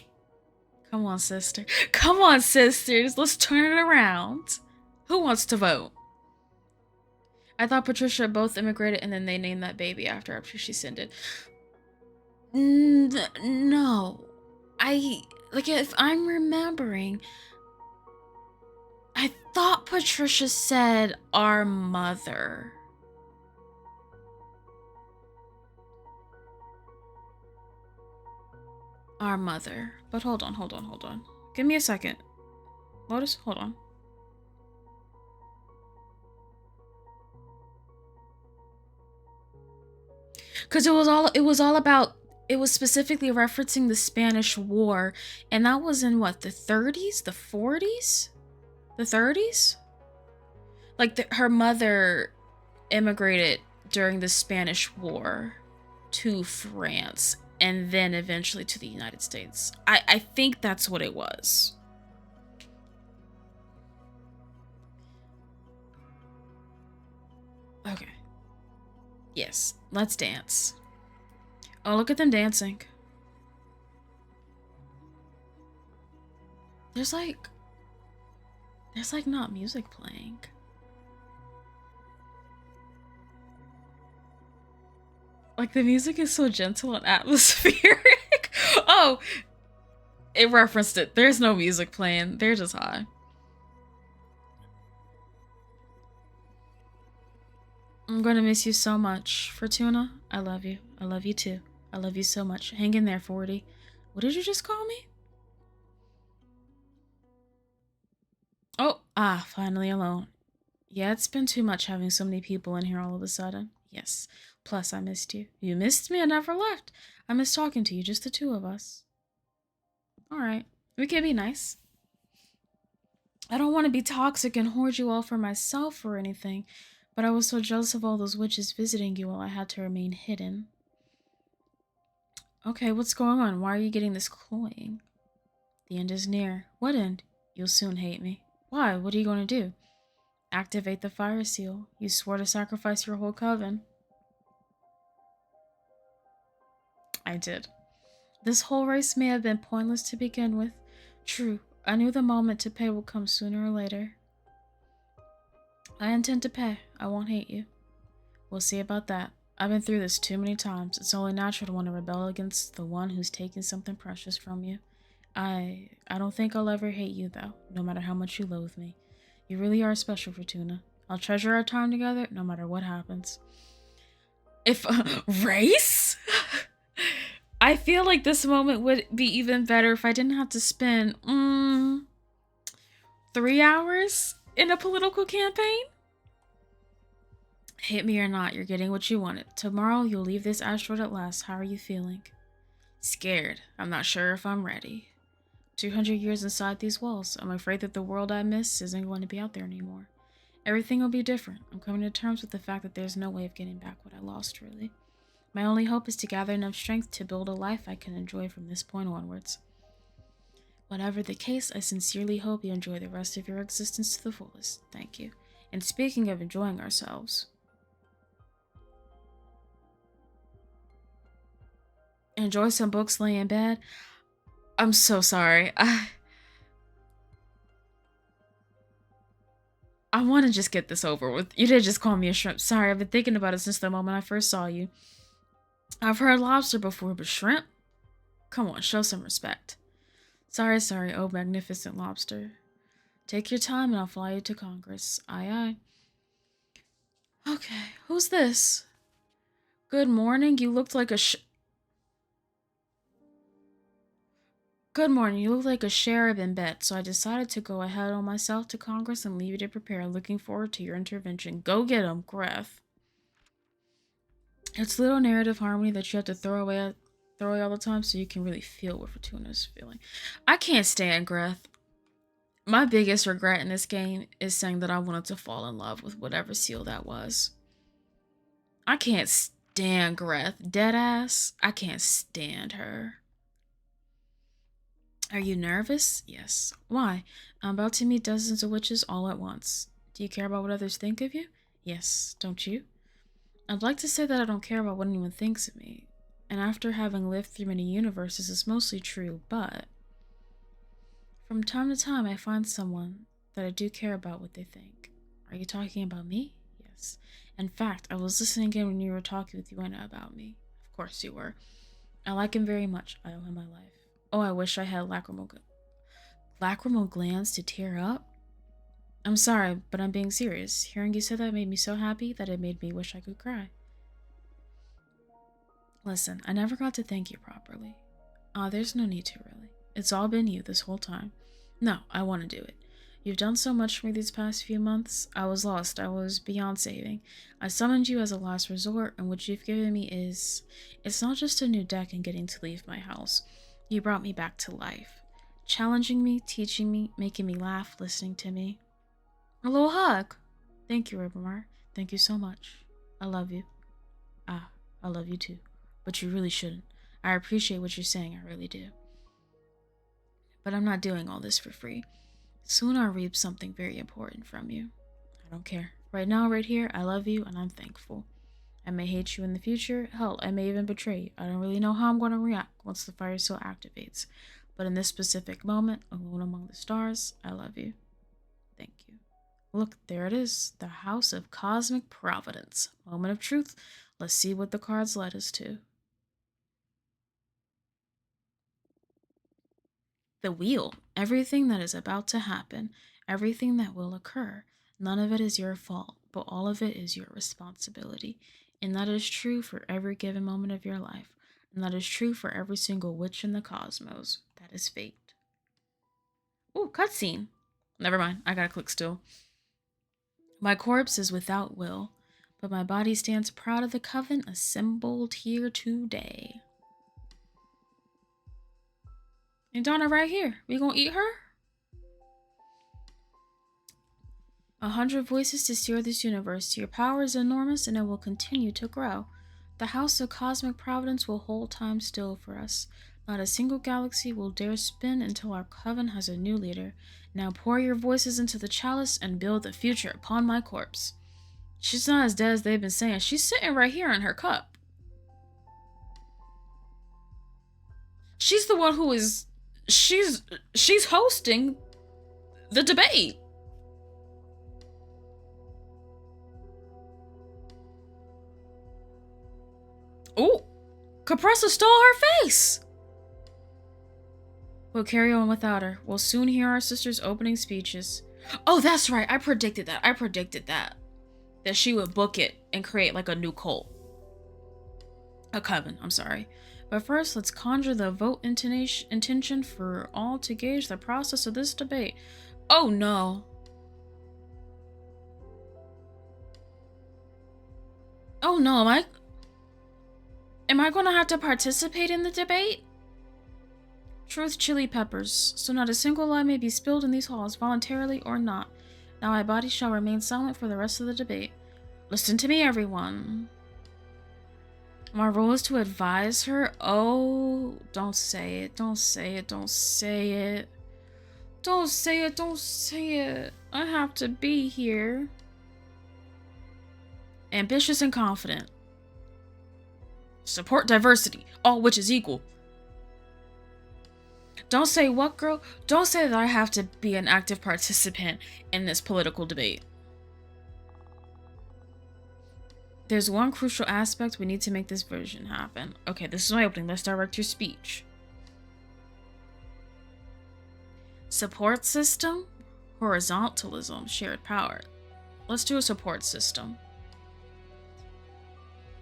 Come on, sister. Come on, sisters. Let's turn it around. Who wants to vote? I thought Patricia both immigrated and then they named that baby after she sent it. No. If I'm remembering, I thought Patricia said our mother. Our mother. But hold on. Give me a second. Lotus, hold on. Because it was specifically referencing the Spanish War, and that was in what, the 30s, the 40s, the 30s. Like her mother immigrated during the Spanish War to France and then eventually to the United States. I think that's what it was. Okay. Yes, let's dance. Oh, look at them dancing. There's like not music playing. Like the music is so gentle and atmospheric. Oh, it referenced it. There's no music playing. They're just high. I'm gonna miss you so much. Fortuna, I love you. I love you too. I love you so much. Hang in there, 40. What did you just call me? Oh, finally alone. Yeah, it's been too much having so many people in here all of a sudden. Yes. Plus, I missed you. You missed me? I never left. I miss talking to you, just the two of us. Alright. We can be nice. I don't want to be toxic and hoard you all for myself or anything, but I was so jealous of all those witches visiting you all I had to remain hidden. Okay, what's going on? Why are you getting this cloying? The end is near. What end? You'll soon hate me. Why? What are you going to do? Activate the fire seal. You swore to sacrifice your whole coven. I did. This whole race may have been pointless to begin with. True, I knew the moment to pay would come sooner or later. I intend to pay. I won't hate you. We'll see about that. I've been through this too many times. It's only natural to want to rebel against the one who's taking something precious from you. I don't think I'll ever hate you, though, no matter how much you loathe me. You really are special, Fortuna. I'll treasure our time together, no matter what happens. If race? I feel like this moment would be even better if I didn't have to spend 3 hours in a political campaign. Hit me or not, you're getting what you wanted. Tomorrow, you'll leave this asteroid at last. How are you feeling? Scared. I'm not sure if I'm ready. 200 years inside these walls. I'm afraid that the world I miss isn't going to be out there anymore. Everything will be different. I'm coming to terms with the fact that there's no way of getting back what I lost, really. My only hope is to gather enough strength to build a life I can enjoy from this point onwards. Whatever the case, I sincerely hope you enjoy the rest of your existence to the fullest. Thank you. And speaking of enjoying ourselves, enjoy some books, lay in bed. I'm so sorry. I want to just get this over with. You did just call me a shrimp. Sorry, I've been thinking about it since the moment I first saw you. I've heard lobster before, but shrimp? Come on, show some respect. Sorry, oh magnificent lobster. Take your time and I'll fly you to Congress. Aye, aye. Okay, who's this? Good morning, you looked like a Good morning, you look like a sheriff in bed, so I decided to go ahead on myself to Congress and leave you to prepare. Looking forward to your intervention. Go get 'em, Greth. It's little narrative harmony that you have to throw away all the time so you can really feel what Fortuna's feeling. I can't stand Greth. My biggest regret in this game is saying that I wanted to fall in love with whatever seal that was. I can't stand Greth. Deadass. I can't stand her. Are you nervous? Yes. Why? I'm about to meet dozens of witches all at once. Do you care about what others think of you? Yes. Don't you? I'd like to say that I don't care about what anyone thinks of me. And after having lived through many universes, it's mostly true, but from time to time I find someone that I do care about what they think. Are you talking about me? Yes. In fact, I was listening again when you were talking with Yuena about me. Of course you were. I like him very much. I owe him my life. Oh, I wish I had lacrimal glands to tear up. I'm sorry, but I'm being serious. Hearing you say that made me so happy that it made me wish I could cry. Listen, I never got to thank you properly. There's no need to, really. It's all been you this whole time. No, I want to do it. You've done so much for me these past few months. I was lost. I was beyond saving. I summoned you as a last resort, and what you've given me is... It's not just a new deck and getting to leave my house. You brought me back to life. Challenging me, teaching me, making me laugh, listening to me. A little hug. Thank you, Ribamar. Thank you so much. I love you. Ah, I love you too. But you really shouldn't. I appreciate what you're saying, I really do. But I'm not doing all this for free. Soon I'll reap something very important from you. I don't care. Right now, right here, I love you and I'm thankful. I may hate you in the future. Hell, I may even betray you. I don't really know how I'm going to react once the fire still activates. But in this specific moment, alone among the stars, I love you. Thank you. Look, there it is. The House of Cosmic Providence. Moment of truth. Let's see what the cards led us to. The wheel. Everything that is about to happen. Everything that will occur. None of it is your fault, but all of it is your responsibility. And that is true for every given moment of your life. And that is true for every single witch in the cosmos. That is fate. Ooh, cutscene. Never mind. I gotta click still. My corpse is without will, but my body stands proud of the coven assembled here today. And Donna right here. We gonna eat her? 100 voices to steer this universe. Your power is enormous and it will continue to grow. The House of Cosmic Providence will hold time still for us. Not a single galaxy will dare spin until our coven has a new leader. Now pour your voices into the chalice and build the future upon my corpse. She's not as dead as they've been saying. She's sitting right here in her cup. She's the one who is... She's hosting the debate. Oh, Capressa stole her face. We'll carry on without her. We'll soon hear our sister's opening speeches. Oh, that's right. I predicted that. That she would book it and create like a new cult. A coven, I'm sorry. But first, let's conjure the vote intention for all to gauge the process of this debate. Oh no. Oh no, am I gonna have to participate in the debate? Truth chili peppers, so not a single lie may be spilled in these halls, voluntarily or not. Now my body shall remain silent for the rest of the debate. Listen to me, everyone. My role is to advise her. Oh, don't say it. Don't say it. Don't say it. Don't say it. Don't say it. I have to be here. Ambitious and confident. Support diversity. All which is equal. Don't say what, girl? Don't say that I have to be an active participant in this political debate. There's one crucial aspect we need to make this version happen. Okay, this is my opening. Let's direct your speech. Support system, horizontalism, shared power. Let's do a support system.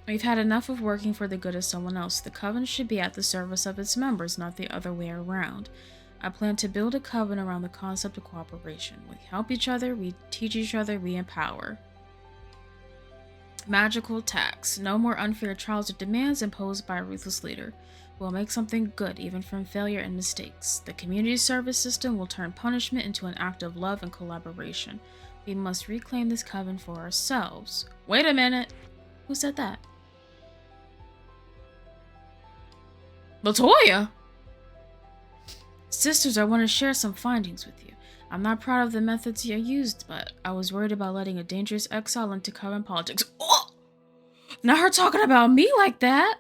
We've had enough of working for the good of someone else. The coven should be at the service of its members, not the other way around. I plan to build a coven around the concept of cooperation. We help each other, we teach each other, we empower. Magical tax. No more unfair trials or demands imposed by a ruthless leader. We'll make something good, even from failure and mistakes. The community service system will turn punishment into an act of love and collaboration. We must reclaim this coven for ourselves. Wait a minute. Who said that? Latoya! Sisters, I want to share some findings with you. I'm not proud of the methods you used, but I was worried about letting a dangerous exile into coven politics. Oh! Not her talking about me like that!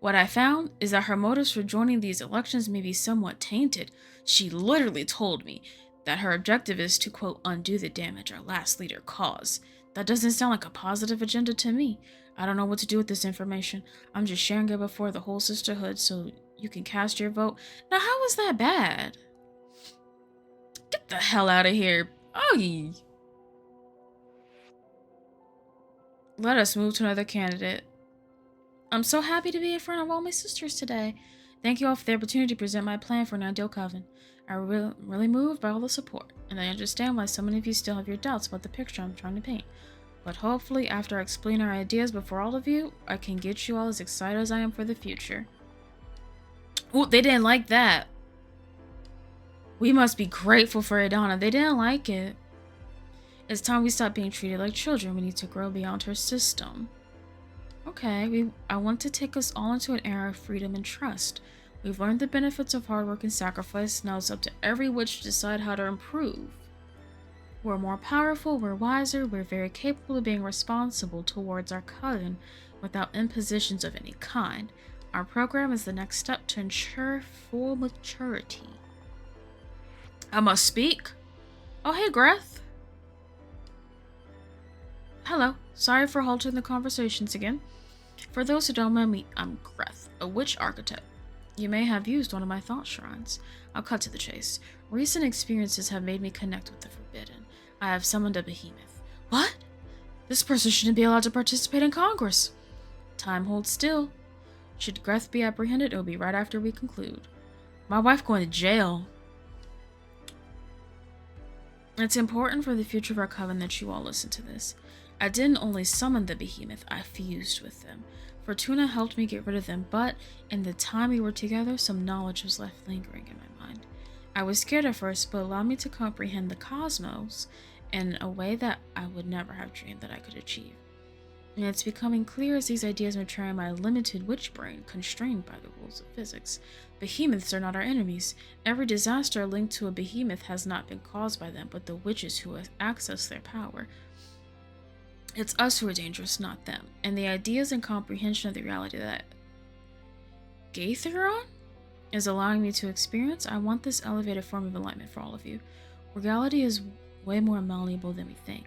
What I found is that her motives for joining these elections may be somewhat tainted. She literally told me that her objective is to, quote, undo the damage our last leader caused. That doesn't sound like a positive agenda to me. I don't know what to do with this information. I'm just sharing it before the whole sisterhood so you can cast your vote. Now, how is that bad? Get the hell out of here. Oh, let us move to another candidate. I'm so happy to be in front of all my sisters today. Thank you all for the opportunity to present my plan for an ideal coven. I'm really moved by all the support, and I understand why so many of you still have your doubts about the picture I'm trying to paint. But hopefully, after I explain our ideas before all of you, I can get you all as excited as I am for the future. Ooh, they didn't like that. We must be grateful for Adana. They didn't like it. It's time we stop being treated like children. We need to grow beyond her system. Okay, I want to take us all into an era of freedom and trust. We've learned the benefits of hard work and sacrifice. Now it's up to every witch to decide how to improve. We're more powerful, we're wiser, we're very capable of being responsible towards our coven without impositions of any kind. Our program is the next step to ensure full maturity. I must speak. Oh, hey, Greth. Hello. Sorry for halting the conversations again. For those who don't know me, I'm Greth, a witch architect. You may have used one of my thought shrines. I'll cut to the chase. Recent experiences have made me connect with the forbidden. I have summoned a behemoth. What? This person shouldn't be allowed to participate in Congress. Time holds still. Should Greth be apprehended, it will be right after we conclude. My wife going to jail. It's important for the future of our coven that you all listen to this. I didn't only summon the behemoth, I fused with them. Fortuna helped me get rid of them, but in the time we were together, some knowledge was left lingering in my mind. I was scared at first, but allowed me to comprehend the cosmos in a way that I would never have dreamed that I could achieve. And it's becoming clear as these ideas mature in my limited witch brain, constrained by the rules of physics. Behemoths are not our enemies. Every disaster linked to a behemoth has not been caused by them, but the witches who access their power. It's us who are dangerous, not them. And the ideas and comprehension of the reality that Gatheron is allowing me to experience, I want this elevated form of enlightenment for all of you. Reality is way more malleable than we think.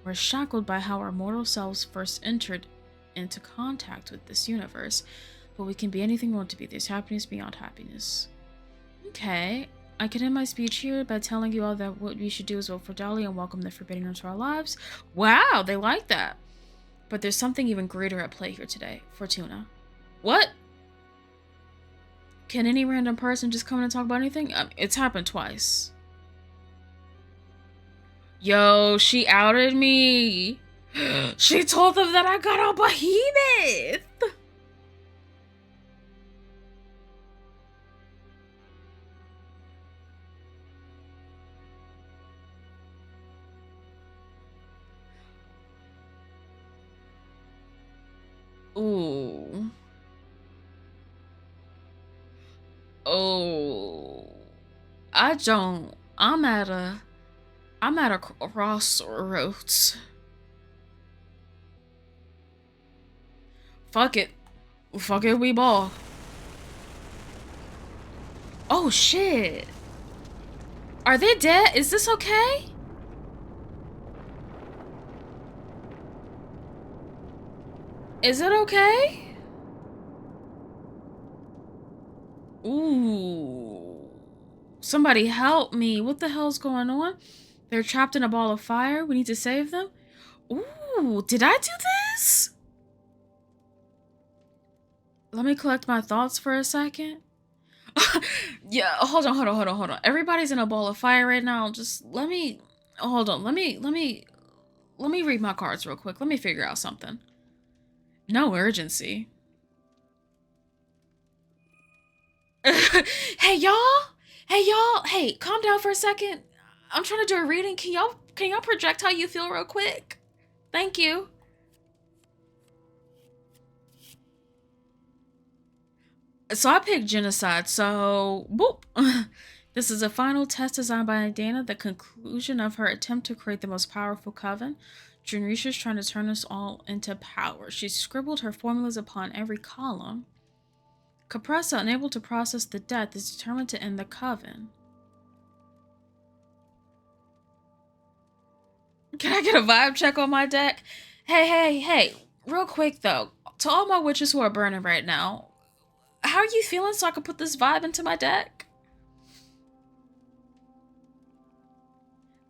We're shackled by how our mortal selves first entered into contact with this universe, but we can be anything we want to be. There's happiness beyond happiness. Okay, I can end my speech here by telling you all that what we should do is vote for Dolly and welcome the Forbidden into our lives. Wow, they like that. But there's something even greater at play here today. Fortuna. What? Can any random person just come in and talk about anything? It's happened twice. Yo, she outed me. She told them that I got a behemoth. Ooh. Oh. I'm at a crossroads. Fuck it. Fuck it, we ball. Oh shit. Are they dead? Is this okay? Is it okay? Ooh. Somebody help me. What the hell's going on? They're trapped in a ball of fire. We need to save them. Ooh, did I do this? Let me collect my thoughts for a second. Yeah, hold on. Everybody's in a ball of fire right now. Just let me hold on. Let me read my cards real quick. Let me figure out something. No urgency. Hey y'all. Hey, calm down for a second. I'm trying to do a reading. Can y'all project how you feel real quick? Thank you. So I picked genocide, so boop. This is a final test designed by Dana, the conclusion of her attempt to create the most powerful coven. Junrisha's trying to turn us all into power. She scribbled her formulas upon every column. Capressa, unable to process the death, is determined to end the coven. Can I get a vibe check on my deck? Hey. Real quick though, to all my witches who are burning right now, how are you feeling so I can put this vibe into my deck?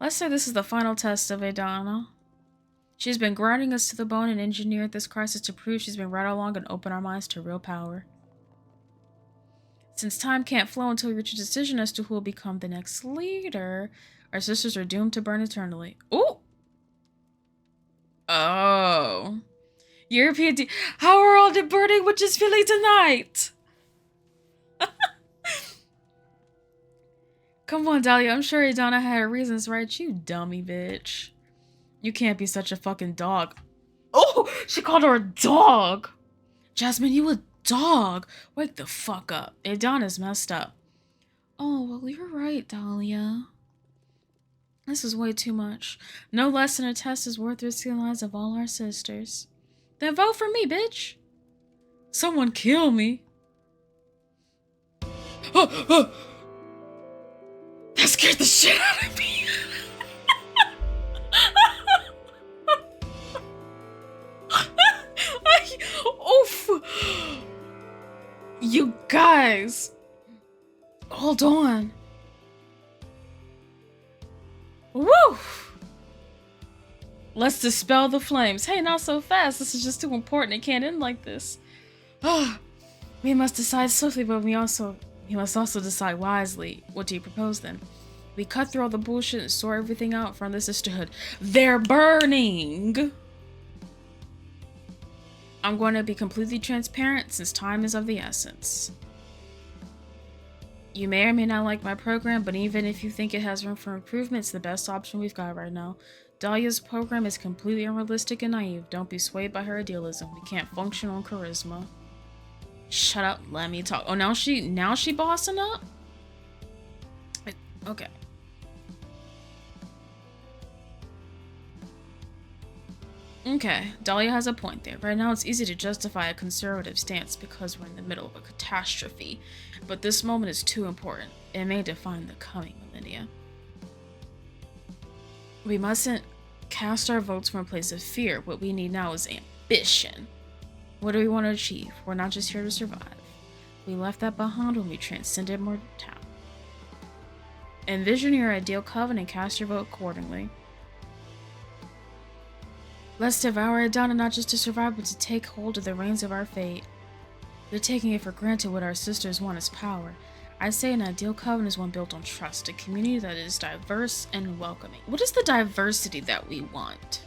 Let's say this is the final test of Adana. She's been grinding us to the bone and engineered this crisis to prove she's been right along and open our minds to real power. Since time can't flow until we reach a decision as to who will become the next leader, our sisters are doomed to burn eternally. Ooh! Oh. European How are all the burning witches feeling tonight? Come on, Dahlia. I'm sure Adana had her reasons, right? You dummy bitch. You can't be such a fucking dog. Oh! She called her a dog! Jasmine, you a dog! Wake the fuck up. Adana's messed up. Oh, well, you're right, Dahlia. This is way too much. No less than a test is worth risking the lives of all our sisters. Then vote for me, bitch! Someone kill me! That scared the shit out of me! Oof! You guys! Hold on. Woo! Let's dispel the flames. Hey, not so fast. This is just too important. It can't end like this. We must decide swiftly, but we must also decide wisely. What do you propose then? We cut through all the bullshit and sort everything out from the sisterhood. They're burning! I'm going to be completely transparent since time is of the essence. You may or may not like my program, but even if you think it has room for improvement, it's the best option we've got right now. Dahlia's program is completely unrealistic and naive. Don't be swayed by her idealism. We can't function on charisma. Shut up, let me talk. Oh, now she bossing up? Okay. Okay, Dahlia has a point there. Right now it's easy to justify a conservative stance because we're in the middle of a catastrophe. But this moment is too important. It may define the coming millennia. We mustn't cast our votes from a place of fear. What we need now is ambition. What do we want to achieve? We're not just here to survive. We left that behind when we transcended mortality. Envision your ideal coven and cast your vote accordingly. Let's devour it down, and not just to survive, but to take hold of the reins of our fate. They're taking it for granted what our sisters want is power. I say an ideal coven is one built on trust, a community that is diverse and welcoming. What is the diversity that we want?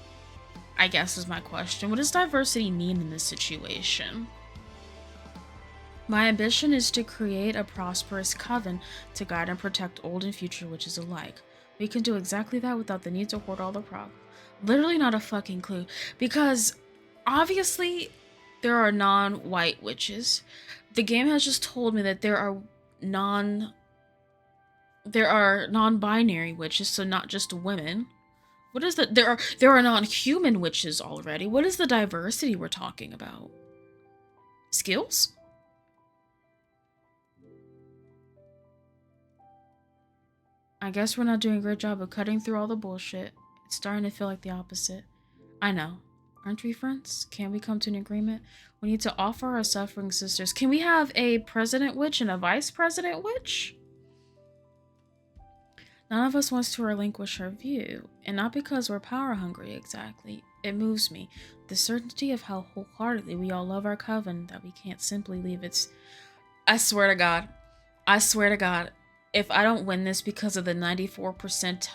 I guess is my question. What does diversity mean in this situation? My ambition is to create a prosperous coven to guide and protect old and future witches alike. We can do exactly that without the need to hoard all the prog. Literally not a fucking clue. Because obviously there are non-white witches. The game has just told me that there are non-binary witches, so not just women. What is that? There are non-human witches already. What is the diversity we're talking about? Skills? I guess we're not doing a great job of cutting through all the bullshit. It's starting to feel like the opposite. I know. Aren't we friends? Can we come to an agreement? We need to offer our suffering sisters. Can we have a president witch and a vice president witch? None of us wants to relinquish our view, and not because we're power hungry exactly. It moves me. The certainty of how wholeheartedly we all love our coven that we can't simply leave its... I swear to God, if I don't win this because of the 94%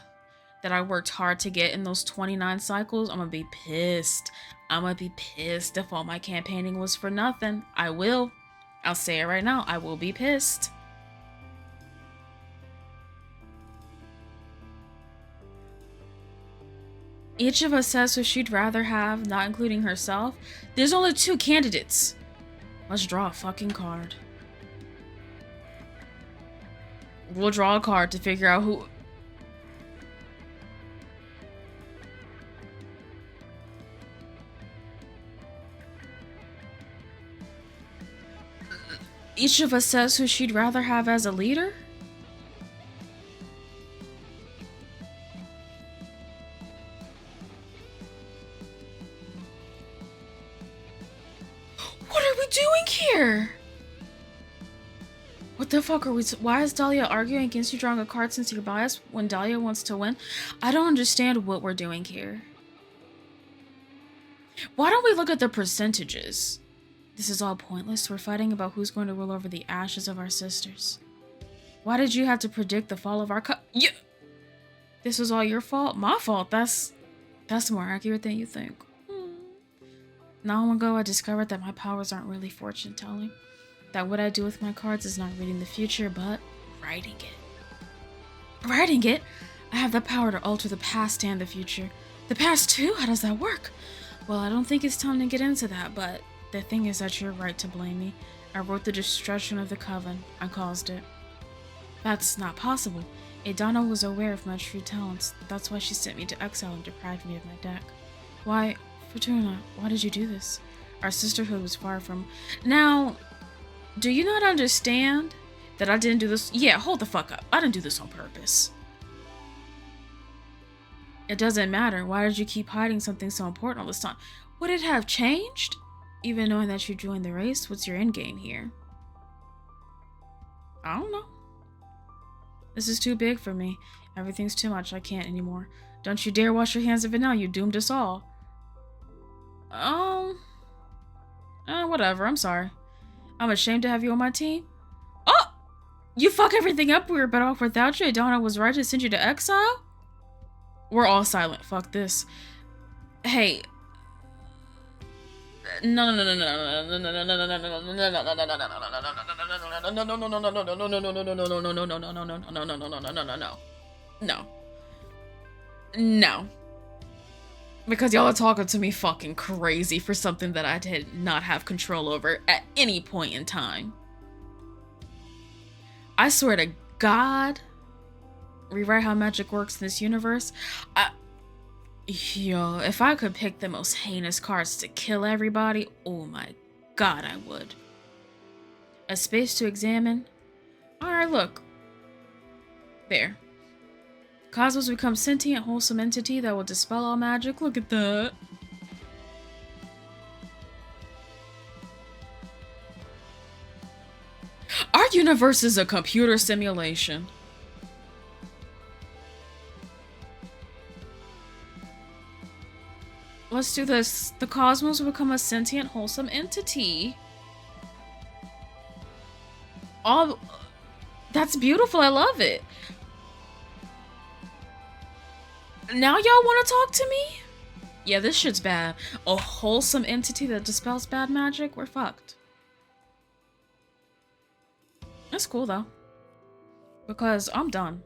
that I worked hard to get in those 29 cycles, I'm gonna be pissed. I'm gonna be pissed if all my campaigning was for nothing. I will. I'll say it right now. I will be pissed. Each of us says who she'd rather have, not including herself. There's only 2 candidates. Let's draw a fucking card. We'll draw a card to figure out who... Each of us says who she'd rather have as a leader? What are we doing here? What the fuck are we... Why is Dahlia arguing against you drawing a card since you're biased when Dahlia wants to win? I don't understand what we're doing here. Why don't we look at the percentages? This is all pointless. We're fighting about who's going to rule over the ashes of our sisters. Why did you have to predict the fall of our Yeah! This was all your fault? My fault? That's more accurate than you think. Not long ago, I discovered that my powers aren't really fortune telling. That what I do with my cards is not reading the future, but writing it. Writing it? I have the power to alter the past and the future. The past too? How does that work? Well, I don't think it's time to get into that, but the thing is that you're right to blame me. I wrote the destruction of the Coven. I caused it. That's not possible. Adana was aware of my true talents. That's why she sent me to exile and deprived me of my deck. Why, Fortuna, why did you do this? Our sisterhood was far from... Now, do you not understand that I didn't do this? Yeah, hold the fuck up. I didn't do this on purpose. It doesn't matter. Why did you keep hiding something so important all this time? Would it have changed? Even knowing that you joined the race, what's your endgame here? I don't know. This is too big for me. Everything's too much. I can't anymore. Don't you dare wash your hands of it now. You doomed us all. Whatever. I'm sorry. I'm ashamed to have you on my team. Oh! You fuck everything up. We were better off without you. Adana was right to send you to exile? We're all silent. Fuck this. Hey. No. Because y'all are talking to me fucking crazy for something that I did not have control over at any point in time. I swear to God, rewrite how magic works in this universe. Yo, if I could pick the most heinous cards to kill everybody, oh my God, I would. A space to examine. Alright, look. There. Cosmos become sentient, wholesome entity that will dispel all magic. Look at that. Our universe is a computer simulation. Let's do this. The cosmos will become a sentient, wholesome entity. All... That's beautiful. I love it. Now y'all want to talk to me? Yeah, this shit's bad. A wholesome entity that dispels bad magic? We're fucked. That's cool, though. Because I'm done.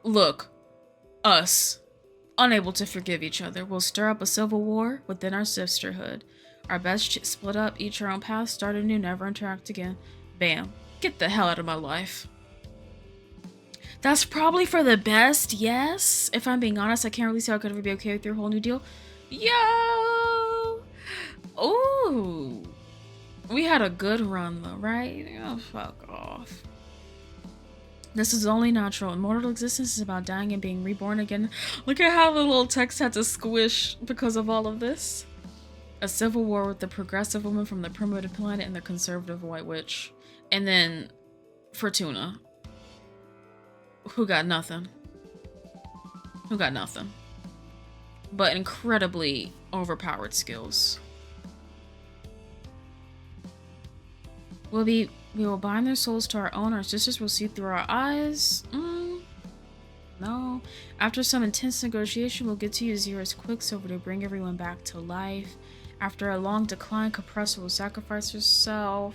Look. Us. Unable to forgive each other. We'll stir up a civil war within our sisterhood. Our best split up, each our own path, start anew, never interact again. Bam. Get the hell out of my life. That's probably for the best, yes. If I'm being honest, I can't really see how I could ever be okay with your whole new deal. Yo! Ooh. We had a good run though, right? Oh, fuck off. This is only natural. Immortal existence is about dying and being reborn again. Look at how the little text had to squish because of all of this. A civil war with the progressive woman from the primitive planet and the conservative white witch. And then Fortuna, who got nothing. But incredibly overpowered skills. We will bind their souls to our own. Our sisters will see through our eyes. No. After some intense negotiation, we'll get to use Zera's Quicksilver to bring everyone back to life. After a long decline, Compressor will sacrifice herself.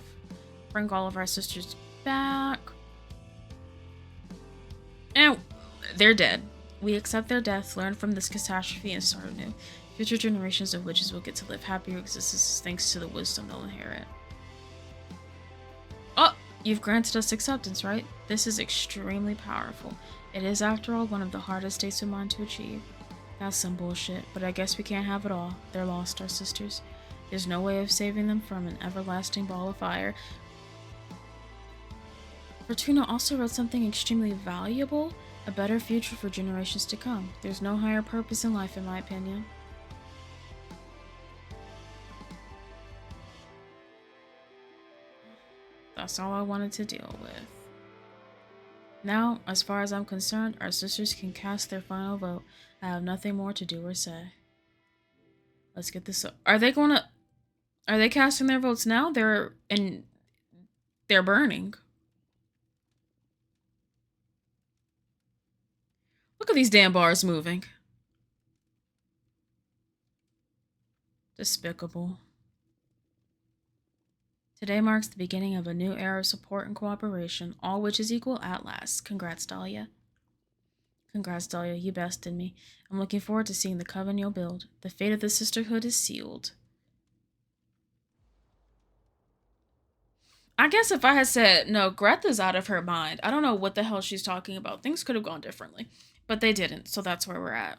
Bring all of our sisters back. And they're dead. We accept their death, learn from this catastrophe, and start anew. Future generations of witches will get to live happier existences thanks to the wisdom they'll inherit. Oh, you've granted us acceptance, right? This is extremely powerful. It is, after all, one of the hardest states of mind to achieve. That's some bullshit, but I guess we can't have it all. They're lost, our sisters. There's no way of saving them from an everlasting ball of fire. Fortuna also wrote something extremely valuable, a better future for generations to come. There's no higher purpose in life, in my opinion. That's all I wanted to deal with. Now, as far as I'm concerned, our sisters can cast their final vote. I have nothing more to do or say. Let's get this. Are they going to? Are they casting their votes now? They're burning. Look at these damn bars moving. Despicable. Today marks the beginning of a new era of support and cooperation, all which is equal at last. Congrats, Dahlia. Congrats, Dahlia. You bested me. I'm looking forward to seeing the coven you'll build. The fate of the sisterhood is sealed. I guess if I had said, no, Greta's out of her mind, I don't know what the hell she's talking about. Things could have gone differently. But they didn't, so that's where we're at.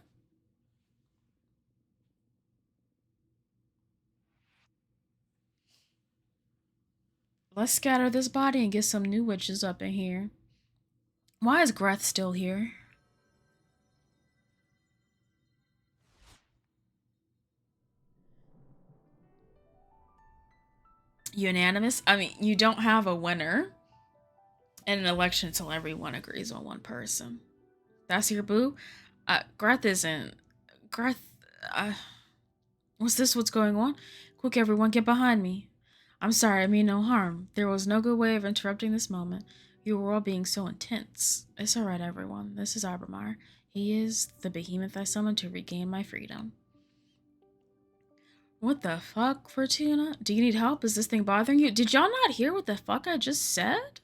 Let's scatter this body and get some new witches up in here. Why is Greth still here? Unanimous? I mean, you don't have a winner in an election until everyone agrees on one person. That's your boo? Greth isn't. Greth. Uh, was this what's going on? Quick, everyone, get behind me. I'm sorry, I mean no harm. There was no good way of interrupting this moment. You were all being so intense. It's alright, everyone. This is Abermar. He is the behemoth I summoned to regain my freedom. What the fuck, Fortuna? Do you need help? Is this thing bothering you? Did y'all not hear what the fuck I just said?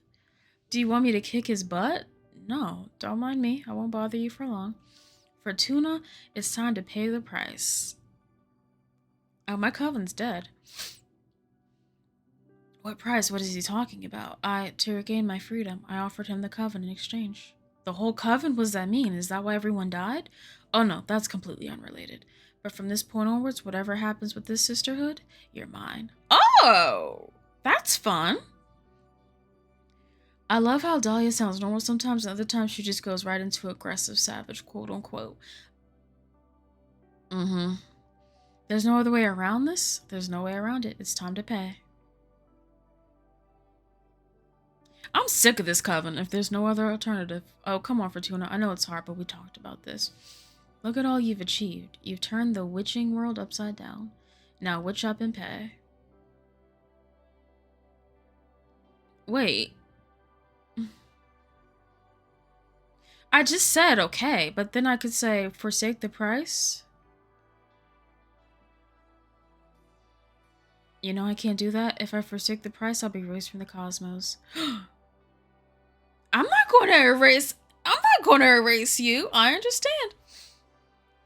Do you want me to kick his butt? No, don't mind me. I won't bother you for long. Fortuna, it's time to pay the price. Oh, my coven's dead. What price? What is he talking about? To regain my freedom, I offered him the coven in exchange. The whole coven? What does that mean? Is that why everyone died? Oh no, that's completely unrelated. But from this point onwards, whatever happens with this sisterhood, you're mine. Oh! That's fun. I love how Dahlia sounds normal sometimes, and other times she just goes right into aggressive, savage, quote unquote. Mm-hmm. There's no other way around this. There's no way around it. It's time to pay. I'm sick of this coven if there's no other alternative. Oh, come on, Fortuna. I know it's hard, but we talked about this. Look at all you've achieved. You've turned the witching world upside down. Now witch up and pay. Wait. I just said okay, but then I could say forsake the price. You know I can't do that. If I forsake the price, I'll be erased from the cosmos. I'm not going to erase you. I understand.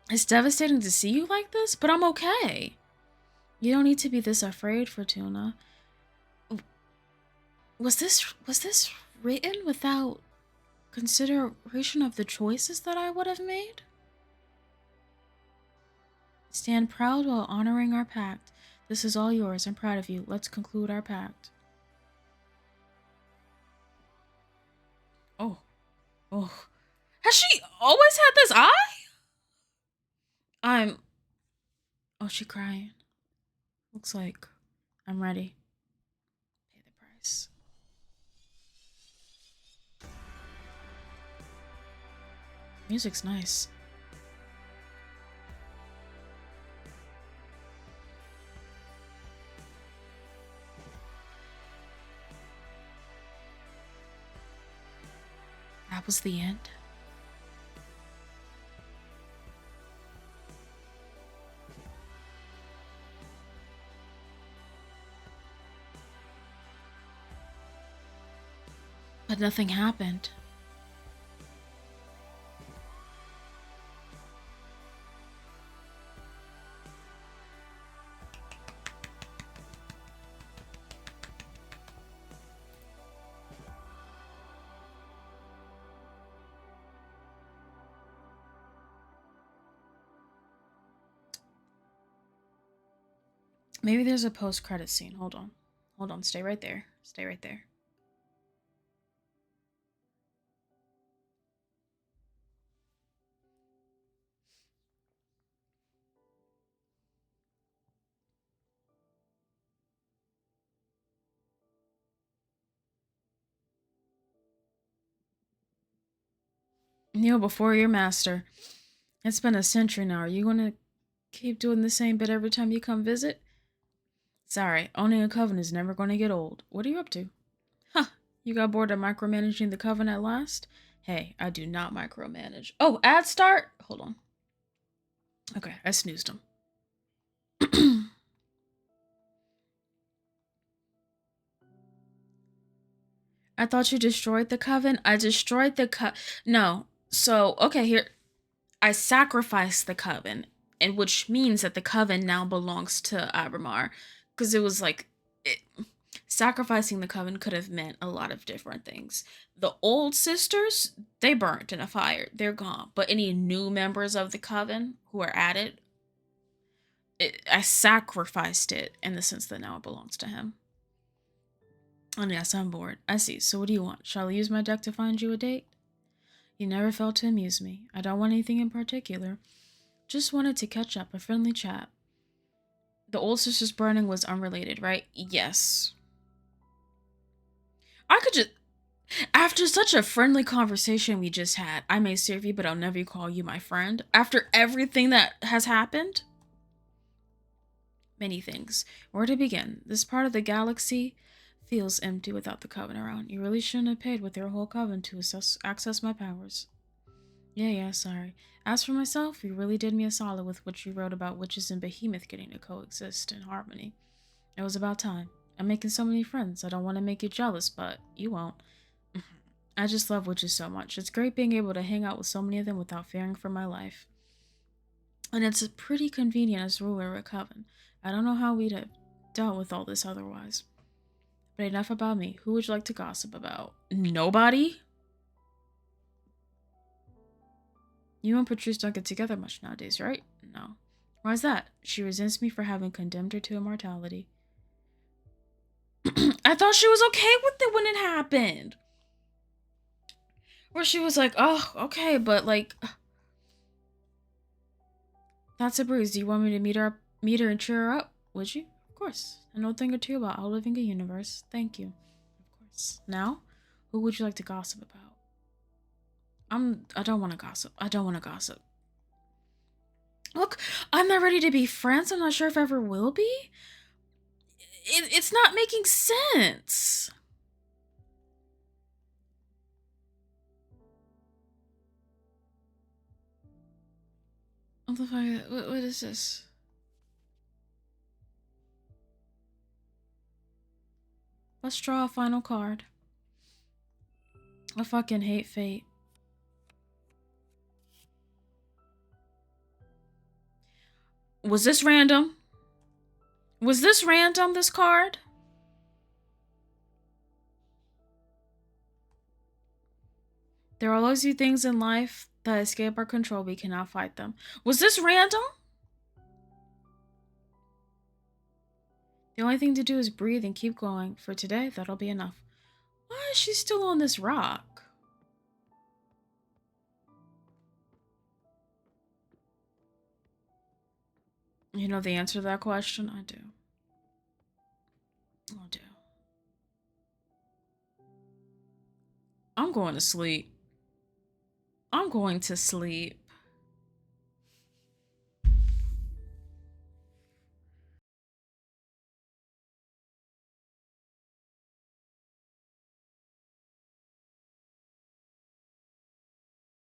It's devastating to see you like this, but I'm okay. You don't need to be this afraid, Fortuna. Was this written without consideration of the choices that I would have made? Stand proud while honoring our pact. This is all yours. I'm proud of you. Let's conclude our pact. Oh. Oh. Has she always had this eye? Oh, she crying. Looks like I'm ready. Pay the price. Music's nice. That was the end. But nothing happened. Maybe there's a post-credit scene. Hold on. Hold on. Stay right there. Stay right there. Kneel before your master. It's been a century now. Are you gonna keep doing the same bit every time you come visit? Sorry, owning a coven is never gonna get old. What are you up to? Huh, you got bored of micromanaging the coven at last? Hey, I do not micromanage. Oh, ad start? Hold on. Okay, I snoozed him. I thought you destroyed the coven. I destroyed the No. So, okay, here. I sacrificed the coven, and which means that the coven now belongs to Abramar. Because it was like. Sacrificing the coven could have meant a lot of different things. The old sisters, they burnt in a fire. They're gone. But any new members of the coven who are added, I sacrificed it in the sense that now it belongs to him. And yes, I'm bored. I see. So what do you want? Shall I use my deck to find you a date? You never failed to amuse me. I don't want anything in particular. Just wanted to catch up, a friendly chat. The old sister's burning was unrelated, right? Yes. I could just... After such a friendly conversation we just had, I may serve you, but I'll never call you my friend. After everything that has happened? Many things. Where to begin? This part of the galaxy feels empty without the coven around. You really shouldn't have paid with your whole coven to access my powers. Yeah, sorry. As for myself, you really did me a solid with what you wrote about witches and behemoth getting to coexist in harmony. It was about time. I'm making so many friends. I don't want to make you jealous, but you won't. I just love witches so much. It's great being able to hang out with so many of them without fearing for my life. And it's pretty convenient as ruler of a coven. I don't know how we'd have dealt with all this otherwise. But enough about me. Who would you like to gossip about? Nobody? You and Patrice don't get together much nowadays, right? No. Why's that? She resents me for having condemned her to immortality. I thought she was okay with it when it happened. Where she was like, oh, okay, but like... That's a breeze. Do you want me to meet her and cheer her up? Would you? Of course. I know a thing or two about outliving a universe. Thank you. Of course. Now, who would you like to gossip about? I don't want to gossip. I don't want to gossip. Look, I'm not ready to be friends. I'm not sure if I ever will be. It's not making sense. What the fuck? What is this? Let's draw a final card. I fucking hate fate. Was this random? Was this random, this card? There are always few things in life that escape our control. We cannot fight them. Was this random? The only thing to do is breathe and keep going. For today, that'll be enough. Why is she still on this rock? You know the answer to that question? I do. I do. I'm going to sleep. I'm going to sleep.